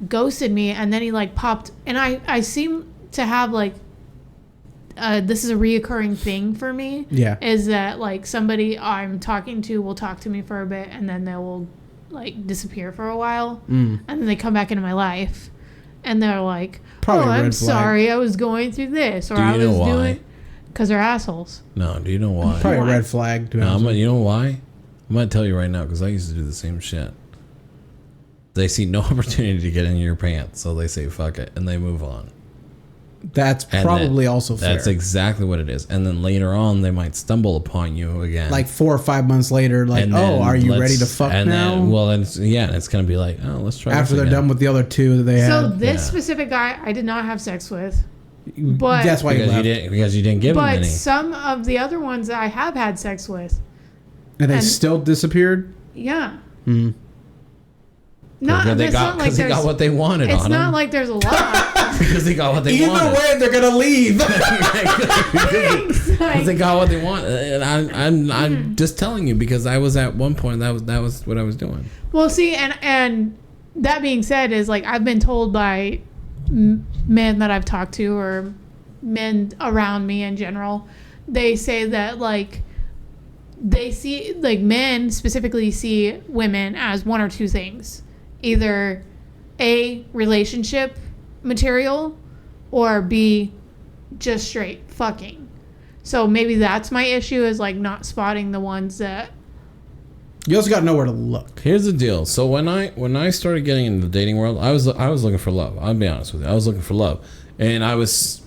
Speaker 3: ghosted me, and then he like popped, and I seem to have like this is a reoccurring thing for me.
Speaker 2: Yeah.
Speaker 3: Is that like somebody I'm talking to will talk to me for a bit, and then they will like disappear for a while, and then they come back into my life, and they're like,
Speaker 2: Probably
Speaker 3: I'm
Speaker 2: red flag.
Speaker 3: sorry, I was going through this, or
Speaker 1: Do you
Speaker 3: I
Speaker 1: know
Speaker 3: was
Speaker 1: why?
Speaker 3: doing, because they're assholes.
Speaker 1: No, do you know why?
Speaker 2: Probably a
Speaker 3: Why?
Speaker 2: red flag. To be honest
Speaker 1: No,
Speaker 2: with you.
Speaker 1: you know why? I'm going to tell you right now, because I used to do the same shit. They see no opportunity to get in your pants, so they say fuck it, and they move on.
Speaker 2: That's
Speaker 1: And
Speaker 2: probably
Speaker 1: then-
Speaker 2: also fair.
Speaker 1: That's exactly what it is. And then later on, they might stumble upon you again.
Speaker 2: Like 4 or 5 months later, like,
Speaker 1: And then
Speaker 2: are you ready to
Speaker 1: let's-
Speaker 2: fuck
Speaker 1: and
Speaker 2: now?
Speaker 1: Then, well, then it's going to be like, oh, let's try
Speaker 2: After
Speaker 1: this
Speaker 2: they're
Speaker 1: again.
Speaker 2: done with the other two that they
Speaker 3: So
Speaker 2: had.
Speaker 3: this
Speaker 1: Yeah.
Speaker 3: specific guy, I did not have sex with, but
Speaker 2: That's why you left.
Speaker 1: Because you didn't give him
Speaker 3: but
Speaker 1: any.
Speaker 3: some of the other ones that I have had sex with,
Speaker 2: And they
Speaker 3: and-
Speaker 2: still disappeared?
Speaker 3: yeah.
Speaker 2: Hmm.
Speaker 3: Not,
Speaker 1: Because they
Speaker 3: it's
Speaker 1: got,
Speaker 3: not like
Speaker 1: they got
Speaker 3: there's.
Speaker 1: what they wanted
Speaker 3: It's
Speaker 1: on
Speaker 3: not
Speaker 1: them.
Speaker 3: like there's a lot.
Speaker 1: Because they got what they
Speaker 2: Either
Speaker 1: wanted.
Speaker 2: way, they're going to leave.
Speaker 3: Thanks.
Speaker 1: Because they
Speaker 3: Like,
Speaker 1: got what they want. And I'm just telling you, because I was at one point, that was what I was doing.
Speaker 3: well, see, and that being said, is like I've been told by men that I've talked to, or men around me in general, they say that like they see, like, men specifically see women as one or two things: either A, relationship material, or B, just straight fucking. So maybe that's my issue, is like not spotting the ones that.
Speaker 2: You also got to know where to look.
Speaker 1: Here's the deal. So when I started getting into the dating world, I was looking for love. I'll be honest with you. I was looking for love, and I was.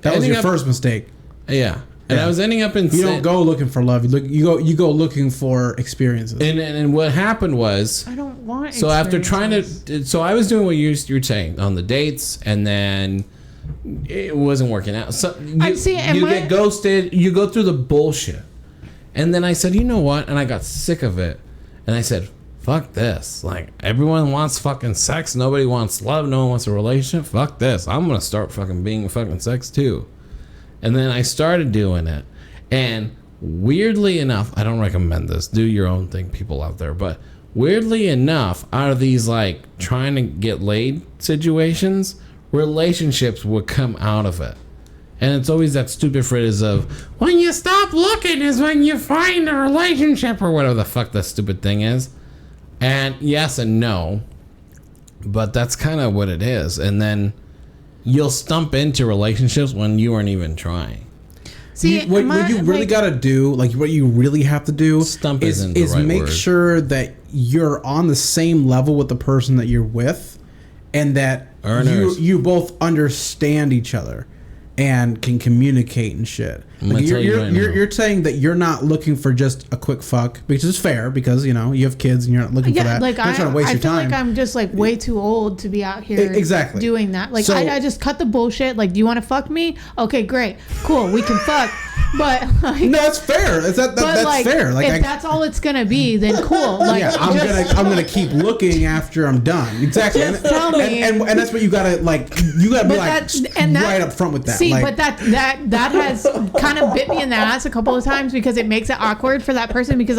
Speaker 2: That was
Speaker 1: ending
Speaker 2: your
Speaker 1: up-
Speaker 2: first mistake.
Speaker 1: Yeah, and
Speaker 2: Yeah.
Speaker 1: I was ending up in.
Speaker 2: You don't go looking for love. You go looking for experiences.
Speaker 1: And what happened was.
Speaker 3: I don't want.
Speaker 1: So after trying
Speaker 3: experiences.
Speaker 1: to, so I was doing what you're saying on the dates, and then it wasn't working out. So you,
Speaker 3: see, and
Speaker 1: you
Speaker 3: my-
Speaker 1: get ghosted. You go through the bullshit, and then I said, you know what? And I got sick of it, and I said, fuck this. Like, everyone wants fucking sex. Nobody wants love. No one wants a relationship. Fuck this. I'm gonna start fucking being fucking sex too. And then I started doing it, and weirdly enough, I don't recommend this. Do your own thing, people out there. But weirdly enough, out of these like trying to get laid situations, relationships would come out of it. And it's always that stupid phrase of, when you stop looking is when you find a relationship, or whatever the fuck that stupid thing is. And yes and no, but that's kind of what it is. And then you'll stump into relationships when you weren't even trying.
Speaker 3: See,
Speaker 2: what you really got to do, like what you really have to do,
Speaker 1: Stump
Speaker 2: is
Speaker 1: isn't the right
Speaker 2: make
Speaker 1: word.
Speaker 2: sure that you're on the same level with the person that you're with, and that you both understand each other and can communicate and shit. Like you're saying that you're not looking for just a quick fuck, which is fair because you have kids and you're not looking for that.
Speaker 3: Like
Speaker 2: you're not trying to waste your time.
Speaker 3: I feel like I'm just like way too old to be out here
Speaker 2: exactly
Speaker 3: doing that. Like
Speaker 2: so,
Speaker 3: I just cut the bullshit. Like, do you want to fuck me? Okay, great, cool, we can fuck. But like,
Speaker 2: no, it's fair. That's
Speaker 3: like,
Speaker 2: fair. Like,
Speaker 3: if that's all it's gonna be, then cool. Like,
Speaker 2: yeah, I'm gonna keep looking after I'm done. Exactly.
Speaker 3: Just tell me.
Speaker 2: And that's what you gotta like. You gotta be like right up front with that.
Speaker 3: See,
Speaker 2: like,
Speaker 3: but that has kind of bit me in the ass a couple of times because it makes it awkward for that person because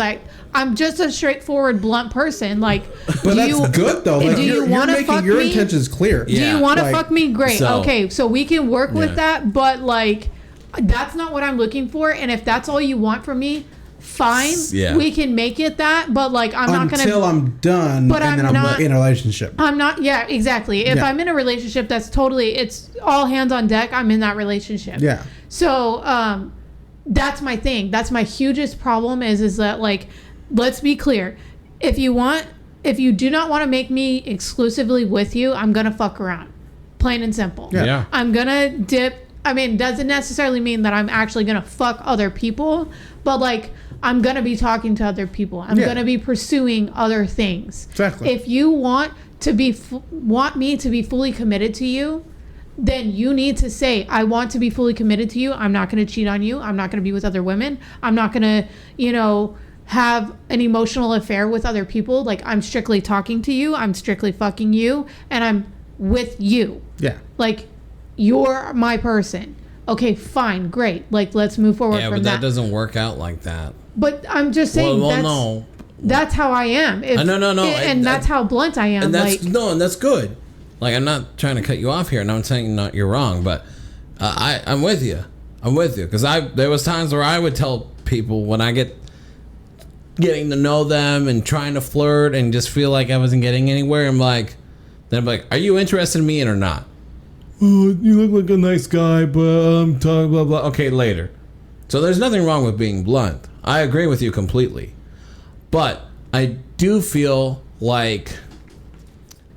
Speaker 3: I'm just a straightforward, blunt person. Like,
Speaker 2: but that's good though. Like,
Speaker 3: do you want to fuck
Speaker 2: your
Speaker 3: me?
Speaker 2: intentions clear?
Speaker 3: Do you want to fuck me? Great.
Speaker 1: So,
Speaker 3: okay, so we can work with that, but like, that's not what I'm looking for. And if that's all you want from me, fine. Yeah. We can make it that. But like, I'm not gonna
Speaker 2: until I'm done.
Speaker 3: But
Speaker 2: and then I'm not in a relationship.
Speaker 3: I'm not. Yeah, exactly. If I'm in a relationship, that's totally. It's all hands on deck. I'm in that relationship.
Speaker 2: Yeah.
Speaker 3: So that's my thing. That's my hugest problem. Is that like, let's be clear. If you do not want to make me exclusively with you, I'm gonna fuck around. Plain and simple.
Speaker 1: Yeah.
Speaker 3: I'm gonna dip. I mean, doesn't necessarily mean that I'm actually going to fuck other people, but like, I'm going to be talking to other people. I'm going to be pursuing other things.
Speaker 2: Exactly.
Speaker 3: If you want me to be fully committed to you, then you need to say, I want to be fully committed to you. I'm not going to cheat on you. I'm not going to be with other women. I'm not going to, have an emotional affair with other people. Like, I'm strictly talking to you. I'm strictly fucking you. And I'm with you.
Speaker 2: Yeah.
Speaker 3: Like, you're my person. Okay, fine, great. Like, let's move forward from that.
Speaker 1: Yeah, but that doesn't work out like that.
Speaker 3: But I'm just saying that's how I am.
Speaker 1: No.
Speaker 3: And that's how blunt I am.
Speaker 1: And that's good. Like, I'm not trying to cut you off here, and I'm saying you're wrong, but I'm with you. Because there was times where I would tell people when I getting to know them and trying to flirt and just feel like I wasn't getting anywhere, I'm like, are you interested in me or not? Oh, you look like a nice guy, but I'm talking blah blah. Okay, later. So there's nothing wrong with being blunt. I agree with you completely, but I do feel like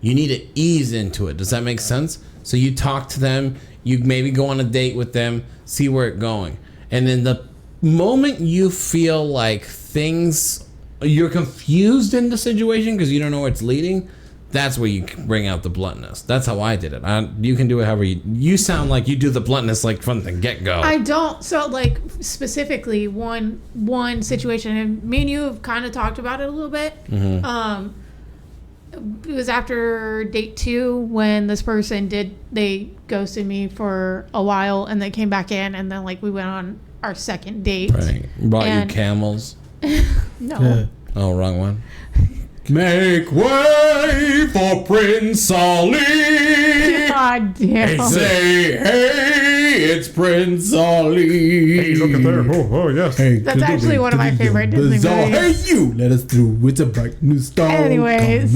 Speaker 1: you need to ease into it. Does that make sense? So you talk to them, you maybe go on a date with them, see where it's going, and then the moment you feel like you're confused in the situation because you don't know where it's leading. That's where you bring out the bluntness. That's how I did it. You can do it however you sound like you do the bluntness like from the get-go.
Speaker 3: I don't. So like specifically one situation, and me and you have kind of talked about it a little bit. Mm-hmm. It was after date 2 when this person they ghosted me for a while and they came back in, and then like we went on our second date.
Speaker 1: Right. Brought you camels.
Speaker 3: No.
Speaker 2: Yeah.
Speaker 1: Oh, wrong one.
Speaker 2: Make way for Prince Ali.
Speaker 3: God damn.
Speaker 2: And say, hey, it's Prince Ali.
Speaker 4: Hey, look at there. Oh, yes.
Speaker 2: Hey,
Speaker 3: that's actually one of my favorite Disney movies.
Speaker 2: Hey, you, let us through with a bright new star.
Speaker 3: Anyways,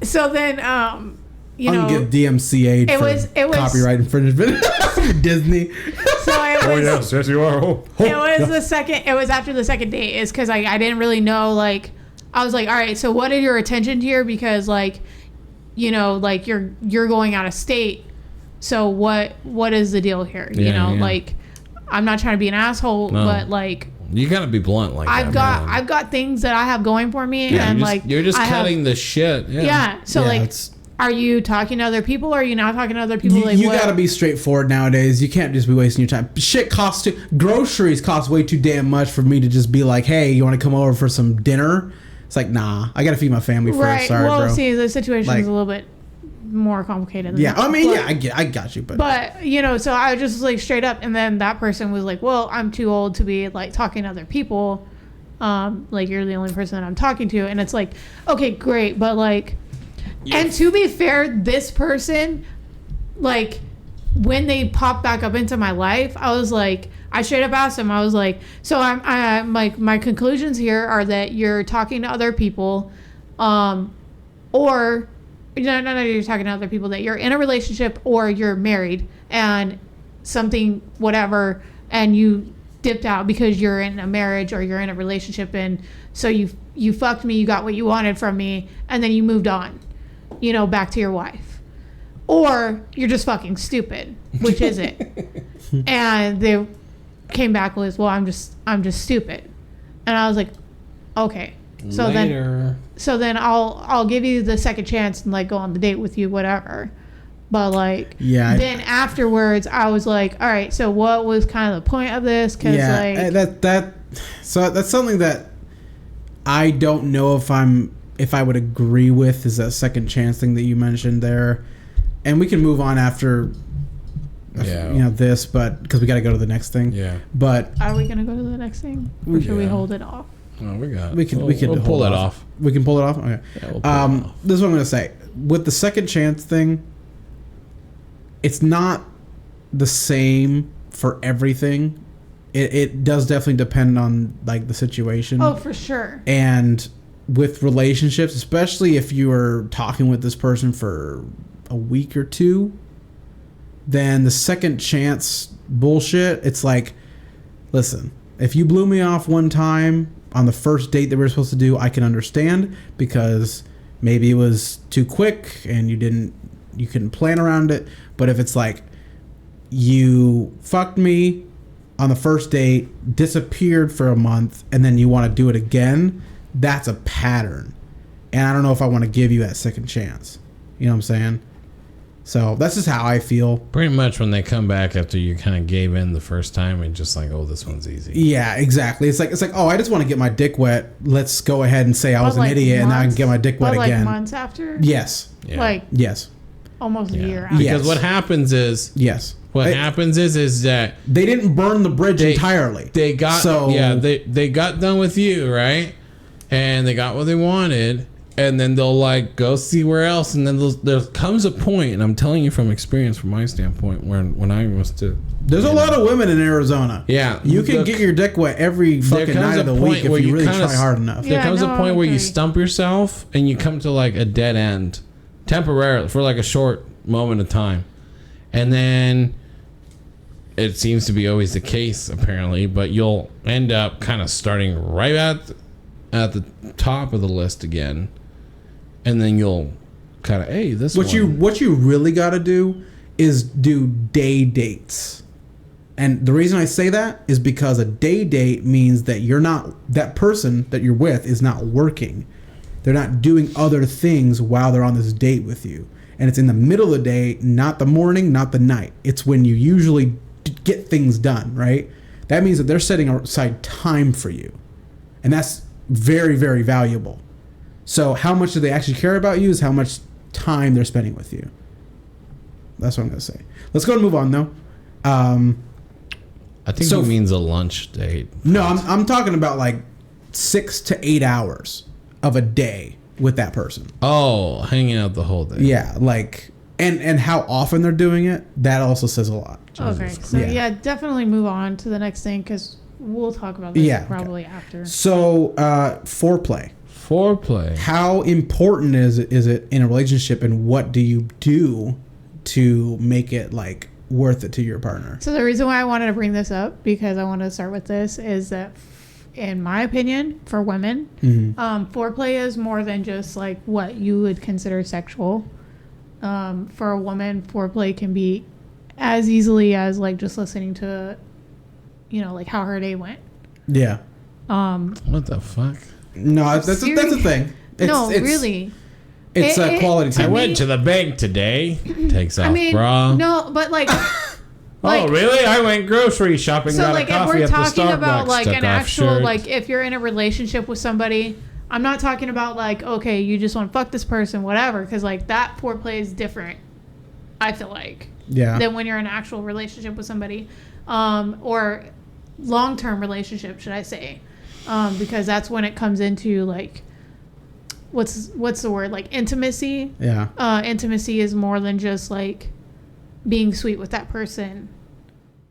Speaker 3: so then,
Speaker 2: I'm gonna get DMCA'd for copyright infringement from Disney.
Speaker 3: So
Speaker 4: yes, you are.
Speaker 3: It was after the second date. Is because I didn't really know, like, I was like, all right, so what are your intentions here? Because like, like you're going out of state. So what is the deal here? Like, I'm not trying to be an asshole, but like,
Speaker 1: you gotta be blunt like
Speaker 3: I've got things that I have going for me, and
Speaker 1: you're just cutting the shit. Yeah.
Speaker 3: So like, are you talking to other people, or are you not talking to other people?
Speaker 2: You gotta be straightforward nowadays. You can't just be wasting your time. Shit costs groceries cost way too damn much for me to just be like, hey, you want to come over for some dinner? It's like, nah, I gotta feed my family first.
Speaker 3: Right.
Speaker 2: Sorry,
Speaker 3: well,
Speaker 2: bro.
Speaker 3: See, the situation is a little bit more complicated than that.
Speaker 2: I mean, I got you, but
Speaker 3: so I was just like straight up, and then that person was like, well, I'm too old to be like talking to other people, Like, you're the only person that I'm talking to. And it's like, okay, great. But, like, and to be fair, this person, like, when they popped back up into my life, I was like, I straight up asked him, I was like, so I'm like, my conclusions here are that you're talking to other people, or, no, you're talking to other people, that you're in a relationship or you're married and something, whatever, and you dipped out because you're in a marriage or you're in a relationship, and so you fucked me, you got what you wanted from me, and then you moved on, you know, back to your wife. Or you're just fucking stupid, which is it? And they came back with, well, I'm just stupid. And I was like, okay. So
Speaker 1: Later.
Speaker 3: then I'll give you the second chance and, like, go on the date with you, whatever. But, like, then afterwards I was like, all right, so what was kind of the point of this? Cause
Speaker 2: so that's something that I don't know if I would agree with, is that second chance thing that you mentioned there. And we can move on after, this, but because we got to go to the next thing.
Speaker 1: Yeah.
Speaker 3: But are we gonna go to the next thing, or should we hold it off?
Speaker 1: Oh, we
Speaker 2: can
Speaker 1: pull it off.
Speaker 2: We can pull it off. Okay.
Speaker 1: Yeah, we'll pull it off.
Speaker 2: This is what I'm gonna say. With the second chance thing, it's not the same for everything. It does definitely depend on, like, the situation.
Speaker 3: Oh, for sure.
Speaker 2: And with relationships, especially if you are talking with this person for a week or two, then the second chance bullshit, it's like, listen, if you blew me off one time on the first date that we were supposed to do, I can understand, because maybe it was too quick and you couldn't plan around it. But if it's like, you fucked me on the first date, disappeared for a month, and then you want to do it again, that's a pattern. And I don't know if I want to give you that second chance. You know what I'm saying? So that's just how I feel.
Speaker 1: Pretty much when they come back after you kind of gave in the first time and just like, oh, this one's easy.
Speaker 2: Yeah, exactly. It's like, oh, I just want to get my dick wet. Let's go ahead and say I was an idiot, and now I can get my dick wet again.
Speaker 3: Like months after?
Speaker 2: Yes.
Speaker 1: Yeah.
Speaker 3: Like
Speaker 2: yes.
Speaker 3: Almost a year after.
Speaker 1: Because what happens is What happens is that
Speaker 2: they didn't burn the bridge entirely.
Speaker 1: They got they got done with you, right? And they got what they wanted. And then they'll like go see where else, and then there comes a point, and I'm telling you from experience, from my standpoint, when I was to.
Speaker 2: There's a lot of women in Arizona.
Speaker 1: Yeah,
Speaker 2: you can get your dick wet every fucking night of the week if you really try hard enough.
Speaker 1: There comes a point where you stump yourself, and you come to like a dead end, temporarily for like a short moment of time, and then it seems to be always the case apparently, but you'll end up kind of starting right at the top of the list again. And then you'll kind of, hey, what you really got to do is do day dates. And the reason I say that is because a day date means that that person that you're with is not working. They're not doing other things while they're on this date with you. And it's in the middle of the day, not the morning, not the night. It's when you usually get things done, right? That means that they're setting aside time for you. And that's very, very valuable. So how much do they actually care about you is how much time they're spending with you. That's what I'm going to say. Let's go and move on, though. I think it means a lunch date.
Speaker 2: No, I'm talking about like 6 to 8 hours of a day with that person.
Speaker 1: Oh, hanging out the whole day.
Speaker 2: Yeah, like, and how often they're doing it, that also says a lot.
Speaker 3: Okay, so yeah, definitely move on to the next thing, because we'll talk about this probably after.
Speaker 2: So, foreplay. How important is it in a relationship, and what do you do to make it like worth it to your partner?
Speaker 3: So the reason why I wanted to bring this up, because I want to start with this, is that in my opinion, for women, foreplay is more than just like what you would consider sexual. For a woman, foreplay can be as easily as like just listening to, like how her day went.
Speaker 2: Yeah.
Speaker 1: What the fuck?
Speaker 2: No, that's a thing.
Speaker 3: Really.
Speaker 2: It's a quality time.
Speaker 1: I went to the bank today. Takes off bra.
Speaker 3: No, but like.
Speaker 1: Oh, really? I went grocery shopping.
Speaker 3: So,
Speaker 1: got
Speaker 3: like,
Speaker 1: a coffee
Speaker 3: if we're
Speaker 1: at the
Speaker 3: talking
Speaker 1: Starbucks,
Speaker 3: about like an actual,
Speaker 1: shirt.
Speaker 3: like, if you're in a relationship with somebody, I'm not talking about like, okay, you just want to fuck this person, whatever, because like that foreplay is different. I feel like.
Speaker 2: Yeah.
Speaker 3: Than when you're in an actual relationship with somebody, or long-term relationship, should I say? because that's when it comes into like what's the word, like intimacy.
Speaker 2: Yeah.
Speaker 3: Intimacy is more than just like being sweet with that person.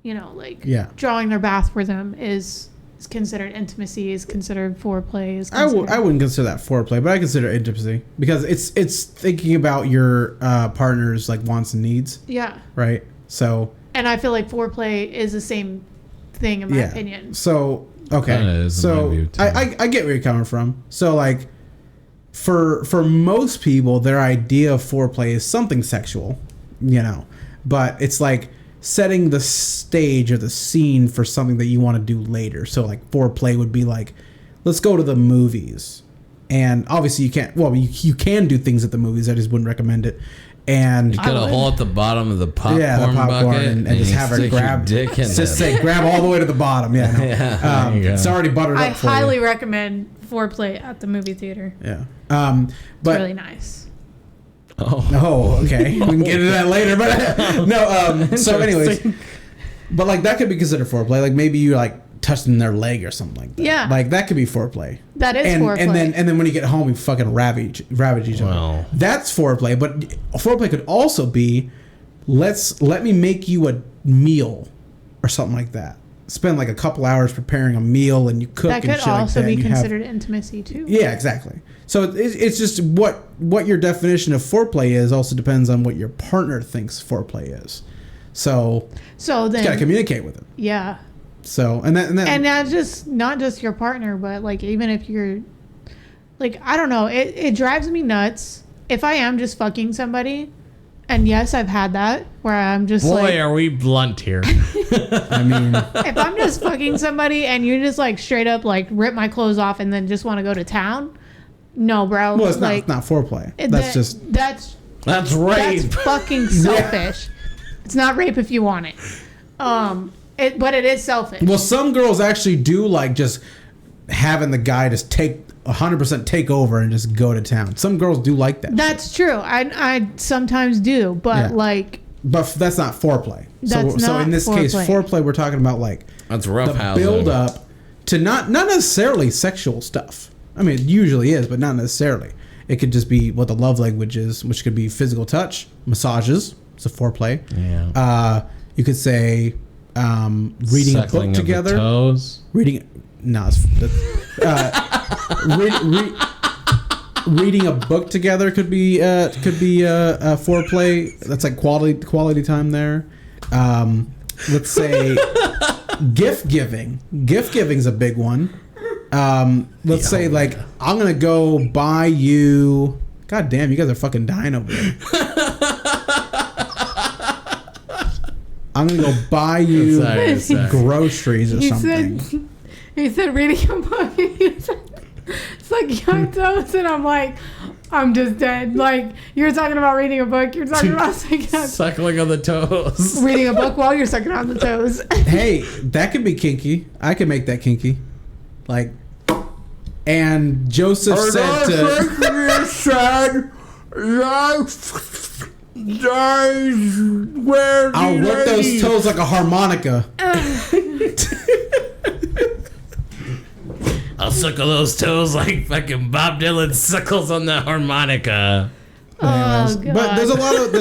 Speaker 3: You know, like drawing their bath for them is considered intimacy, is considered foreplay. Is considered...
Speaker 2: I wouldn't consider that foreplay, but I consider it intimacy because it's thinking about your partner's like wants and needs.
Speaker 3: Yeah.
Speaker 2: Right. So.
Speaker 3: And I feel like foreplay is the same thing in my opinion.
Speaker 2: So okay. So I get where you're coming from. So like, for most people, their idea of foreplay is something sexual, you know, but it's like setting the stage or the scene for something that you want to do later. So like foreplay would be like, let's go to the movies. And obviously you can't, well, you can do things at the movies. I just wouldn't recommend it. And
Speaker 1: you got a hole at the bottom of the popcorn, bucket
Speaker 2: and just have her grab, just say grab all the way to the bottom. Yeah, no. It's already buttered up for you.
Speaker 3: I highly recommend foreplay at the movie theater.
Speaker 2: Yeah,
Speaker 3: but it's really nice.
Speaker 2: Oh, okay. We can get into that later, but no. So, anyways, but like that could be considered foreplay. Like maybe you like touching their leg or something like that.
Speaker 3: Yeah,
Speaker 2: like that could be foreplay.
Speaker 3: That is foreplay.
Speaker 2: And then when you get home, you fucking ravage each other. That's foreplay. But foreplay could also be, let me make you a meal or something like that. Spend like a couple hours preparing a meal and you cook and shit like that.
Speaker 3: That could also be considered intimacy too.
Speaker 2: Yeah, exactly. So it's just what your definition of foreplay is also depends on what your partner thinks foreplay is. So then you gotta communicate with them.
Speaker 3: Yeah.
Speaker 2: So and
Speaker 3: not just your partner, but like even if you're like, I don't know, it drives me nuts if I am just fucking somebody. And yes, I've had that where I'm just
Speaker 1: boy, are we blunt here.
Speaker 2: I mean,
Speaker 3: if I'm just fucking somebody and you just like straight up like rip my clothes off and then just want to go to town, no, bro.
Speaker 2: Well, it's not foreplay. That's
Speaker 1: rape.
Speaker 3: That's fucking selfish. It's not rape if you want it. But it is selfish.
Speaker 2: Well, some girls actually do like just having the guy just take 100% take over and just go to town. Some girls do like that.
Speaker 3: That's true. I sometimes do, but
Speaker 2: but that's not foreplay. So in this case, foreplay we're talking about like
Speaker 1: that's rough
Speaker 2: the build up to not necessarily sexual stuff. I mean, it usually is, but not necessarily. It could just be what the love language is, which could be physical touch, massages. It's a foreplay.
Speaker 1: Yeah.
Speaker 2: You could say reading
Speaker 1: suckling
Speaker 2: a book together.
Speaker 1: Of the toes.
Speaker 2: Reading reading a book together could be foreplay. That's like quality time there. Let's say gift giving. Gift giving's a big one. Let's say like I'm gonna go buy you. God damn, you guys are fucking dying over there. I'm gonna go buy you groceries or something.
Speaker 3: He said reading a book. It's like young toes, and I'm like, I'm just dead. Like you're talking about reading a book. You're talking about
Speaker 1: suckling on the toes.
Speaker 3: Reading a book while you're sucking on the toes.
Speaker 2: Hey, that could be kinky. I could make that kinky. Like, and Joseph said to. I'll work those toes like a harmonica.
Speaker 1: I'll suckle those toes like fucking Bob Dylan suckles on the harmonica.
Speaker 2: Anyways,
Speaker 3: God.
Speaker 2: But there's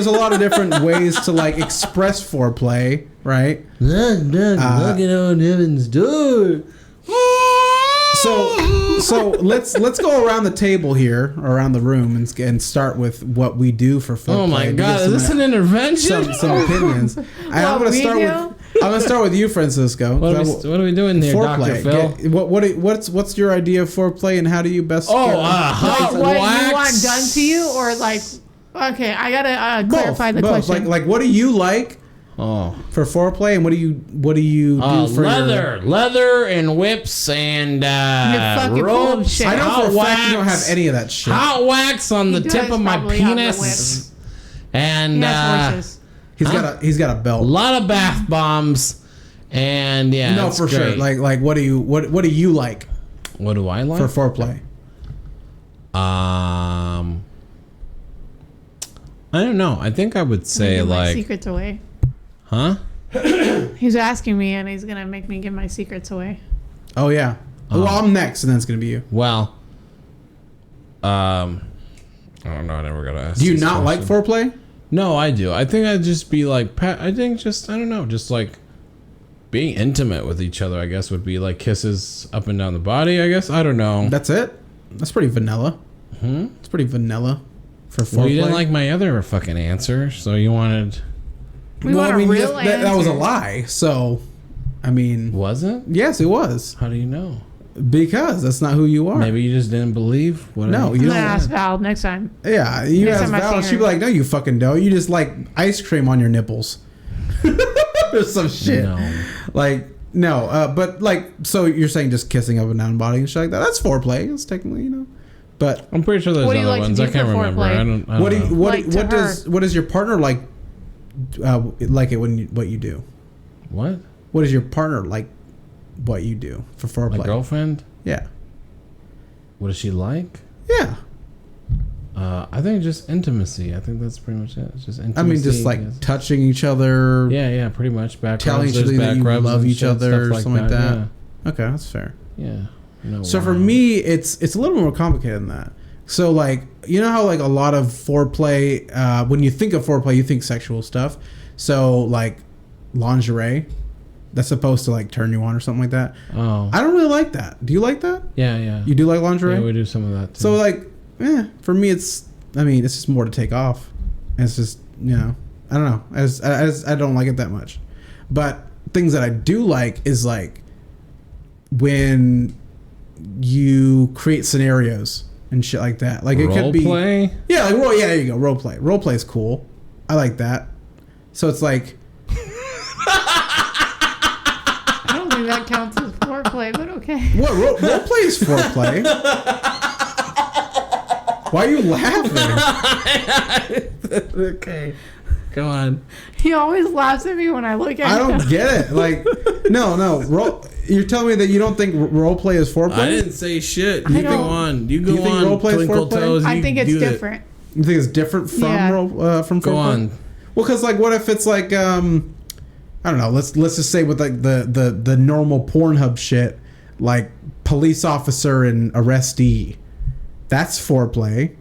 Speaker 2: a lot of different ways to like express foreplay, right?
Speaker 1: Knocking on heaven's door.
Speaker 2: So let's go around the table here, around the room, and start with what we do for foreplay.
Speaker 1: Oh my God, is this an intervention?
Speaker 2: Some opinions. I'm gonna start with you, Francisco.
Speaker 1: What are we doing here, Dr. Phil?
Speaker 2: What's your idea of foreplay, and how do you best?
Speaker 1: Hot
Speaker 3: what
Speaker 1: wax.
Speaker 3: you want done to you, or like? Okay, I gotta clarify the question.
Speaker 2: Like what do you like? For foreplay, and what do you do for
Speaker 1: leather and whips and ropes?
Speaker 2: I know for a fact you don't have any of that shit.
Speaker 1: Hot wax on the tip of my penis, and
Speaker 2: he's got a belt.
Speaker 1: A lot of bath bombs, and
Speaker 2: no, for
Speaker 1: great.
Speaker 2: sure. Like what do you like?
Speaker 1: What do I like
Speaker 2: for foreplay?
Speaker 1: I don't know. I think I would say like
Speaker 3: secrets away.
Speaker 1: Huh?
Speaker 3: He's asking me, and he's gonna make me give my secrets away.
Speaker 2: Oh yeah. Well, I'm next, and then it's gonna be you.
Speaker 1: Well, I don't know. I never got to ask.
Speaker 2: Do you
Speaker 1: this
Speaker 2: not like
Speaker 1: question.
Speaker 2: foreplay?
Speaker 1: No, I do. I think I'd just be like, I think just, I don't know, just like being intimate with each other, I guess, would be like kisses up and down the body, I guess. I don't know.
Speaker 2: That's it. That's pretty vanilla. It's pretty vanilla for foreplay.
Speaker 1: Well, you didn't like my other fucking answer, so you wanted.
Speaker 3: We want a real
Speaker 2: that was a
Speaker 3: answer.
Speaker 2: lie. So, I mean,
Speaker 1: Was it?
Speaker 2: yes, it was
Speaker 1: How do you know?
Speaker 2: because that's not who you are.
Speaker 1: Maybe you just didn't believe what
Speaker 2: No,
Speaker 1: I
Speaker 2: you
Speaker 3: I'm
Speaker 2: don't.
Speaker 3: gonna ask Val next time.
Speaker 2: Yeah, you
Speaker 3: Next
Speaker 2: ask
Speaker 3: time I
Speaker 2: Val,
Speaker 3: see
Speaker 2: she'd
Speaker 3: her.
Speaker 2: be like, "No, you fucking don't. You just like ice cream on your nipples." or some shit.
Speaker 1: No.
Speaker 2: Like no, but like so you're saying just kissing up and down body and shit like that. That's foreplay. It's technically, But
Speaker 1: I'm pretty sure there's
Speaker 3: What do you
Speaker 1: other
Speaker 3: like to
Speaker 1: ones.
Speaker 3: do
Speaker 1: I can't
Speaker 3: for
Speaker 1: remember.
Speaker 3: foreplay?
Speaker 1: I don't
Speaker 2: what do
Speaker 1: know.
Speaker 2: you, what
Speaker 3: Like
Speaker 2: what
Speaker 3: to
Speaker 2: does your partner like it what you do?
Speaker 1: What?
Speaker 2: What does your partner like what you do for foreplay?
Speaker 1: My girlfriend?
Speaker 2: Yeah.
Speaker 1: What does she like?
Speaker 2: Yeah.
Speaker 1: I think just intimacy. I think that's pretty much it. It's just intimacy.
Speaker 2: I mean, just like
Speaker 1: yes.
Speaker 2: touching each other.
Speaker 1: Yeah, pretty much. Back
Speaker 2: Telling
Speaker 1: rubs,
Speaker 2: each other
Speaker 1: there's
Speaker 2: that
Speaker 1: back
Speaker 2: you
Speaker 1: rubs
Speaker 2: love
Speaker 1: and
Speaker 2: each
Speaker 1: shit,
Speaker 2: other
Speaker 1: stuff
Speaker 2: or something like that.
Speaker 1: Yeah.
Speaker 2: Okay, that's fair.
Speaker 1: Yeah. No,
Speaker 2: So for
Speaker 1: wow.
Speaker 2: me, it's a little more complicated than that. So like, you know how like a lot of foreplay, when you think of foreplay, you think sexual stuff. So like lingerie, that's supposed to like turn you on or something like that.
Speaker 1: Oh.
Speaker 2: I don't really like that. Do you like that?
Speaker 1: Yeah.
Speaker 2: You do like lingerie?
Speaker 1: Yeah, we do some of that too.
Speaker 2: So like, for me, it's just more to take off. It's just, I don't know. I don't like it that much. But things that I do like is like when you create scenarios and shit like that. Like it
Speaker 1: Role
Speaker 2: could be
Speaker 1: play?
Speaker 2: Yeah, like yeah, there you go. Role play. Role play is cool. I like that. So it's like
Speaker 3: I don't think that counts as foreplay, but okay.
Speaker 2: what role play is foreplay. Why are you laughing?
Speaker 1: Okay. Go on.
Speaker 3: He always laughs at me when I look at
Speaker 2: I
Speaker 3: him.
Speaker 2: don't get it. Like, no. You're telling me that you don't think role play is foreplay?
Speaker 1: I didn't say shit. You
Speaker 3: I
Speaker 1: go
Speaker 3: don't-
Speaker 1: on. You
Speaker 2: Do
Speaker 1: go
Speaker 2: you think
Speaker 1: on.
Speaker 2: role play is
Speaker 1: Twinkle
Speaker 2: foreplay?
Speaker 1: toes.
Speaker 3: I
Speaker 1: you
Speaker 3: think it's
Speaker 1: do it.
Speaker 3: different.
Speaker 2: You think it's different from
Speaker 3: Yeah.
Speaker 2: from
Speaker 1: Go
Speaker 2: foreplay?
Speaker 1: on.
Speaker 2: Well, because like, what if it's like, I don't know. Let's just say with like the normal Pornhub shit, like police officer and arrestee. That's foreplay.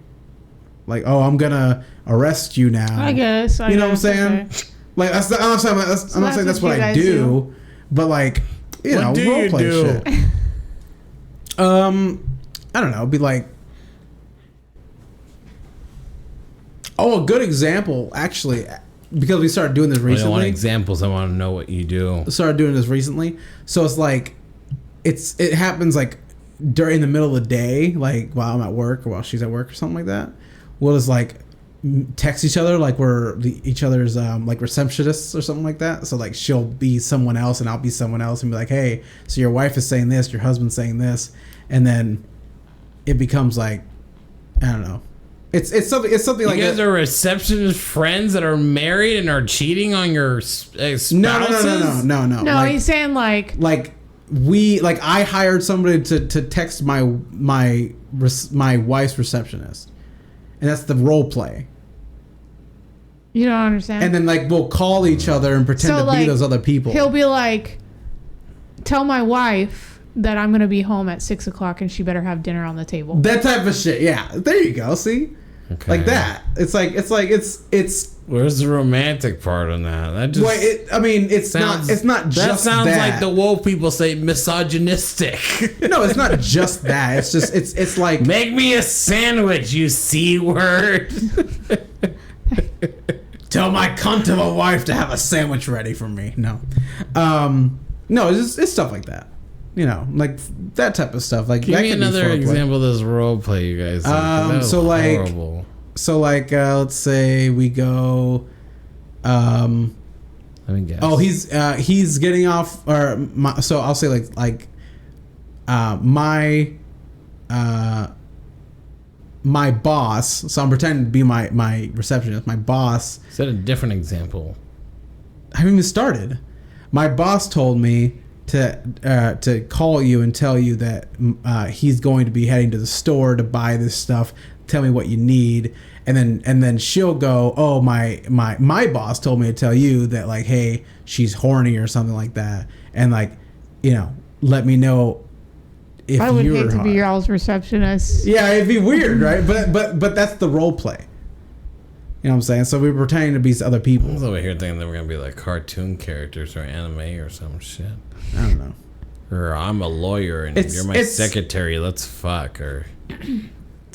Speaker 2: Like, oh, I'm gonna arrest you now.
Speaker 3: I guess.
Speaker 2: You know what I'm saying?
Speaker 3: Okay.
Speaker 2: Like, I'm not saying that's what
Speaker 3: you
Speaker 2: I
Speaker 3: guys
Speaker 2: do, but like,
Speaker 1: What do you
Speaker 2: role play
Speaker 1: do?
Speaker 2: shit. I don't know. Be like, a good example actually, because we started doing this
Speaker 1: I don't want
Speaker 2: recently.
Speaker 1: examples. I want to know what you do.
Speaker 2: Started doing this recently, so it's like, it happens like during the middle of the day, like while I'm at work or while she's at work or something like that. We'll just like text each other like we're each other's like receptionists or something like that. So like she'll be someone else and I'll be someone else and be like, hey, so your wife is saying this, your husband's saying this, and then it becomes like, I don't know. It's something like
Speaker 1: You guys are receptionist friends that are married and are cheating on your spouses?
Speaker 2: no.
Speaker 3: No,
Speaker 2: Like,
Speaker 3: he's saying like
Speaker 2: I hired somebody to text my wife's receptionist, and that's the role play.
Speaker 3: you don't understand.
Speaker 2: And then like we'll call each other and pretend
Speaker 3: So,
Speaker 2: to be
Speaker 3: like,
Speaker 2: those other people.
Speaker 3: He'll be like, tell my wife that I'm gonna be home at 6:00 and she better have dinner on the table.
Speaker 2: That type of shit. Yeah, there you go. See,
Speaker 1: Okay.
Speaker 2: like that. It's
Speaker 1: Where's the romantic part on that? That just
Speaker 2: well, it's not
Speaker 1: that
Speaker 2: just
Speaker 1: sounds
Speaker 2: that.
Speaker 1: like the woke people say misogynistic.
Speaker 2: No, it's not just that. It's just it's like
Speaker 1: Make me a sandwich, you C word.
Speaker 2: tell my cunt of a wife to have a sandwich ready for me. No, no, it's stuff like that. Like that type of stuff. Like
Speaker 1: Give
Speaker 2: that
Speaker 1: me
Speaker 2: could be
Speaker 1: another
Speaker 2: foreplay.
Speaker 1: example of this role play you guys did, 'cause that was
Speaker 2: so, like-
Speaker 1: horrible.
Speaker 2: So like let's say we go.
Speaker 1: Let me guess.
Speaker 2: Oh, he's getting off, so I'll say my boss. So I'm pretending to be my receptionist. My boss.
Speaker 1: Is that a different example?
Speaker 2: I haven't even started. My boss told me to call you and tell you that he's going to be heading to the store to buy this stuff. Tell me what you need, and then she'll go, oh, my boss told me to tell you that, like, hey, she's horny or something like that, and like, let me know if
Speaker 3: I would
Speaker 2: you're
Speaker 3: hate to
Speaker 2: hot.
Speaker 3: be y'all's receptionist.
Speaker 2: Yeah, it'd be weird, right? But that's the role play. You know what I'm saying? So we were pretending to be other
Speaker 1: I
Speaker 2: people.
Speaker 1: was over here thinking they were gonna be like cartoon characters or anime or some shit.
Speaker 2: I don't know.
Speaker 1: Or I'm a lawyer and you're my secretary. Let's fuck. Or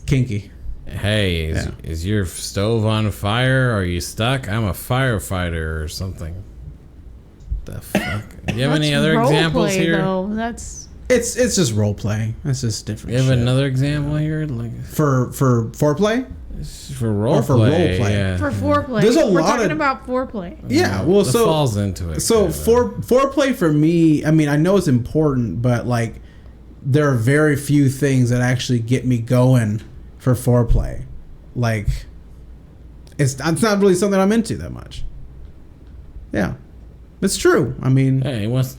Speaker 2: Kinky.
Speaker 1: hey, is your stove on fire? Are you stuck? I'm a firefighter or something. The fuck? Do you have any other
Speaker 3: role
Speaker 1: examples
Speaker 3: play,
Speaker 1: here?
Speaker 3: Though. That's
Speaker 2: It's just role play. It's just different.
Speaker 1: You have
Speaker 2: shit.
Speaker 1: another example here, like
Speaker 2: for foreplay?
Speaker 1: for role
Speaker 2: Or for
Speaker 1: play?
Speaker 2: role play.
Speaker 1: Yeah.
Speaker 3: for foreplay.
Speaker 2: There's a
Speaker 3: We're
Speaker 2: lot
Speaker 3: talking
Speaker 2: of-
Speaker 3: about foreplay.
Speaker 2: Yeah. Well,
Speaker 1: That
Speaker 2: so
Speaker 1: falls into it.
Speaker 2: So
Speaker 1: kinda.
Speaker 2: foreplay for me, I mean, I know it's important, but like there are very few things that actually get me going for foreplay. Like it's not really something I'm into that much. Yeah. It's true. I mean,
Speaker 1: Hey, he wants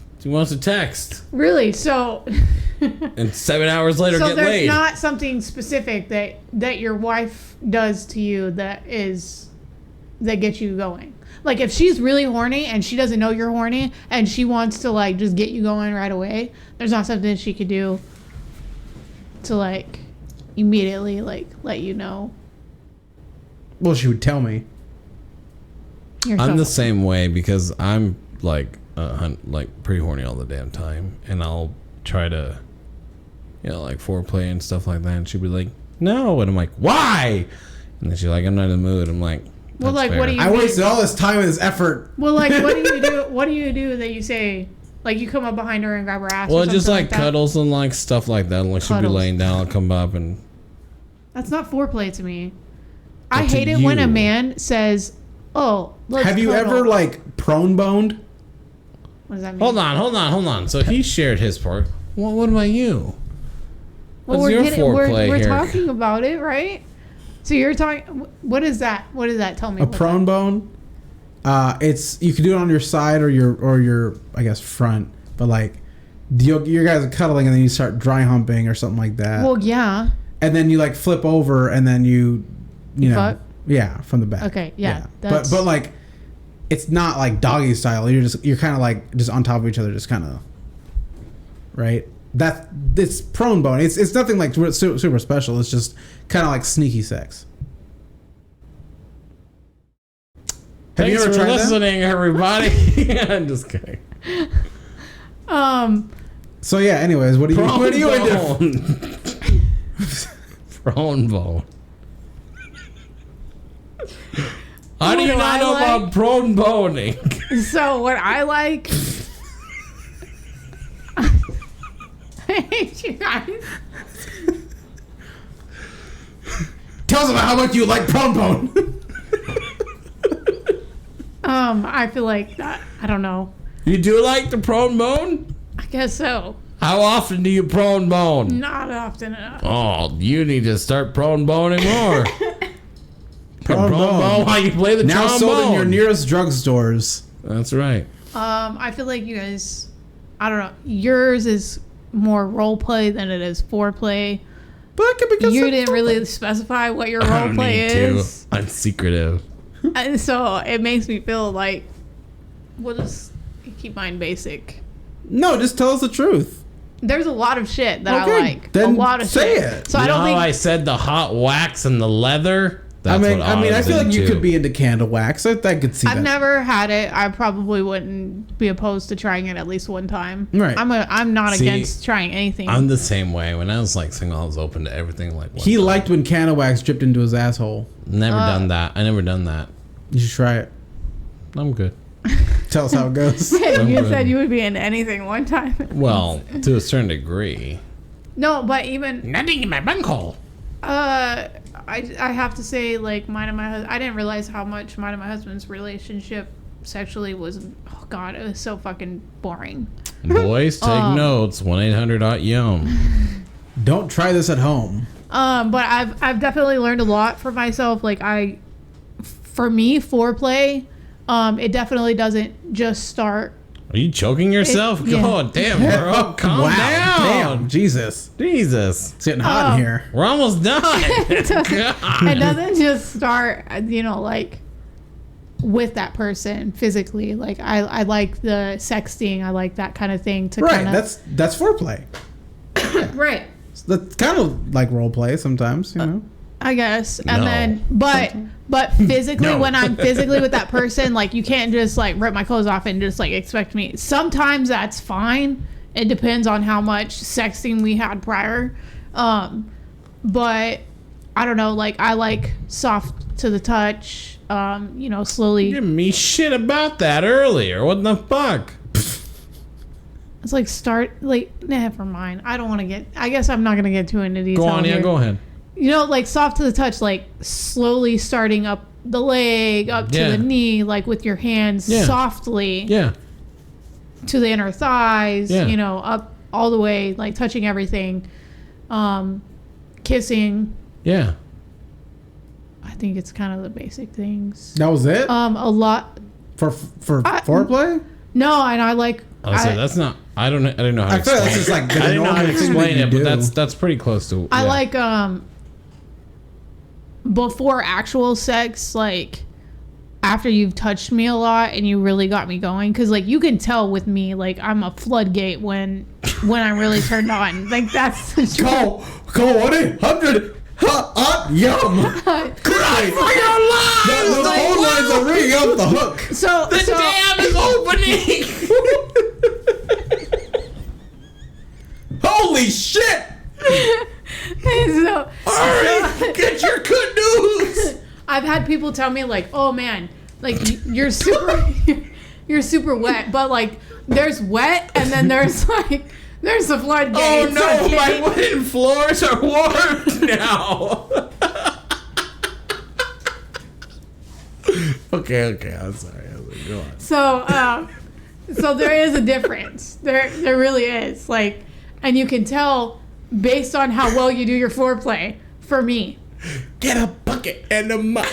Speaker 1: to text,
Speaker 3: Really? So,
Speaker 1: and 7 hours later
Speaker 3: so
Speaker 1: get
Speaker 3: there's
Speaker 1: laid.
Speaker 3: not something specific that your wife does to you that gets you going. Like if she's really horny and she doesn't know you're horny and she wants to like just get you going right away, there's not something she could do to like immediately like let you know.
Speaker 2: well, she would tell me.
Speaker 3: You're
Speaker 1: I'm
Speaker 3: so-
Speaker 1: the same way because I'm like pretty horny all the damn time, and I'll try to, like foreplay and stuff like that, and she'll be like, "No," and I'm like, "Why?" And then she's like, "I'm not in the mood." I'm like,
Speaker 3: Well,
Speaker 1: "That's
Speaker 3: like, what
Speaker 1: fair."
Speaker 3: do you
Speaker 2: I wasted all this time and this effort.
Speaker 3: Well, like, what do you do? What do you do that you say, like, you come up behind her and grab her ass?
Speaker 1: Well,
Speaker 3: or
Speaker 1: just
Speaker 3: something
Speaker 1: like
Speaker 3: that?
Speaker 1: cuddles and like stuff like that. Like she'll be
Speaker 3: Cuddles.
Speaker 1: laying down, I'll come up and
Speaker 3: That's not foreplay to me. I
Speaker 1: But to
Speaker 3: hate it when a
Speaker 1: you.
Speaker 3: man says, "Oh, let's
Speaker 2: Have you
Speaker 3: cuddle."
Speaker 2: ever like prone boned?
Speaker 3: What does that mean?
Speaker 1: hold on. So he shared his part. Well, what about you?
Speaker 3: Well,
Speaker 1: What's your foreplay
Speaker 3: we're
Speaker 1: here?
Speaker 3: talking about it, right? So you're talking. What is that? What is that? Tell me.
Speaker 2: A
Speaker 3: what
Speaker 2: prone bone? It's you can do it on your side or your I guess front, but like you guys are cuddling and then you start dry humping or something like that.
Speaker 3: Well, yeah.
Speaker 2: And then you like flip over and then you know
Speaker 3: Fuck?
Speaker 2: yeah from the back.
Speaker 3: Okay, yeah,
Speaker 2: But
Speaker 3: that's-
Speaker 2: like it's not like doggy style. You're kind of like just on top of each other, just kind of right. It's prone bone. It's nothing like super special. It's just kind of like sneaky sex. Have
Speaker 1: Thanks
Speaker 2: you ever
Speaker 1: for
Speaker 2: tried that?
Speaker 1: listening, everybody. I'm just kidding.
Speaker 2: So yeah. Anyways, what do you into?
Speaker 1: Prone bone. How do
Speaker 3: What
Speaker 1: you
Speaker 3: do
Speaker 1: not
Speaker 3: I
Speaker 1: know
Speaker 3: like?
Speaker 1: about prone boning?
Speaker 3: So what I like. I hate you guys.
Speaker 2: Tell us about how much you like prone bone.
Speaker 3: I feel like that. I don't know.
Speaker 1: You do like the prone bone?
Speaker 3: I guess so.
Speaker 1: How often do you prone bone?
Speaker 3: Not often enough.
Speaker 1: Oh, you need to start prone boning more.
Speaker 2: Prone bone.
Speaker 1: while you play the
Speaker 2: Now
Speaker 1: trombone.
Speaker 2: sold in your nearest drugstores.
Speaker 1: That's right.
Speaker 3: I feel like you guys. I don't know. Yours is more role play than it is foreplay.
Speaker 2: But it could be
Speaker 3: You didn't really specify what your role play is.
Speaker 1: I'm secretive.
Speaker 3: And so it makes me feel like we'll just keep mine basic.
Speaker 2: No, just tell us the truth.
Speaker 3: There's a lot of shit that
Speaker 2: Okay,
Speaker 3: I like.
Speaker 2: then
Speaker 3: a lot of
Speaker 2: say
Speaker 3: shit.
Speaker 2: it.
Speaker 3: So
Speaker 1: You
Speaker 3: I
Speaker 1: know
Speaker 3: don't
Speaker 1: how
Speaker 3: think
Speaker 1: I said the hot wax and the leather? That's
Speaker 2: I
Speaker 1: what
Speaker 2: I feel like you
Speaker 1: into.
Speaker 2: could be into candle wax. I could see
Speaker 3: I've
Speaker 2: that.
Speaker 3: never had it. I probably wouldn't be opposed to trying it at least one time.
Speaker 2: Right.
Speaker 3: I'm not
Speaker 1: See,
Speaker 3: against trying anything.
Speaker 1: I'm the same way. When I was like single, I was open to everything. Like one
Speaker 2: He
Speaker 1: time.
Speaker 2: liked when candle wax dripped into his asshole.
Speaker 1: Never done that. I never done that.
Speaker 2: You should try it.
Speaker 1: I'm good.
Speaker 2: Tell us how it goes.
Speaker 3: you
Speaker 1: good.
Speaker 3: said you would be into anything one time.
Speaker 1: Well, to a certain degree.
Speaker 3: No, but even
Speaker 1: Nothing in my bunghole.
Speaker 3: I have to say, like, mine and my husband, I didn't realize how much mine and my husband's relationship sexually was, oh god, it was so fucking boring.
Speaker 1: Boys, take notes. 1-800-YUM.
Speaker 2: Don't try this at home.
Speaker 3: But I've definitely learned a lot for myself. Like for me, foreplay, it definitely doesn't just start.
Speaker 1: Are you choking yourself?
Speaker 3: yeah.
Speaker 1: God damn, bro. Calm
Speaker 2: Wow.
Speaker 1: down.
Speaker 2: Damn. Jesus.
Speaker 1: Jesus.
Speaker 2: It's getting hot in here.
Speaker 1: We're almost done.
Speaker 3: It doesn't just start, like with that person physically. Like I like the sexting. I like that kind of thing to
Speaker 2: Right.
Speaker 3: kind of.
Speaker 2: That's foreplay.
Speaker 3: Right.
Speaker 2: That's kind of like role play sometimes, you know.
Speaker 3: I guess. And
Speaker 1: No.
Speaker 3: then, but physically,
Speaker 1: No.
Speaker 3: when I'm physically with that person, like, you can't just, like, rip my clothes off and just, like, expect me. Sometimes that's fine. It depends on how much sexting we had prior. But I don't know, like, I like soft to the touch, you know, slowly.
Speaker 1: Give me shit about that earlier. What the fuck?
Speaker 3: It's like never mind. I don't want to I guess I'm not going to get too into detail.
Speaker 1: Go on, yeah,
Speaker 3: here.
Speaker 1: go ahead.
Speaker 3: You know, like soft to the touch, like slowly starting up the leg, up to
Speaker 1: Yeah.
Speaker 3: the knee, like with your hands
Speaker 1: Yeah.
Speaker 3: softly
Speaker 1: Yeah.
Speaker 3: to the inner thighs,
Speaker 1: Yeah.
Speaker 3: you know, up all the way, like touching everything. Kissing.
Speaker 1: Yeah.
Speaker 3: I think it's kind of the basic things.
Speaker 2: That was it
Speaker 3: A lot.
Speaker 2: for foreplay.
Speaker 3: No, and I like.
Speaker 1: I was say that's not. I don't know how to
Speaker 2: I feel like
Speaker 1: explain.
Speaker 2: that's just like the
Speaker 1: I didn't know how to
Speaker 2: normal thing
Speaker 1: explain
Speaker 2: that
Speaker 1: it,
Speaker 2: you
Speaker 1: but
Speaker 2: do.
Speaker 1: that's pretty close to.
Speaker 3: I
Speaker 1: yeah.
Speaker 3: like before actual sex, like after you've touched me a lot and you really got me going, because like you can tell with me, like I'm a floodgate when I'm really turned on. Like that's the truth.
Speaker 2: Call 1-800 hot yum. Great. The phone lines are ringing off the hook.
Speaker 3: So
Speaker 1: Dam is opening.
Speaker 2: Holy shit!
Speaker 3: so
Speaker 1: Hurry, get your good news.
Speaker 3: I've had people tell me like, oh man, like you're super wet, but like there's wet and then there's like there's the floodgates.
Speaker 1: Oh no,
Speaker 3: okay?
Speaker 1: my wooden floors are warm now. okay, I'm sorry. Go on.
Speaker 3: So there is a difference. There really is. Like, and you can tell based on how well you do your foreplay. For me,
Speaker 1: Get a bucket and a mop.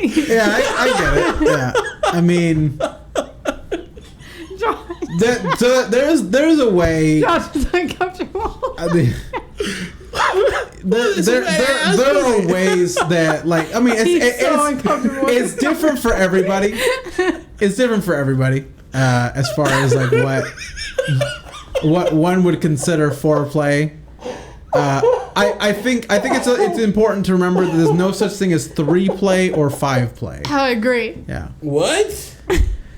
Speaker 2: Yeah, I get it. Yeah, I mean, there's a way.
Speaker 3: Josh is uncomfortable.
Speaker 2: I mean, there are ways that, like, I mean,
Speaker 3: So uncomfortable.
Speaker 2: it's different for everybody. It's different for everybody as far as like what one would consider foreplay. I think it's important to remember that there's no such thing as 3 play or 5 play.
Speaker 3: I agree.
Speaker 2: Yeah.
Speaker 1: What?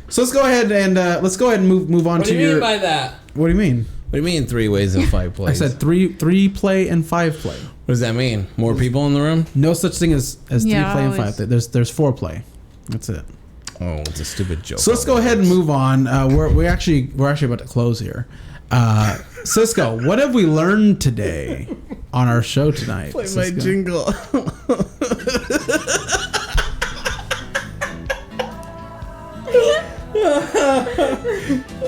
Speaker 2: So let's go ahead and move on
Speaker 1: What
Speaker 2: to
Speaker 1: do you
Speaker 2: your.
Speaker 1: mean by that?
Speaker 2: What do you mean?
Speaker 1: What do you mean 3 ways and 5
Speaker 2: I
Speaker 1: plays?
Speaker 2: said three play and 5 play.
Speaker 1: What does that mean? More people in the room?
Speaker 2: No such thing as 3
Speaker 3: Yeah,
Speaker 2: play and
Speaker 3: always.
Speaker 2: 5. There's 4 play. That's it.
Speaker 1: Oh, it's a stupid joke.
Speaker 2: So let's go ahead and move on. We're actually about to close here. Cisco, what have we learned today on our show tonight?
Speaker 1: Play my
Speaker 2: Cisco?
Speaker 1: jingle.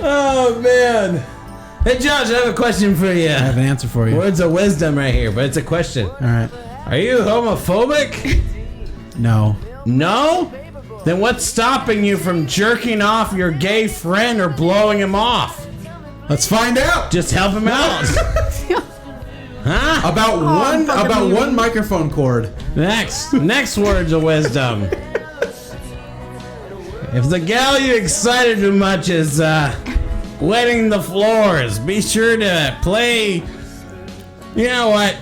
Speaker 1: Oh man. Hey Josh, I have a question for you.
Speaker 2: I have an answer for you.
Speaker 1: Words of wisdom right here, but it's a question.
Speaker 2: All right.
Speaker 1: Are you homophobic?
Speaker 2: No.
Speaker 1: No? Then what's stopping you from jerking off your gay friend or blowing him off?
Speaker 2: Let's find out.
Speaker 1: Just help him out. Huh?
Speaker 2: About one microphone cord.
Speaker 1: Next words of wisdom. If the gal you excited too much is wetting the floors, be sure to play. You know what?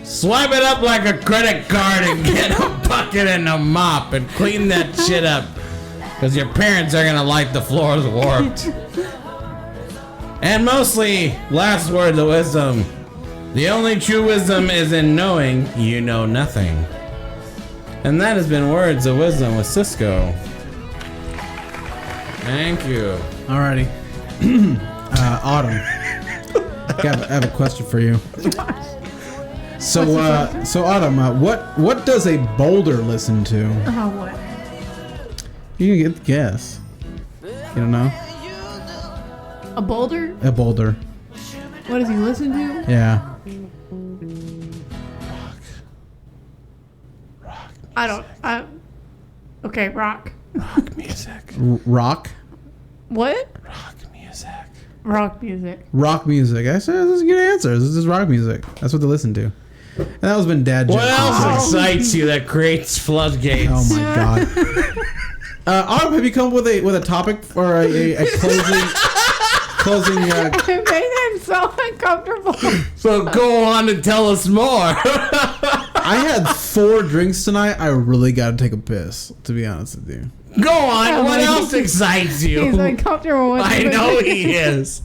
Speaker 1: Swipe it up like a credit card and get a bucket and a mop and clean that shit up. Because your parents are gonna like the floors warped. And mostly, last word of wisdom. The only true wisdom is in knowing you know nothing. And that has been Words of Wisdom with Cisco. Thank you.
Speaker 2: Alrighty. Autumn. I have a question for you. So Autumn, what does a boulder listen to?
Speaker 3: Oh, what?
Speaker 2: You can get the guess. You don't know?
Speaker 3: A boulder?
Speaker 2: A boulder.
Speaker 3: What does he listen to?
Speaker 2: Yeah.
Speaker 3: Okay, rock.
Speaker 1: Rock music.
Speaker 2: Rock.
Speaker 3: What?
Speaker 1: Rock music.
Speaker 3: Rock music.
Speaker 2: Rock music. I said this is a good answer. This is rock music. That's what they listen to. And that was been dad jokes.
Speaker 1: What else excites you that creates floodgates?
Speaker 2: Oh my god. Autumn, have you come up with a topic or a closing?
Speaker 3: It made him so uncomfortable.
Speaker 1: So go on and tell us more.
Speaker 2: I had 4 drinks tonight. I really got to take a piss, to be honest with you.
Speaker 1: Go on.
Speaker 3: Oh,
Speaker 1: What
Speaker 3: he's-
Speaker 1: else excites you?
Speaker 3: He's uncomfortable with
Speaker 1: I
Speaker 3: it.
Speaker 1: know he is.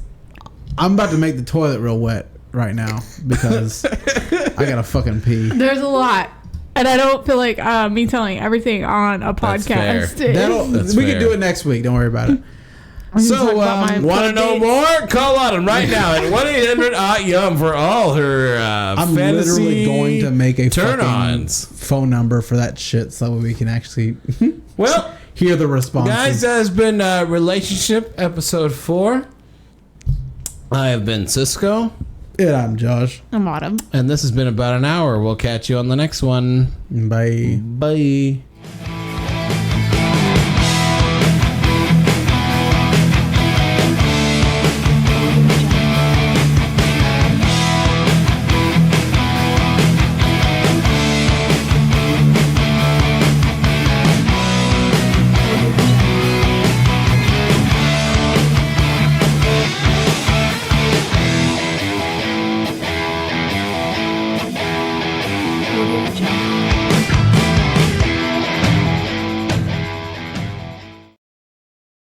Speaker 2: I'm about to make the toilet real wet right now because I gotta fucking pee.
Speaker 3: There's a lot. And I don't feel like me telling everything on a
Speaker 1: That's
Speaker 3: podcast.
Speaker 1: fair. That's
Speaker 2: We
Speaker 1: fair.
Speaker 2: can do it next week. Don't worry about it. So,
Speaker 1: Want to know more? Call Autumn right now at 1-800-YUM for all her
Speaker 2: I'm
Speaker 1: fantasy
Speaker 2: literally going to make a fucking
Speaker 1: turn-ons.
Speaker 2: phone number for that shit so we can actually
Speaker 1: Well,
Speaker 2: hear the responses.
Speaker 1: guys, that has been Relationship Episode 4. I have been Cisco,
Speaker 2: Yeah, I'm Josh.
Speaker 3: I'm Autumn.
Speaker 1: and this has been about an hour. We'll catch you on the next one.
Speaker 2: Bye.
Speaker 1: Bye.